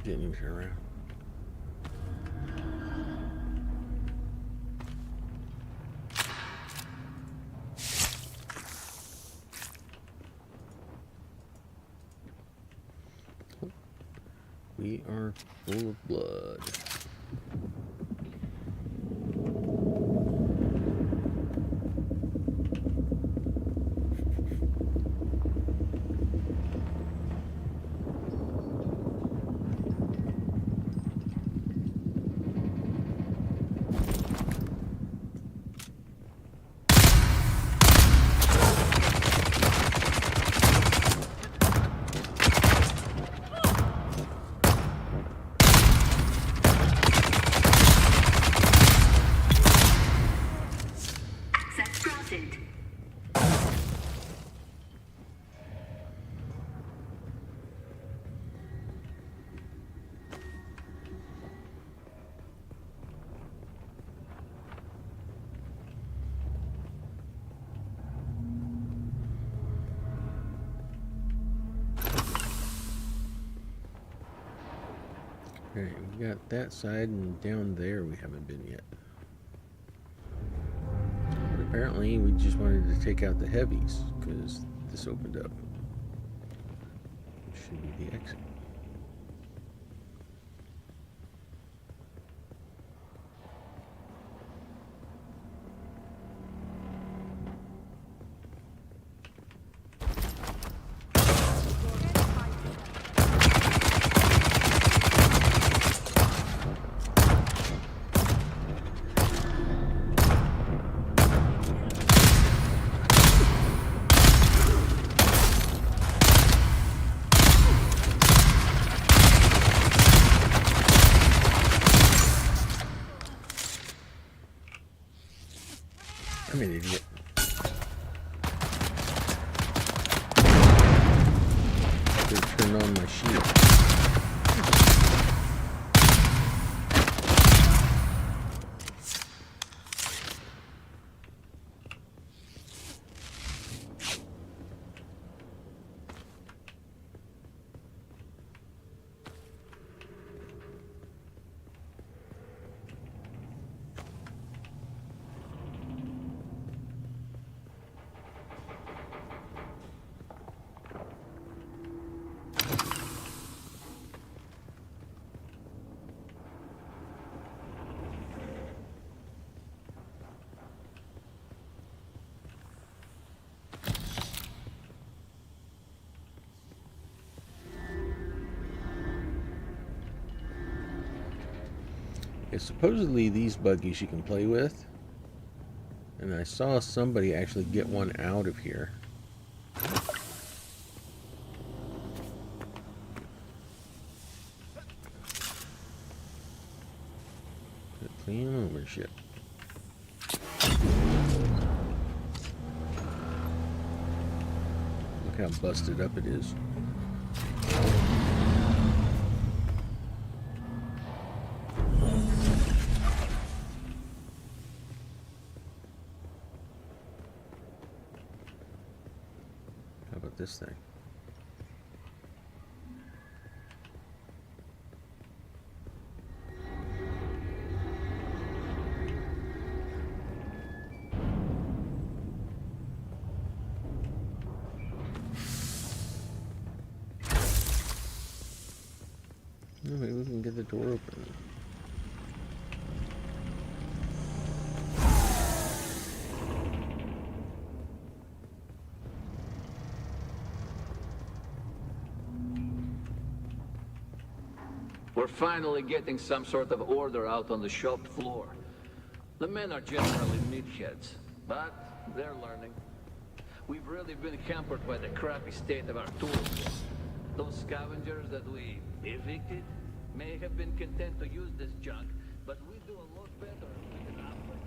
Didn't even turn around. We are full of blood. Okay, we got that side, and down there we haven't been yet. But apparently we just wanted to take out the heavies, because this opened up. Should be the exit. I'm an idiot. Should turn on my shield. It's supposedly these buggies you can play with. And I saw somebody actually get one out of here. Clean ownership. Look how busted up it is. How about this thing? Maybe we can get the door open. We're finally getting some sort of order out on the shop floor. The men are generally meatheads, but they're learning. We've really been hampered by the crappy state of our tools. Those scavengers that we evicted may have been content to use this junk, but we do a lot better with an outlet.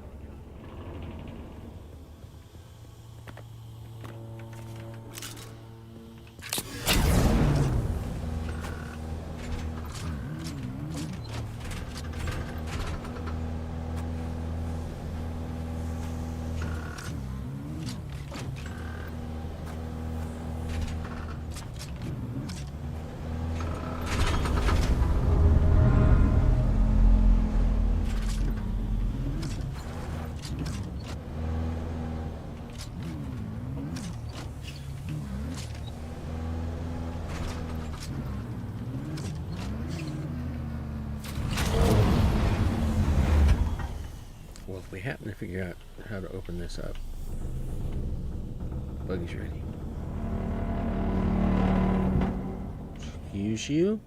Well, if we happen to figure out how to open this up, buggy's ready. Excuse you?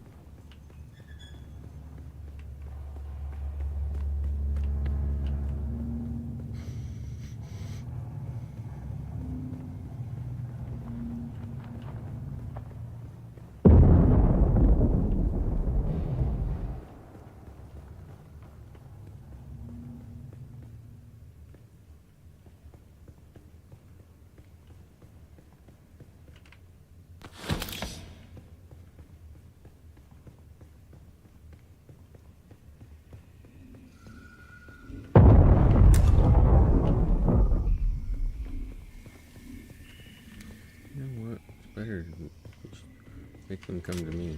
Better just make them come to me.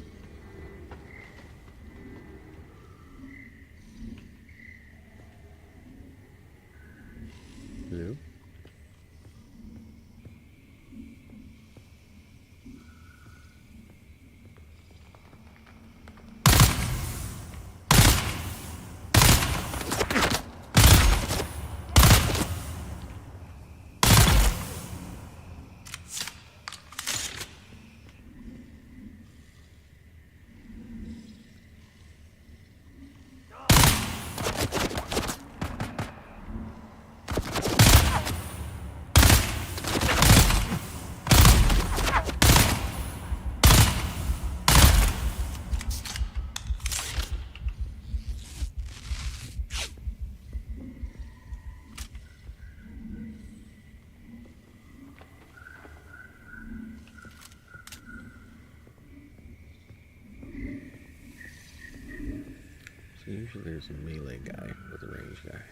Usually there's a melee guy with a ranged guy.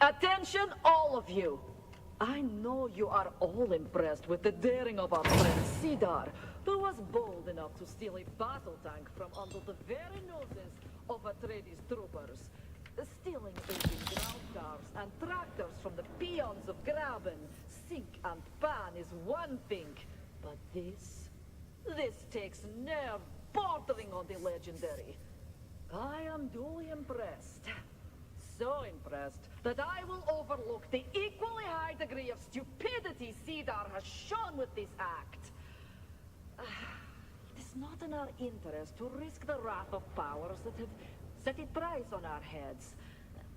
Attention, all of you! I know you are all impressed with the daring of our friend Cedar, who was bold enough to steal a battle tank from under the very noses of Atreides troopers. Stealing aging ground cars and tractors from the peons of Graben, Sink and Pan is one thing, but this takes nerve bordering on the legendary. I am duly impressed. So impressed that I will overlook the equally high degree of stupidity Cedar has shown with this act. It is not in our interest to risk the wrath of powers that have set a price on our heads.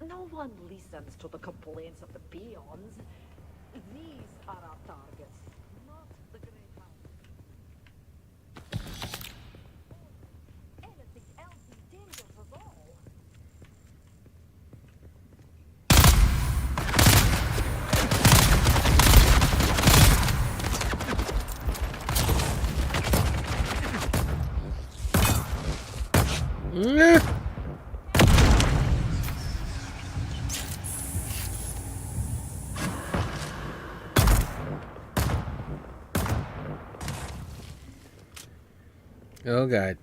No one listens to the complaints of the peons. These are our targets, not the great house. Anything else endangers us all. Oh god.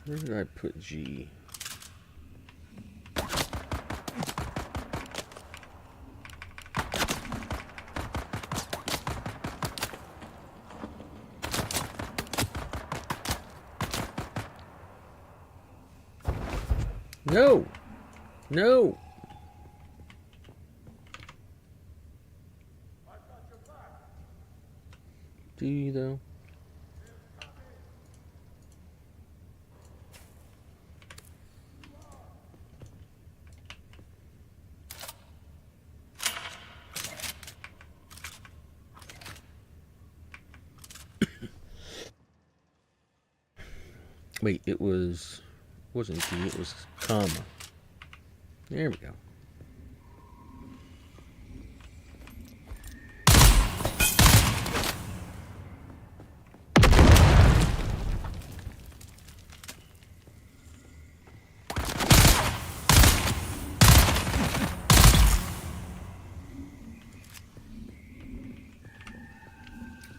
Where did I put G? No! No! Do you though? Wait, wasn't D, it was comma. There we go.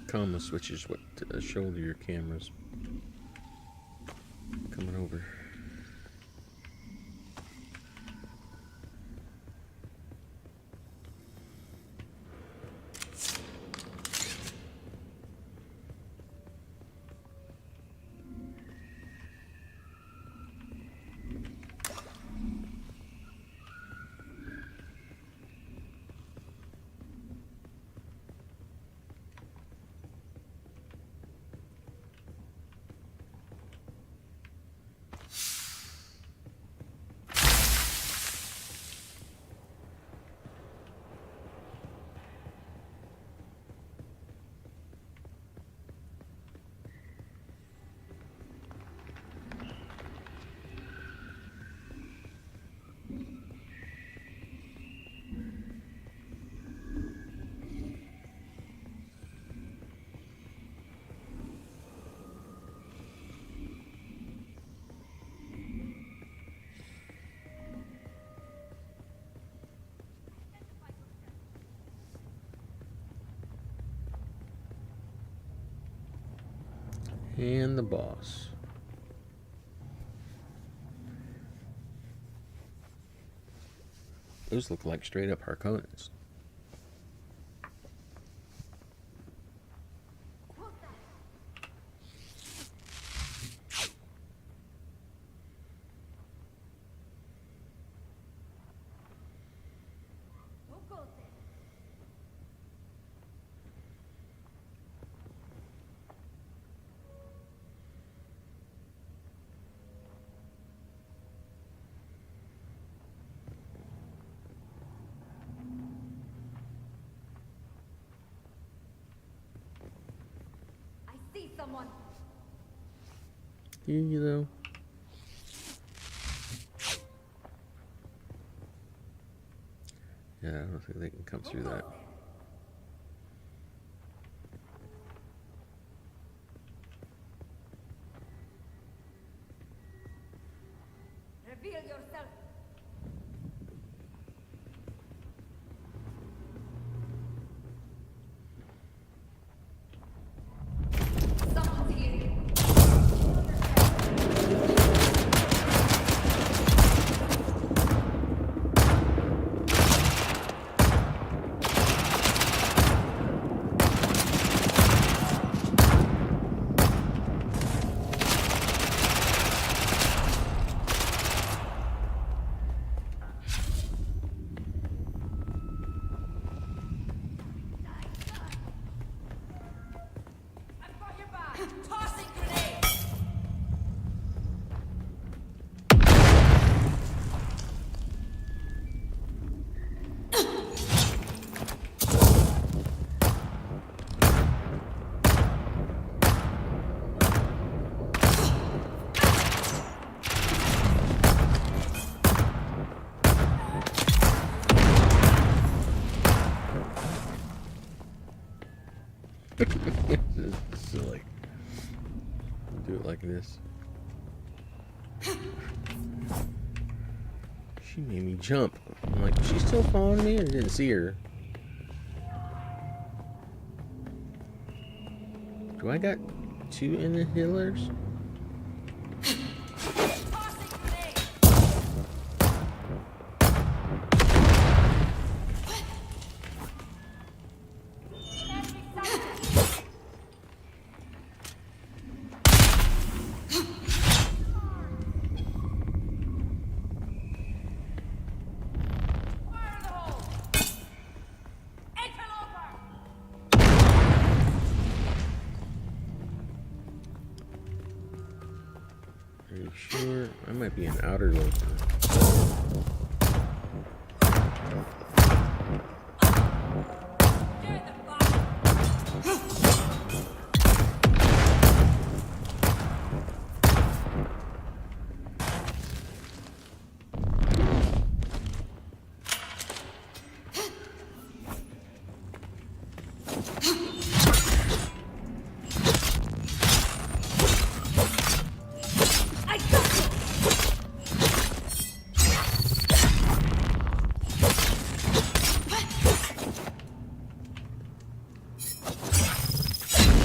Comma switches what shoulder your camera's coming over. And the boss. Those look like straight up Harkonnens. See someone. Here you go. Yeah, I don't think they can come through that. Reveal yourself. Someone's here. Tossing grenade! This is silly. Do it like this. She made me jump. I'm like, is she still following me? I didn't see her. Do I got two inhalers? Are you sure? I might be an outer loper.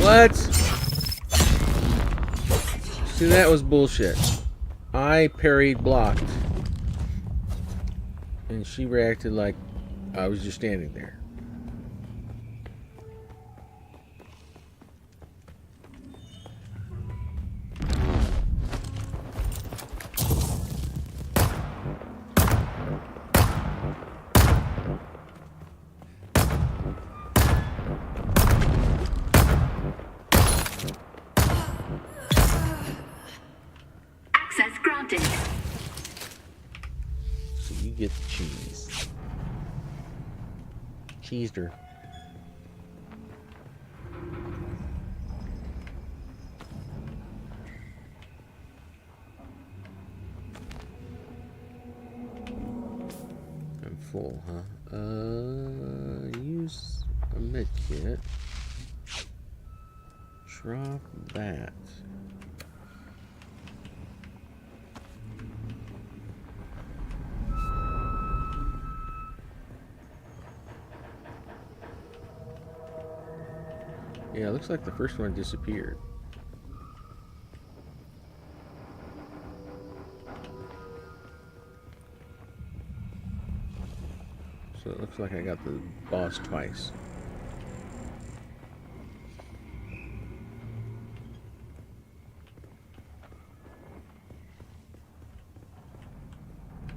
What? See, that was bullshit. I parried blocked. And she reacted like I was just standing there. Access granted. So you get the cheese. Cheesed her. I'm full, huh? Use a med kit. Drop that. Yeah, it looks like the first one disappeared. So it looks like I got the boss twice.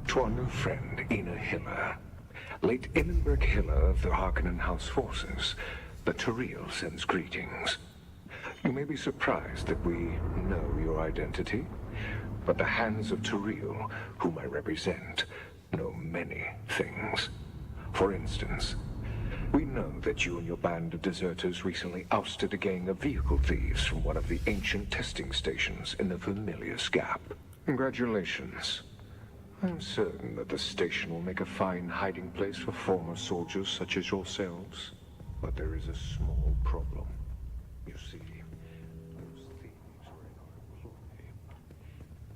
To our new friend, Ina Hiller, late Innenberg Hiller of the Harkonnen House forces, the Turiel sends greetings. You may be surprised that we know your identity, but the hands of Turiel, whom I represent, know many things. For instance, we know that you and your band of deserters recently ousted a gang of vehicle thieves from one of the ancient testing stations in the Vermilius Gap. Congratulations. I'm certain that the station will make a fine hiding place for former soldiers such as yourselves. But there is a small problem. You see, those thieves were in our employ.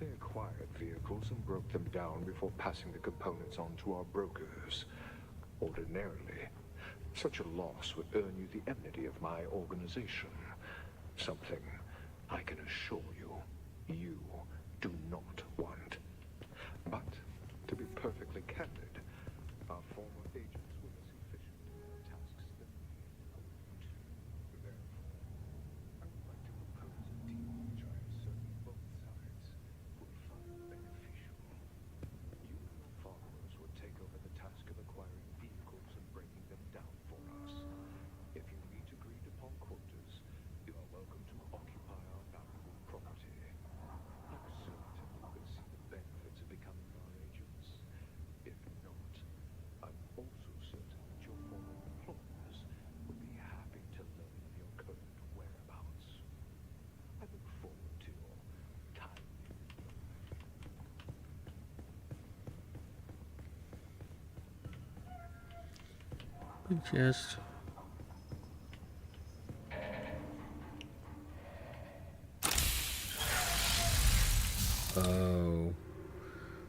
They acquired vehicles and broke them down before passing the components on to our brokers. Ordinarily, such a loss would earn you the enmity of my organization. Something I can assure you, you do not want. But, to be perfectly candid, our former agents were less efficient in their tasks than we hoped. Therefore, I would like to propose a deal which I am certain both sides will find beneficial. You and your followers would take over the task of acquiring vehicles and breaking them down for us. If you meet agreed upon quotas, you are welcome to occupy our valuable property. I'm certain you can see the benefits of becoming our agents. If not, I'm also certain that your former employers would be happy to learn of your current whereabouts. I look forward to your timely Big chest. Oh.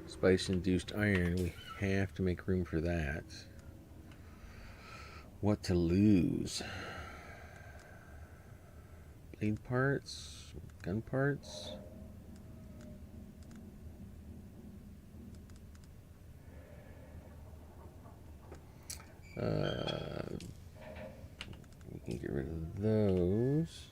Spice-induced iron. We have to make room for that. What to lose? Blade parts? Gun parts? We can get rid of those.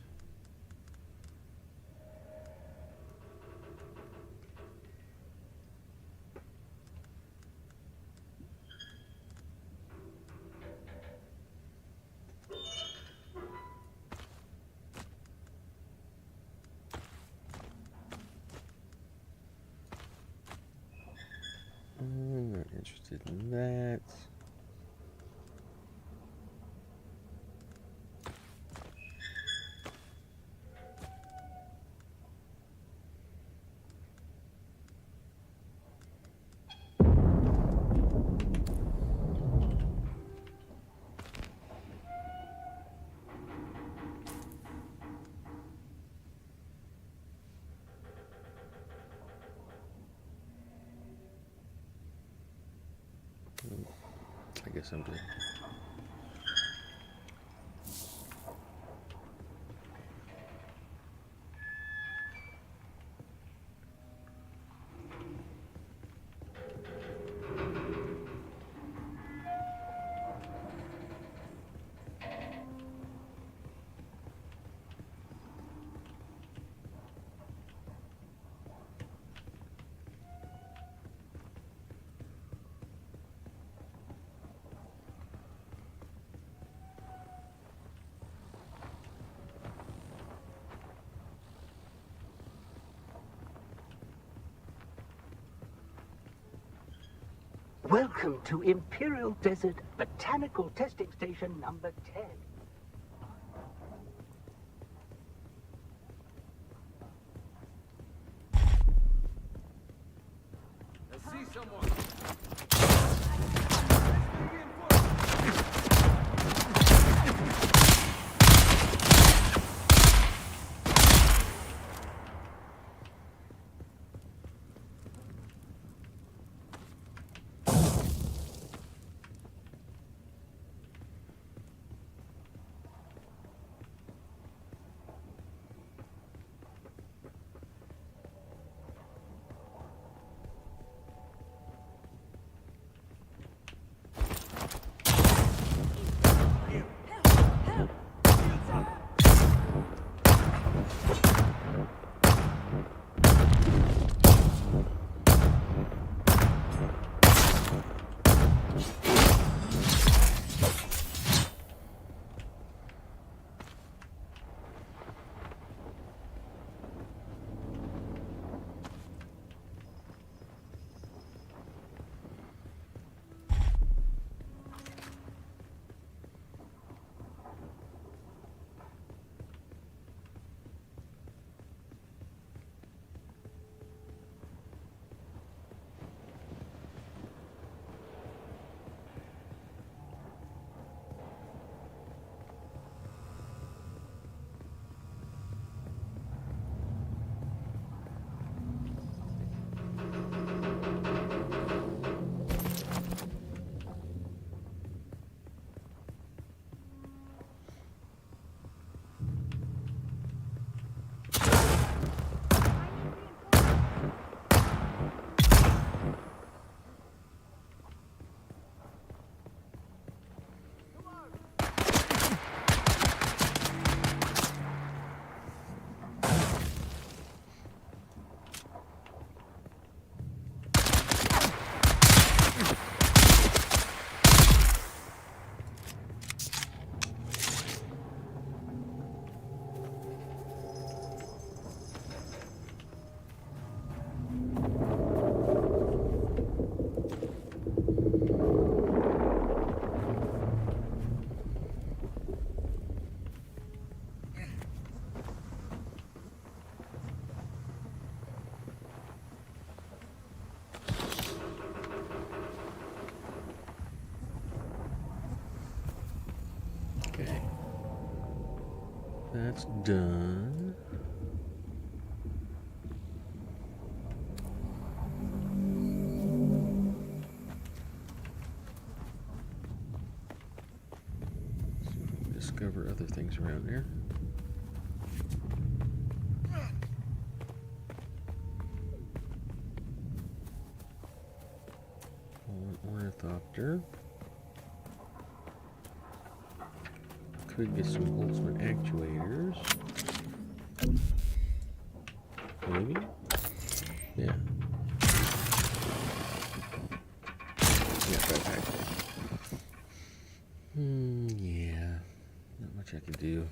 I'm not interested in that. I guess I'm good. Welcome to Imperial Desert Botanical Testing Station number 10. I see someone. that's done. See if we can discover other things around there. An ornithopter. Could get some Boltzmann actuators. Maybe? Yeah. Yeah, that's actually. Yeah. Not much I can do.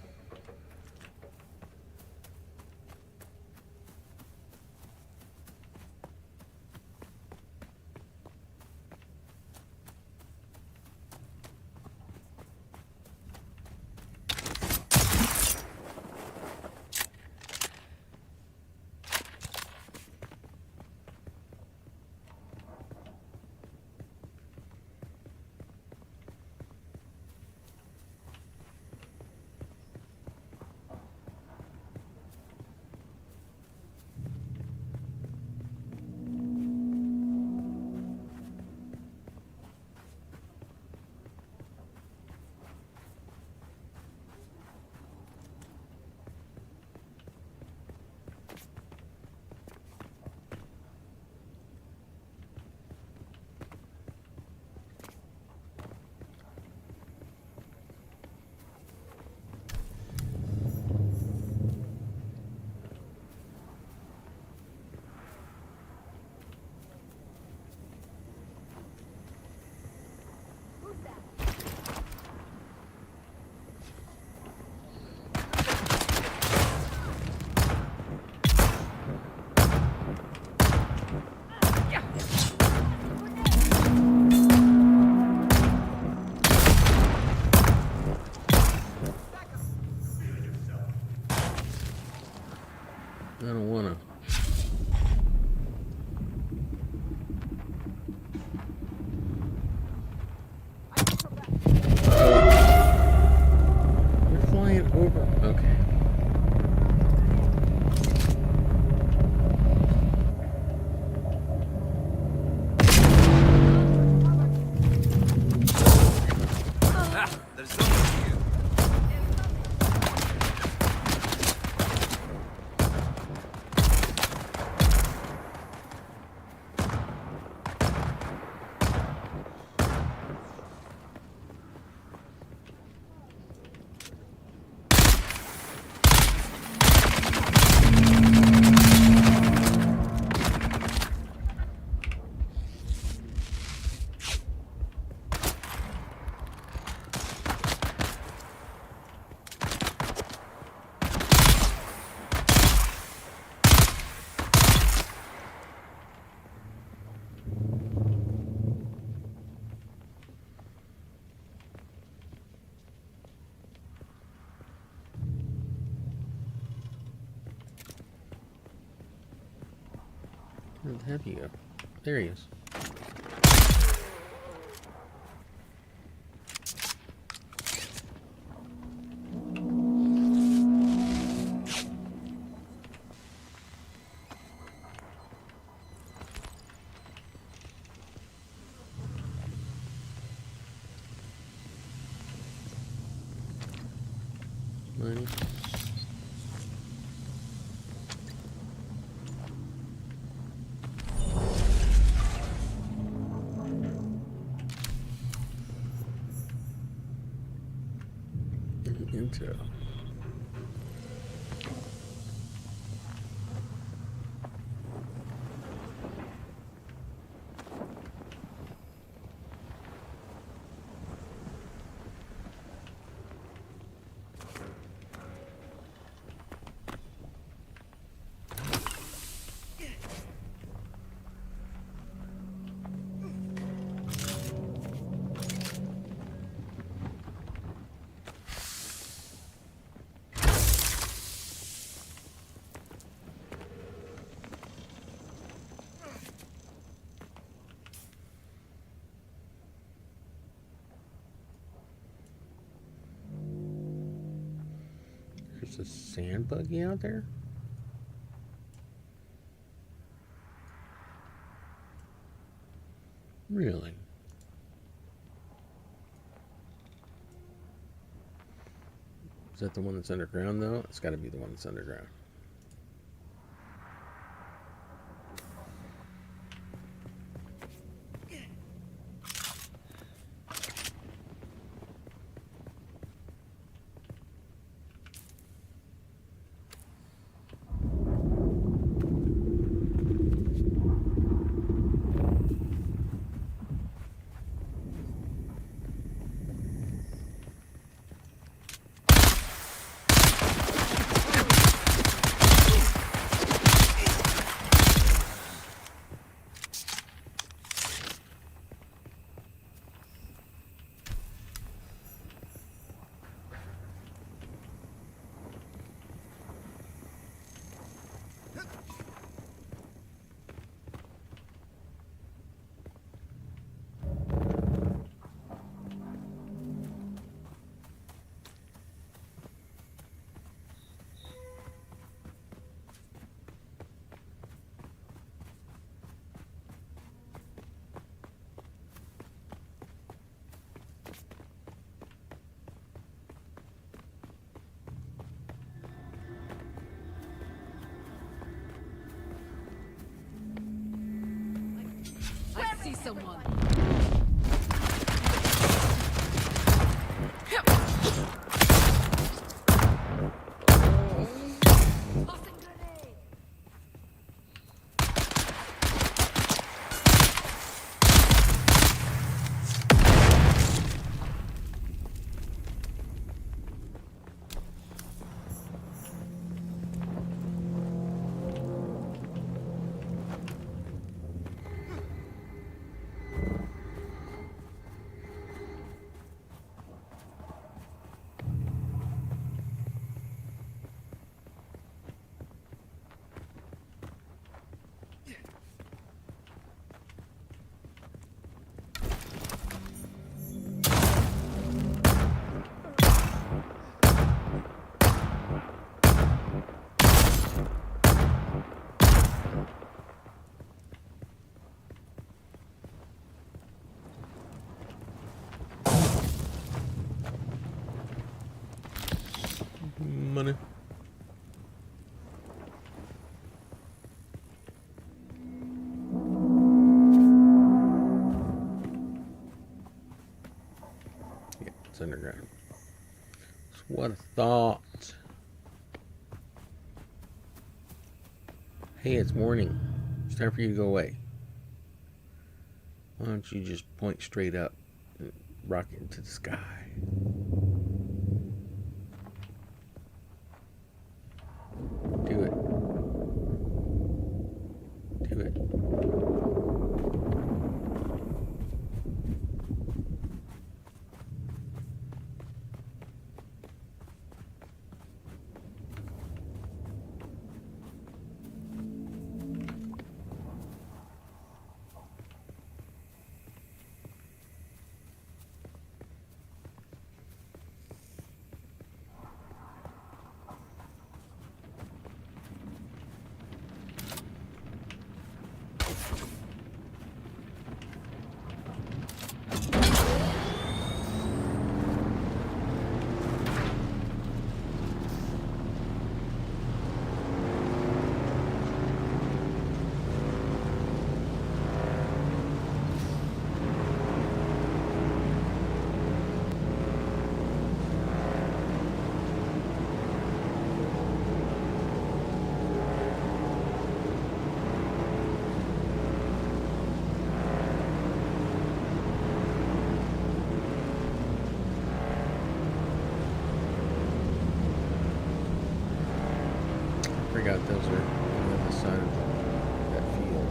I don't wanna. You're flying over. Okay. There's so much of you. Where the heck you go? There he is. Money. Intel. There's a sand buggy out there? Really? Is that the one that's underground, though? It's got to be the one that's underground. I see someone. Money. Yeah, it's underground. That's what I thought. Hey, it's morning. It's time for you to go away. Why don't you just point straight up and rocket into the sky? Do it. Do it. Forgot those are on the other side of that field.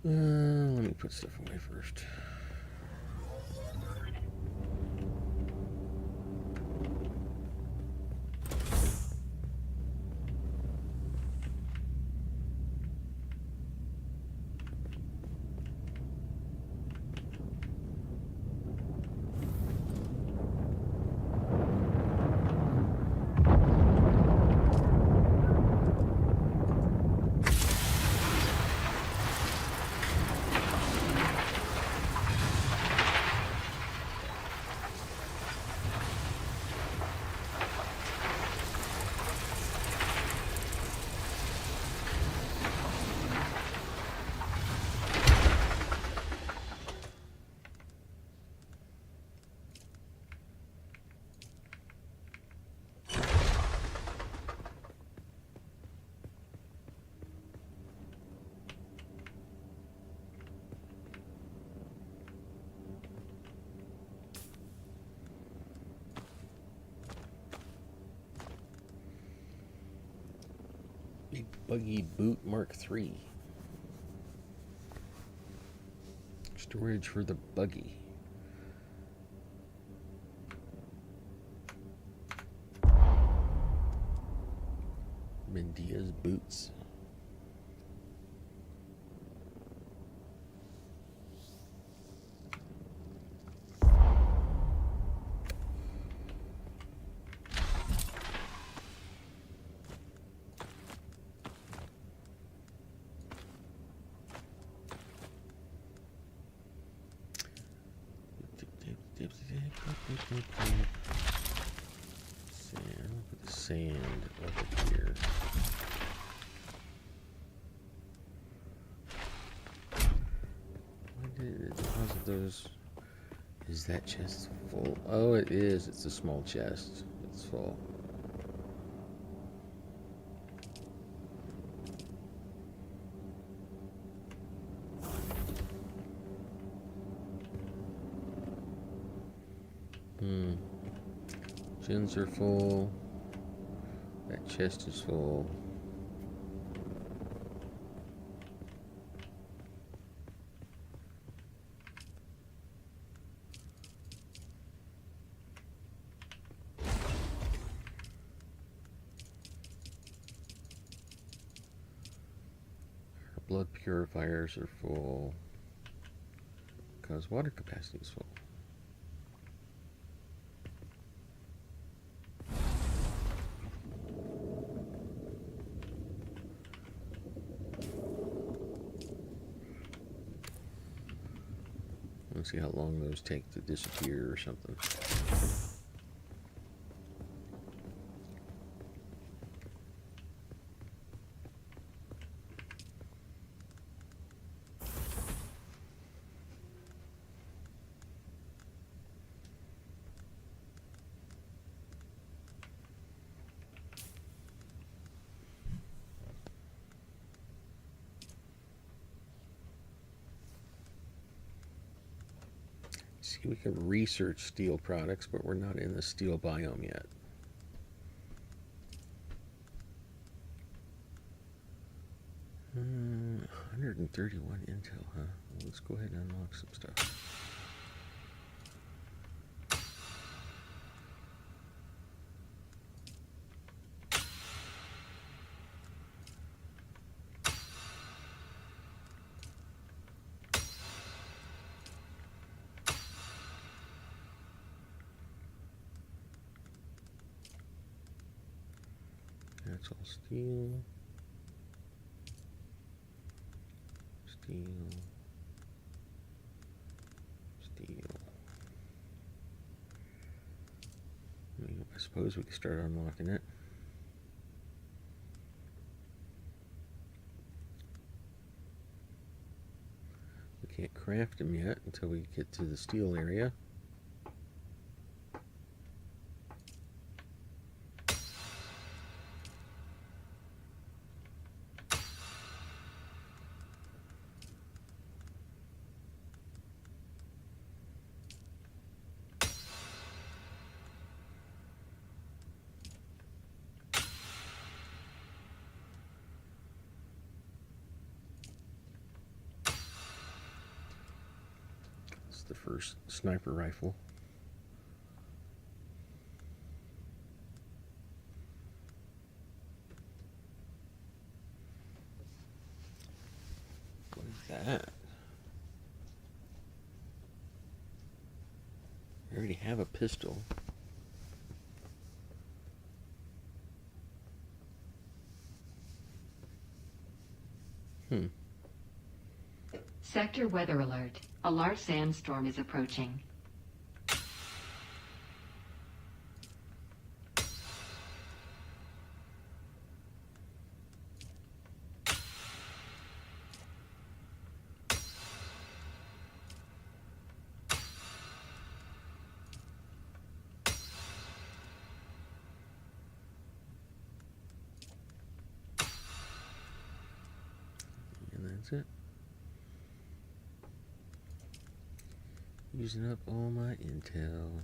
Let me put stuff away first. Big Buggy Boot Mark III. Storage for the buggy. Mendia's boots. Sand. Put the sand over here. Why did it deposit those? Is that chest full? Oh, it is. It's a small chest. It's full. Gins are full. That chest is full. Our blood purifiers are full. Because water capacity is full. Let's see how long those take to disappear or something. See, we can research steel products, but we're not in the steel biome yet. Hmm, 131 intel, huh? Well, let's go ahead and unlock some stuff. That's all steel. Steel. Steel. I suppose we can start unlocking it. We can't craft them yet until we get to the steel area. the first sniper rifle. What is that? I already have a pistol. Sector weather alert. A large sandstorm is approaching. And that's it. Using up all my intel.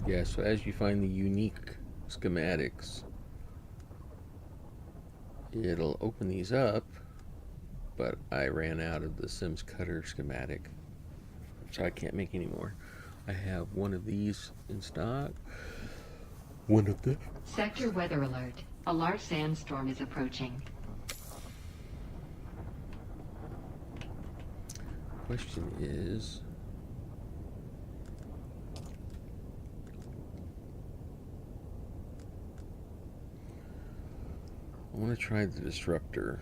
Yeah, so as you find the unique schematics, it'll open these up, but I ran out of the Sims Cutter schematic, so I can't make any more. I have one of these in stock. One of the... Sector weather alert. A large sandstorm is approaching. Question is... I want to try the disruptor.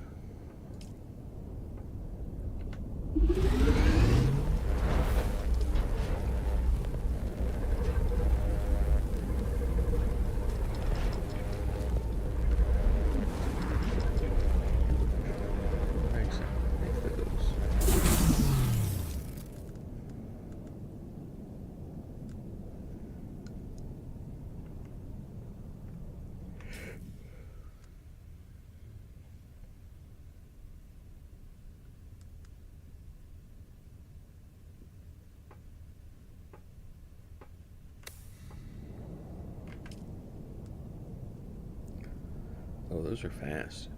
Oh, those are fast.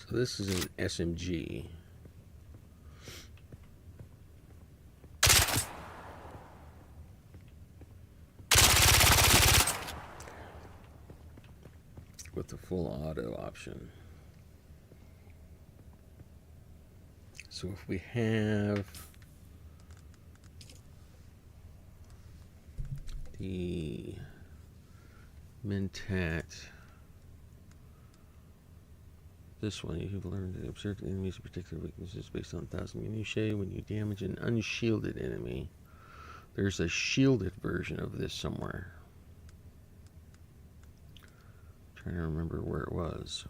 So this is an SMG. With the full auto option. So if we have the Mentat, this one, you have learned to observe the enemy's particular weaknesses based on 1,000 minutiae. When you damage an unshielded enemy, there's a shielded version of this somewhere. I'm trying to remember where it was.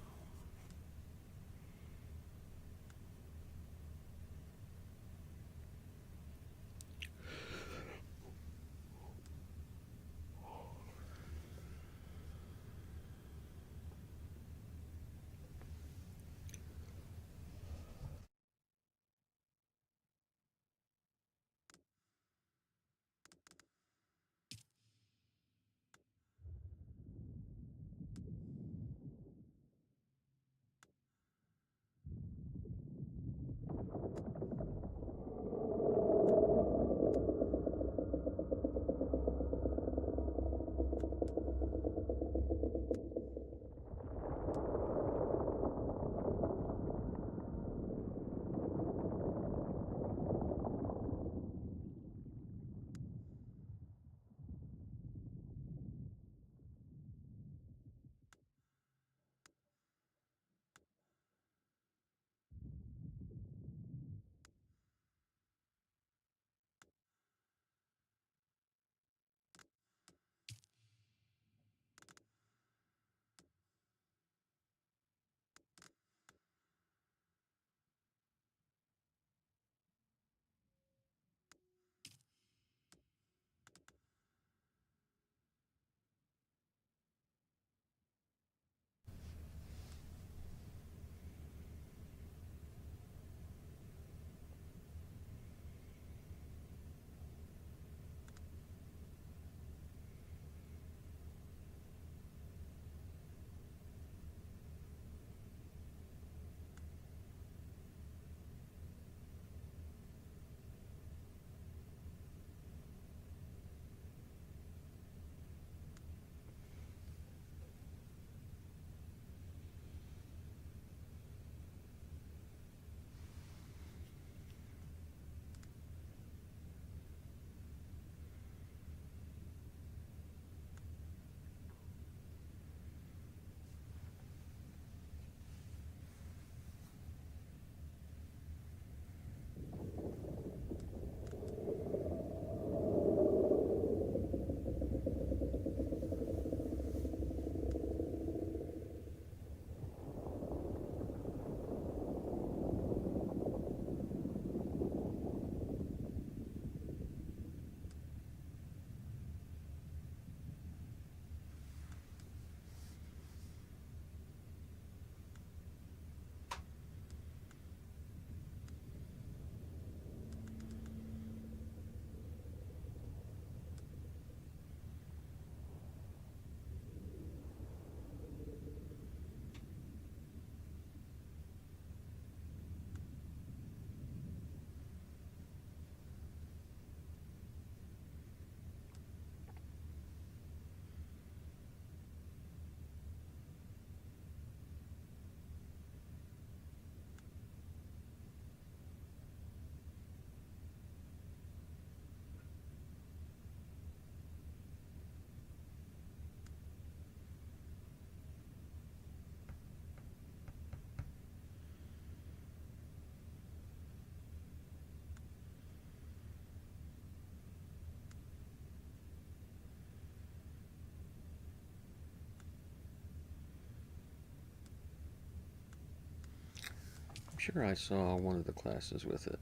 sure I saw one of the classes with it.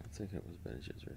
I think it was Bene Gesserit.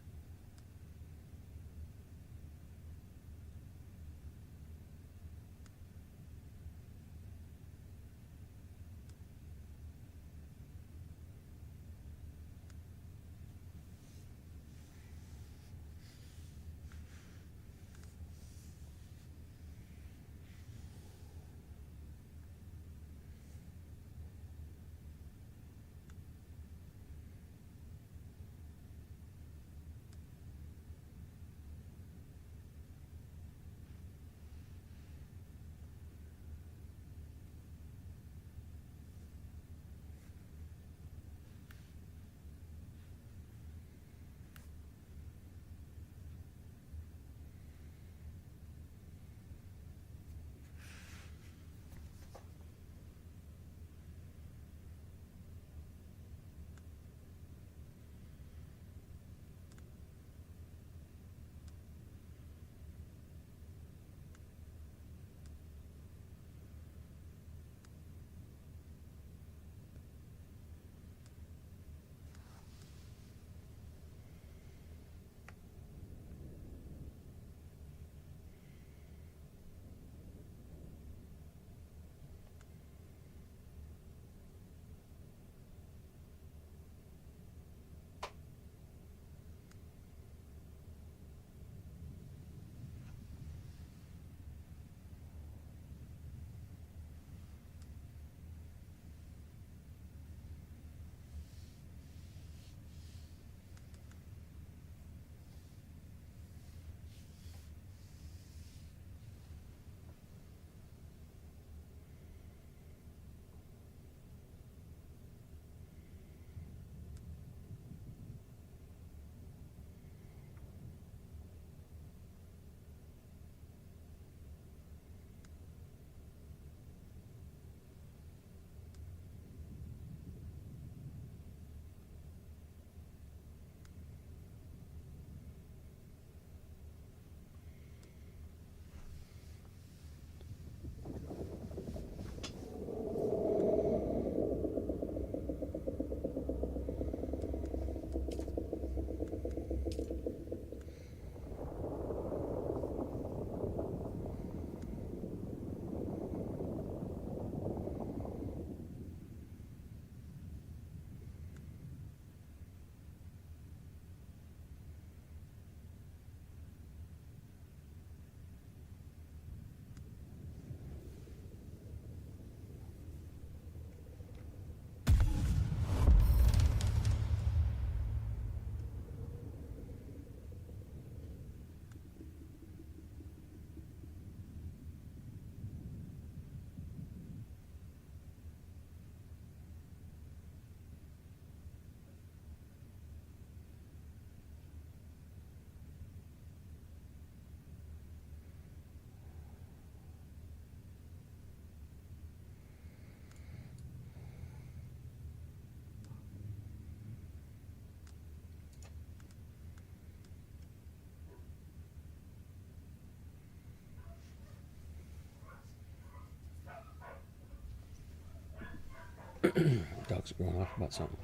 Dog's going off about something.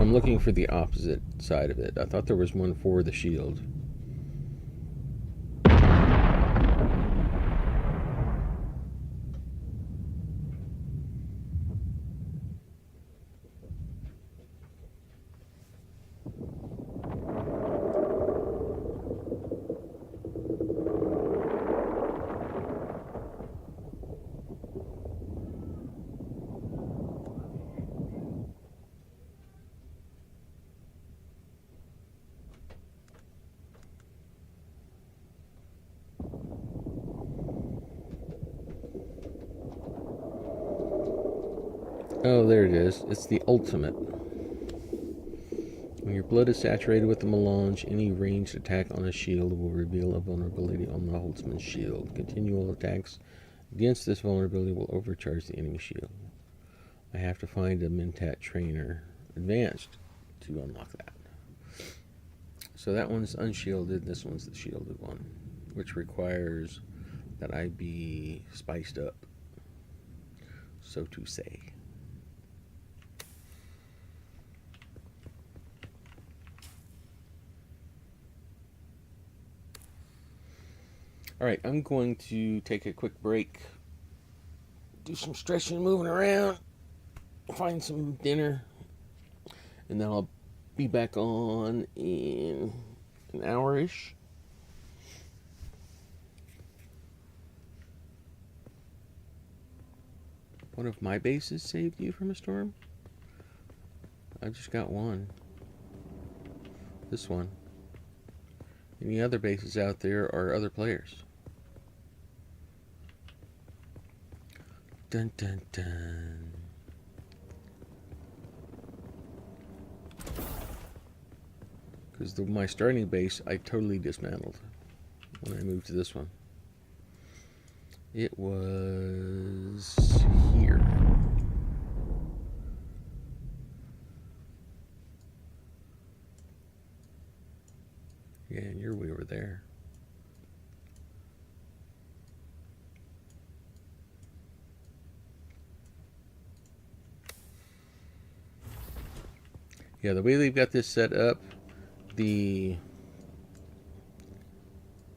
I'm looking for the opposite side of it. I thought there was one for the shield. Oh, there it is. It's the ultimate. When your blood is saturated with the melange, any ranged attack on a shield will reveal a vulnerability on the Holtzman's shield. Continual attacks against this vulnerability will overcharge the enemy shield. I have to find a Mentat trainer advanced to unlock that. So that one's unshielded, this one's the shielded one, which requires that I be spiced up, so to say. Alright, I'm going to take a quick break, do some stretching, moving around, find some dinner, and then I'll be back on in an hour-ish. One of my bases saved you from a storm? I just got one. This one. Any other bases out there are other players. Dun dun dun. Because my starting base I totally dismantled when I moved to this one. It was here. Yeah, and you're way over there. Yeah, the way they've got this set up, the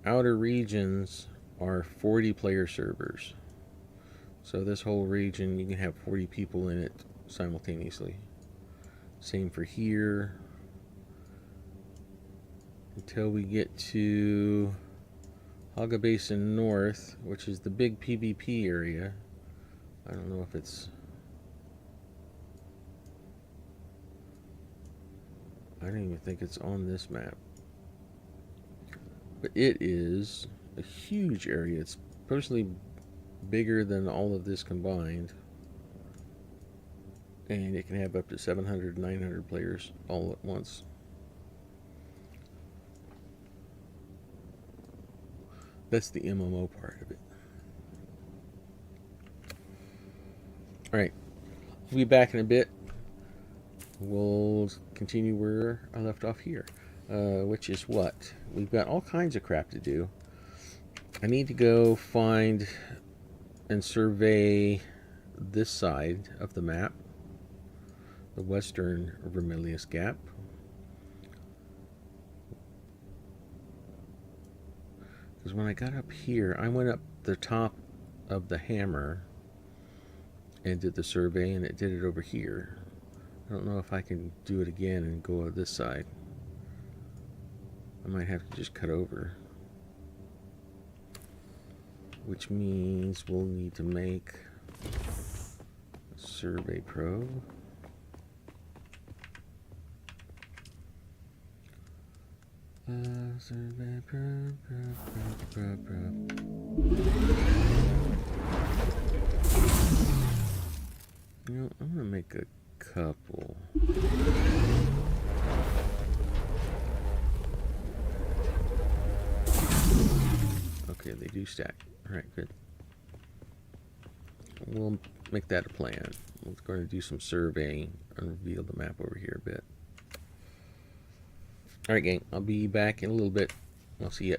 outer regions are 40 player servers. So this whole region, you can have 40 people in it simultaneously. Same for here. Until we get to Haga Basin North, which is the big PvP area. I don't know if it's... I don't even think it's on this map. But it is a huge area. It's personally bigger than all of this combined. And it can have up to 700, 900 players all at once. That's the MMO part of it. Alright, we'll be back in a bit. We'll continue where I left off here. Which is what? We've got all kinds of crap to do. I need to go find and survey this side of the map. The western Vermilius Gap. Because when I got up here, I went up the top of the hammer and did the survey, and it did it over here. I don't know if I can do it again and go to this side. I might have to just cut over. Which means we'll need to make a survey probe. Survey probe. You know, I'm gonna make a couple. Okay, they do stack. Alright, good. We'll make that a plan. We're going to do some surveying and reveal the map over here a bit. Alright, gang, I'll be back in a little bit. I'll see you.